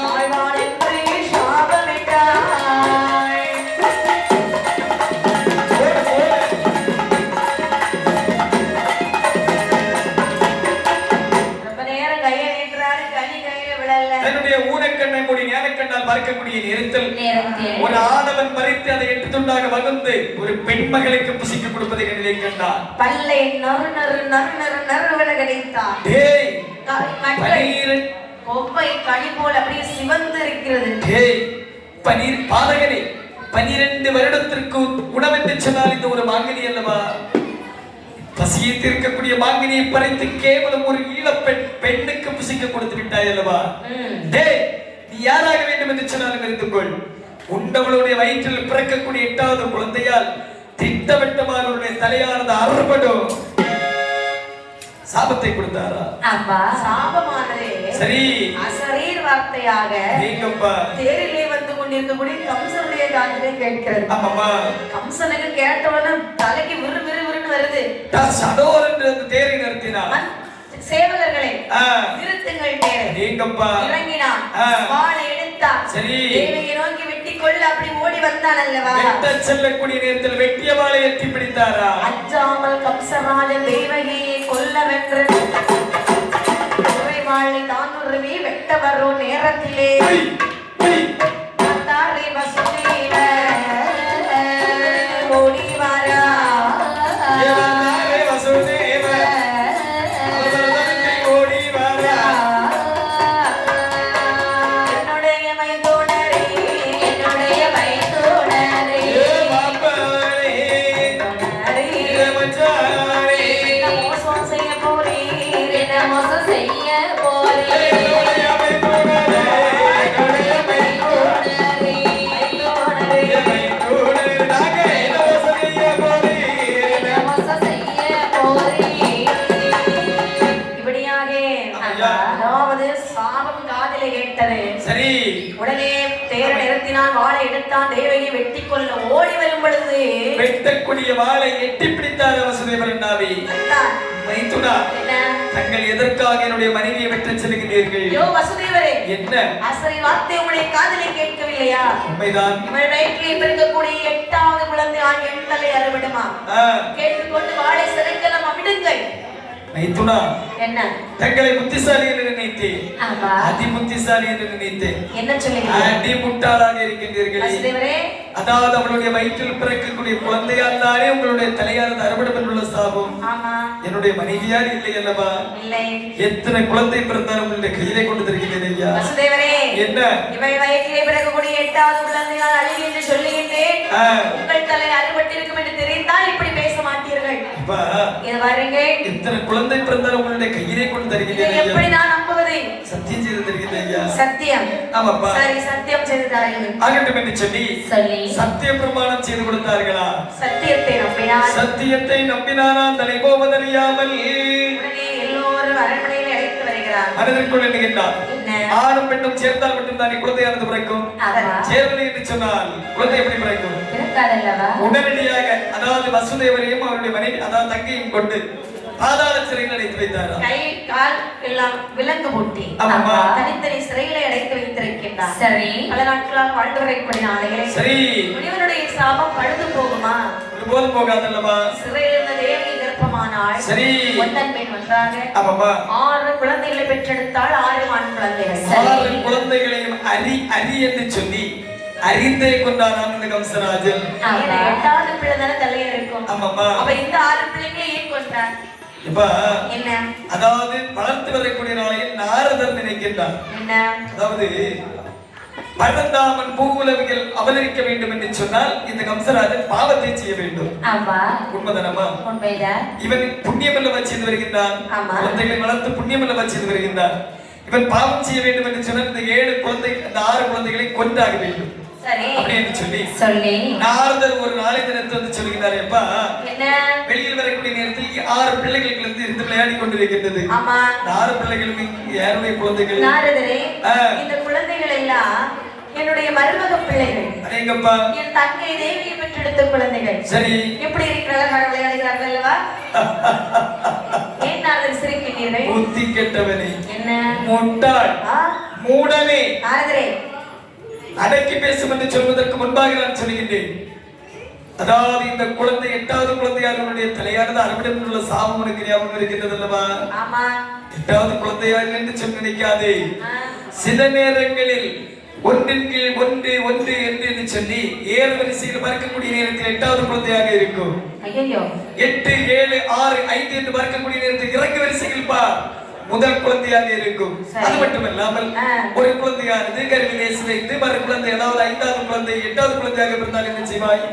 ஆழ்வான் என்று சாபமிட்டாய். ரொம்ப நேரம் கையை நீட்டுறாரு, கனி கையில விழல.
தன்னுடைய ஊனக்கண்ணை மூடி ஞானக்கண்ணால் பார்க்கக்கூடிய நேரத்தில் ஒரு ஆடவன் பறித்து அதை 8 துண்டாக வகுந்து ஒரு பெண்மகளுக்கு புசிக்க கொடுப்பதை கண்டிலே கண்டார்.
பல்லை நறு நறு நறு நறு நறுவென கிடைத்தார்.
டேய்,
கண்கள் கொப்பை கனி போல் அப்படியே சிவந்து இருக்கிறது.
டேய், பாதகனே, 12 வருடத்திற்கு உணவென்று சொன்னால் இந்த ஒரு மாங்கனி அல்லவா? பசியை தீர்க்கக்கூடிய மாங்கனியை பறித்து கேவலம் ஒரு ஈழப்பெண் பெண்ணுக்கு புசிக்க கொடுத்து விட்டாய் அல்லவா? டேய், நீ யாராக வேண்டும் என்று சொன்னாலும் இருந்து கொள். உண்டவளுடைய வயிற்றில் பிறக்கக்கூடிய 8வது குழந்தையால் திட்டவட்டமாக அவருடைய தலையானது அறுபடும். சாபத்தை கொடுத்தாரா?
அப்பா சாபமானதே
சரி
அசரீர் வார்த்தையாக
நீங்கப்பா
தேரிலே வந்து கொண்டிருக்கக்கூடிய கம்சனுடைய காதிலே கேட்கிறது.
ஆமாம்மா.
கம்சனுக்கு கேட்டவுடனே தலைக்கு விறு விறு விறுன்னு வருது.
சடோர் என்று அந்த தேரை நிறுத்தினார்.
சேவகர்களே நிறுத்துங்கள் தேரை.
நீங்கப்பா
இறங்கினான். வாளை எடுத்தான்.
சரி.
தேவையை நோக்கி வெட்டி கொள்ள அப்படி ஓடி வந்தான் அல்லவா?
வெட்ட செல்லக்கூடிய நேரத்தில் வெட்டிய வாளை எட்டி பிடித்தாரா?
அஞ்சாமல் கம்சராஜன் தேவகியை கொல்லவென்று வாளை தான் உருவி வெட்ட வரும் நேரத்திலே தாரை வசுதேவ ஓடி வரா.
வசுதேவ ஓடி வரா.
என்னுடைய மைந்தோனரே என்னுடைய மைந்தோனரே மோசம் செய்ய போறீர் என்ன மோசம் செய்ய போறீர். அதாவது சாபம் காதிலே கேட்டது.
சரி.
உடனே தேரை நிறுத்தினான். வாளை எடுத்தான். தேவகி வெட்டி கொள்ள ஓடி வரும் பொழுது
வெட்டக்கூடிய வாளை எட்டி பிடித்தார் வசுதேவர் நாவி. மைத்துனா, தங்கள் எதற்காக என்னுடைய மனைவியை வெட்ட செல்கிறீர்கள்?
யோ வசுதேவரே,
என்ன
அசரி வார்த்தை உங்களுடைய காதிலே கேட்கவில்லையா?
உண்மைதான்.
இவள் வயிற்றிலே பிறக்கக்கூடிய 8வது குழந்தை ஆண் என் தலை அறுவிடுமா? கேட்டுக்கொண்டு வாளை சிறைக்கலாம் விடுங்கள்.
மைத்துனா
என்ன
தங்களை புத்திசாலி என்று நினைத்தேன்,
ஆமா
அதி புத்திசாலி என்று நினைத்தேன்.
என்ன சொல்லுங்க
அடி முட்டாளாக இருக்கின்றீர்களே.
வசுதேவரே
அதாவது அவளுடைய வயிற்றில் பிறக்கக்கூடிய குழந்தையால் தானே உங்களுடைய தலையானது அறுபடப்பட்டுள்ள சாபம்.
ஆமா
என்னுடைய மனைவியார் இல்லை அல்லவா?
இல்லை.
எத்தனை குழந்தை பிறந்தாலும் உங்களுடைய கையிலே கொண்டு தருகிறேன் ஐயா.
வசுதேவரே
என்ன
இவள் வயிற்றிலே பிறக்கக்கூடிய 8வது குழந்தையால் அழிவு என்று சொல்லுகின்றேன். உங்கள் தலை அறுபட்டிருக்கும் என்று தெரிந்தால் இப்படி பேச மாட்டீர்கள். இது பாருங்க,
எத்தனை குழந்தை பிறந்தாலும் உங்களுடைய கையிலே கொண்டு தருகிறேன் ஐயா.
எப்படி நான் நம்புவது?
சத்தியம் செய்து தருகிறேன் ஐயா.
சத்தியம்?
ஆமாப்பா.
சரி, சத்தியம் செய்து தருகிறேன்.
ஆகட்டும் என்று சொல்லி சத்திய பிரமாணம் செய்து கொடுத்தார்களா?
சத்தியத்தை நம்பினார்.
சத்தியத்தை நம்பினாரா? தலை போவதறியாமல்
உடனே எல்லோரும் அரண்மனையில் அழைத்து வருகிறார்.
மனதிற்குள் எண்ணுகின்றார், ஆணும் பெண்ணும் சேர்ந்தால் மட்டும் தானே குழந்தையானது பிறக்கும். சேரவில்லை என்று சொன்னால் குழந்தை எப்படி பிறக்கும்? உடனடியாக அதாவது வசுதேவரையும் அவருடைய மனைவி அதாவது தங்கையும் கொண்டு பாதாள சிறையில் அடைத்து வைத்தாரா?
கை கால் எல்லாம் விலங்கு போட்டி தனித்தனி சிறையில அடைத்து வைத்திருக்கின்றார். சரி, பல நாட்களால் வாழ்ந்து வரக்கூடிய நாளைகளே சரி முனிவனுடைய சாபம் பழுது போகுமா?
ஒருபோதும் போகாதல்லவா?
சிறையில் இருந்த தேவி கர்ப்பமானாள். சரி, ஒன்றன் பெண் ஒன்றாக 6 குழந்தைகளை பெற்றெடுத்தாள். 6 ஆண் குழந்தைகள்.
6 குழந்தைகளையும் அரி அரி என்று சொல்லி அறிந்தே கொண்டானாம் இந்த கம்சராஜன்.
8வது பிள்ளை தானே தலையா இருக்கும்.
ஆமாமா.
அப்ப இந்த 6 பிள்ளைகளை ஏன் கொன்றார்?
இப்ப
என்ன
அதாவது வளர்த்து வரக்கூடிய நாளையில் நாரதர் நினைக்கின்றார்.
என்ன
அதாவது பழந்தாமன் பூவுலகில் அவதரிக்க வேண்டும் என்று சொன்னால் இந்த கம்சராஜன் பாவத்தை செய்ய வேண்டும். உண்மைதானமா? இவன் புண்ணியமல்ல செய்து வருகின்றான். குழந்தைகளை வளர்த்து புண்ணியமல்ல செய்து வருகின்றான். இவன் பாவம் செய்ய வேண்டும் என்று சொன்னால் இந்த 7 குழந்தை இந்த 6 குழந்தைகளை கொன்றாக வேண்டும். சொல்லி நாரதர் ஒரு நாளை தினத்தை வந்து சொல்கிறார், எப்பா வெளியில் வரக்கூடிய நேரத்தில் 6 பிள்ளைகளுக்கு இருந்து விளையாடி கொண்டிருக்கின்றது. 6 பிள்ளைகளும் யாருடைய குழந்தைகள்?
நாரதரே, இந்த குழந்தைகள் எல்லாம் என்னுடைய மருமக பிள்ளைகள்.
அடேங்கப்பா,
என் தங்கை தேவியை பெற்றெடுத்த குழந்தைகள்.
சரி,
எப்படி இருக்கிறார்கள்? விளையாடுகிறார்கள் அல்லவா? ஏன் நாரதர் சிரிக்கிறீர்கள்?
புத்தி கெட்டவனே,
என்ன
முட்டாள், மூடனே,
நாரதரே
அடக்கி பேசும் என்று சொல்வதற்கு முன்பாக நான் சொல்லுகின்றேன். அதாவது இந்த குழந்தை 8வது குழந்தையாளனுடைய தலையானது அறுபடம் உள்ள சாபம் உனக்கு ஞாபகம் இருக்கின்றது அல்லவா? 8வது குழந்தையாக என்று சொல்லி நினைக்காதே. சில நேரங்களில் ஒன்றின் கீழ் ஒன்று ஒன்று என்று சொல்லி 7 வரிசையில் பார்க்கக்கூடிய நேரத்தில் 8வது குழந்தையாக இருக்கும். 8 7 6 5 என்று பார்க்கக்கூடிய நேரத்தில் இறங்கு வரிசையில் முதல் குழந்தையாக இருக்கும். அது மட்டுமல்லாமல் ஒரு குழந்தையானது கருவிலே சுவைத்து மறு குழந்தை அதாவது 5வது குழந்தை 8வது குழந்தையாக பிறந்தால் என்ன செய்வாய்?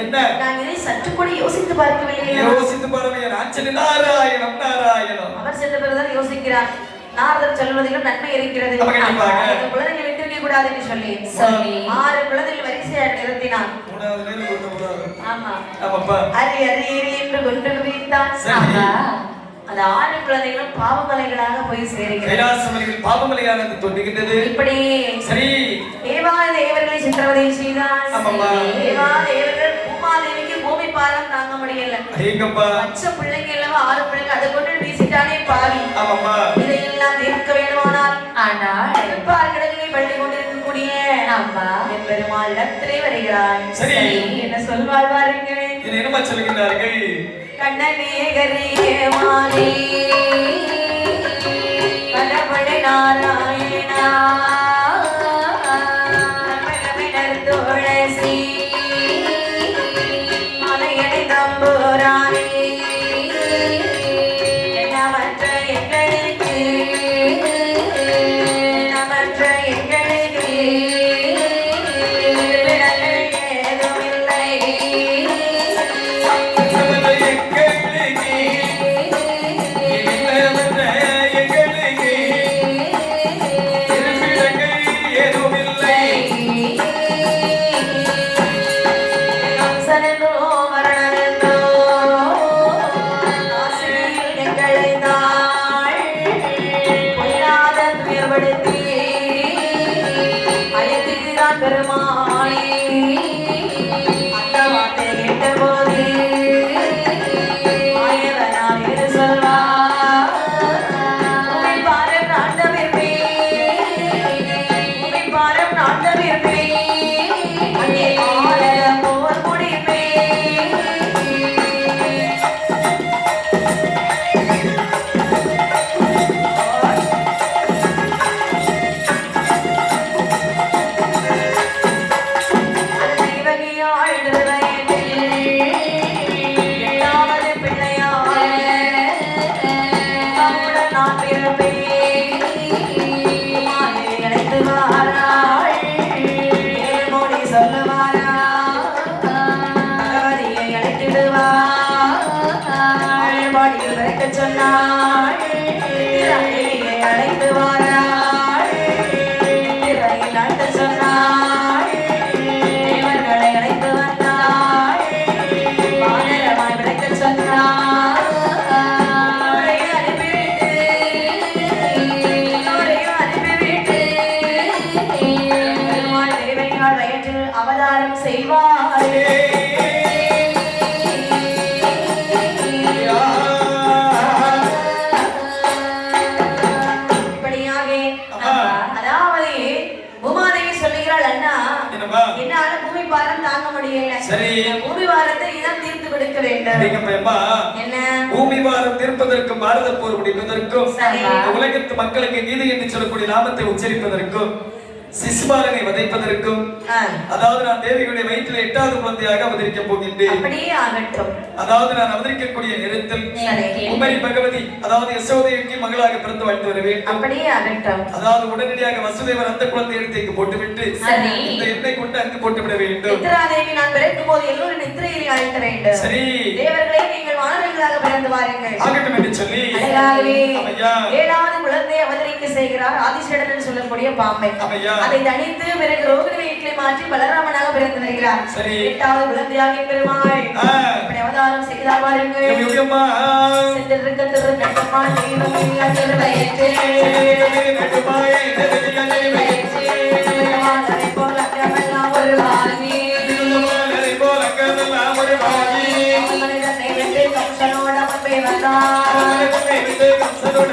என்ன
நான் இதை சற்று கூட யோசித்து பார்க்கவில்லை.
யோசித்து பாருங்க. நாராயணம் நாராயணம்.
அவர் சென்ற பிறகுதான் யோசிக்கிறார். நாரதர் சொல்வதிலும் நன்மை இருக்கிறது. குழந்தைகளை விட்டு வைக்க கூடாது என்று சொல்லி 6 குழந்தைகள் வரிசையாக நிறுத்தினார். அரி அரி என்று கொண்டு குவித்தான். அந்த 6 குழந்தைகளும் பாவமலைகளாக போய் சேருகிறது.
கைலாசமலையில் பாவமலையானது தோன்றுகின்றது.
இப்படி
சரி
தேவர்களை சித்திரவதை செய்தான். தேவர்கள் பூமாதேவிக்கு பூமி பாரம் தாங்க முடியல. பச்சை பிள்ளைங்க எல்லாம் 6 பிள்ளைங்க அதை கொண்டு வீசிட்டானே பாவி. இதையெல்லாம் தீர்க்க வேண்டுமானால் ஆனால் கடலிலே பள்ளி கொண்டிருக்கக்கூடிய என் பெருமாள் இடத்திலே வருகிறார்.
சரி,
என்ன சொல்வார் பாருங்கள்.
என்ன சொல்கிறார்கள்?
கண்ணனே கரிய மாலே பலபட நாராயணா துளசி மலையடை தம்பூரானே நமற்ற எங்களுக்கு நமற்ற எங்களுக்கு
சரி.
பூமி வாரத்தை இதான் தீர்த்து கொடுக்க வேண்டும்.
அடேங்கப்பா.
என்ன?
பூமி வாரம் தீர்ப்பதற்கும் பாரத போர் முடிப்பதற்கும்
சரி.
இந்த உலகத்து மக்களுக்கு நீதி என்று சொல்லக்கூடிய நாமத்தை உச்சரிப்பதற்கும் சிசுபாலனை வதைப்பதற்கும் அதாவது நான் தேவிகளுடைய வயிற்றில் 8வது குழந்தையாக அவதரிக்க போகின்றேன்.
அப்படியே ஆகட்டும்.
அதாவது நான் அவதரிக்கக்கூடிய நேரத்தில் குமரி பகவதி அதாவது யசோதைக்கு மகளாக பிறந்து வாழ்ந்து வர வேண்டும்.
அப்படியே ஆகட்டும்.
அதாவது உடனடியாக வசுதேவர் அந்த குழந்தை எடுத்து இங்கு போட்டுவிட்டு
சரி.
இந்த எண்ணெய் கொண்டு அங்கு போட்டு விட வேண்டும்.
நித்ராதேவி நான் பிறக்கும் போது எல்லோரும் நித்திரையில் அழைக்க வேண்டும்.
சரி.
தேவர்களே நீங்கள் வானவர்களாக பிறந்து வாருங்கள்.
ஆகட்டும் என்று சொல்லி
அழகாகவே
அம்மையா
7வது குழந்தை அவதரிக்க செய்கிறார் ஆதிசேடன் என்று சொல்லக்கூடிய பாம்பை.
அம்மையா
அதை தனித்து பிறகு ரோகிணி வயிற்றிலே மாற்றி பலராமனாக பிறந்து வருகிறார்.
சரி.
8வது குழந்தையாக பெருமாள் இப்படி அவதாரம் செய்தார் பாருங்கள்.
எம்மா
சென்றிருக்க திருநட்டமா தெய்வமே அஞ்சல் வயிற்றே
நெடுமாயே நெடுமையே
வயிற்றே திருமாலை போல அங்கமெல்லாம் ஒரு வாங்கி
திருமாலை போல அங்கமெல்லாம் ஒரு வாங்கி
மனிதனை வென்று கம்சனோட முன்பே வந்தார்.
மனிதனை வென்று கம்சனோட